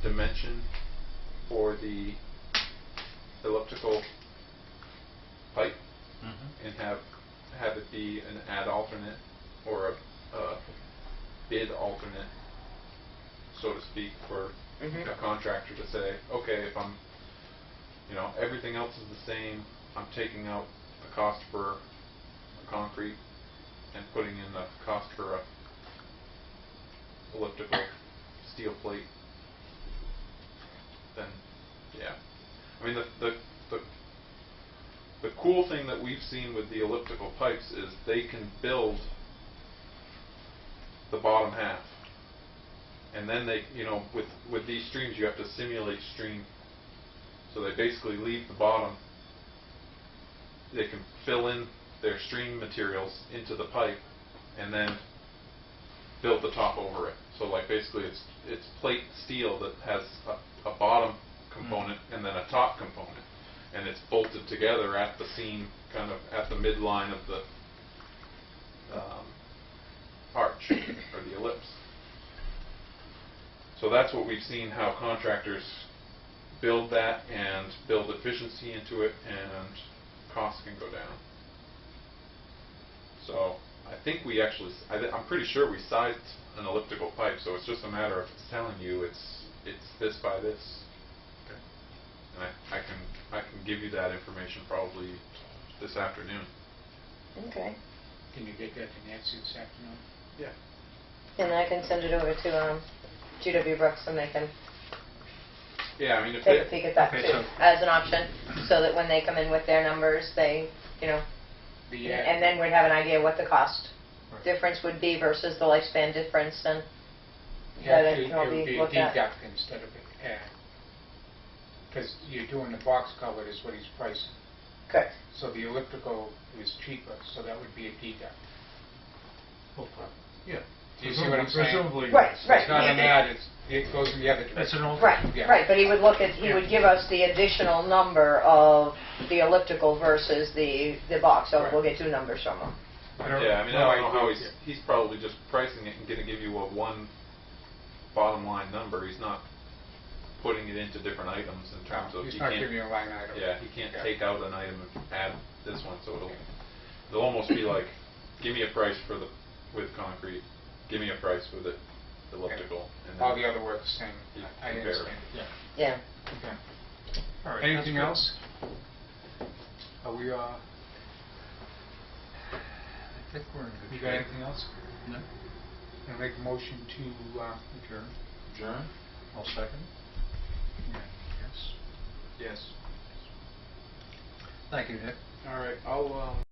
dimension for the elliptical pipe and have it be an ad alternate or a bid alternate, so to speak, for a contractor to say, okay, if I'm, everything else is the same, I'm taking out the cost for a concrete and putting in the cost for a elliptical steel plate, then yeah. The cool thing that we've seen with the elliptical pipes is they can build the bottom half. And then they, with these streams you have to simulate stream. So they basically leave the bottom. They can fill in their stream materials into the pipe and then build the top over it. So like basically it's plate steel that has a bottom component and then a top component. and it's bolted together at the seam, kind of at the midline of the arch or the ellipse. So that's what we've seen, how contractors build that and build efficiency into it, and costs can go down. So I think we actually, I'm pretty sure we sized an elliptical pipe, so it's just a matter of it's telling you it's this by this. Okay. And I can give you that information probably this afternoon. Okay. Can you get that to Nancy this afternoon? Yeah. And I can send it over to GW Brooks and they can Yeah, I mean, if take a they, peek at that Okay, too, so- as an option, so that when they come in with their numbers, they, you know, and then we'd have an idea what the cost Right. difference would be versus the lifespan difference, and Yeah, that actually, it can all it would be be a looked at. deduct instead of an add. Because you're doing the box culvert is what he's pricing. Correct. So the elliptical is cheaper, so that would be a deduct. Hopefully. Yeah. Do you see what I'm saying? Presumably, Right, yes. right. It's not an add, it goes in the other direction. It's an alternate. Right, Yeah. right, but he would look at, he would give us the additional number of the elliptical versus the box, so Right. we'll get two numbers from him. yeah, I mean, no, I don't know how agree with he's probably just pricing it and going to give you a one bottom line number. He's not putting it into different items in terms of He's you not can't- giving you a line item. Yeah, he can't Yeah. take out an item and add this one, so it'll almost be like, give me a price for the with concrete, give me a price with it elliptical, and All then the other work the same. You I compare. understand, yeah. Yeah. Okay. All right, Anything that's else? Are we, good. I think we're in good you shape. got anything else? No. Gonna make a motion to Adjourn. adjourn? I'll second. And yes. Yes. Thank you, Nick. all right, I'll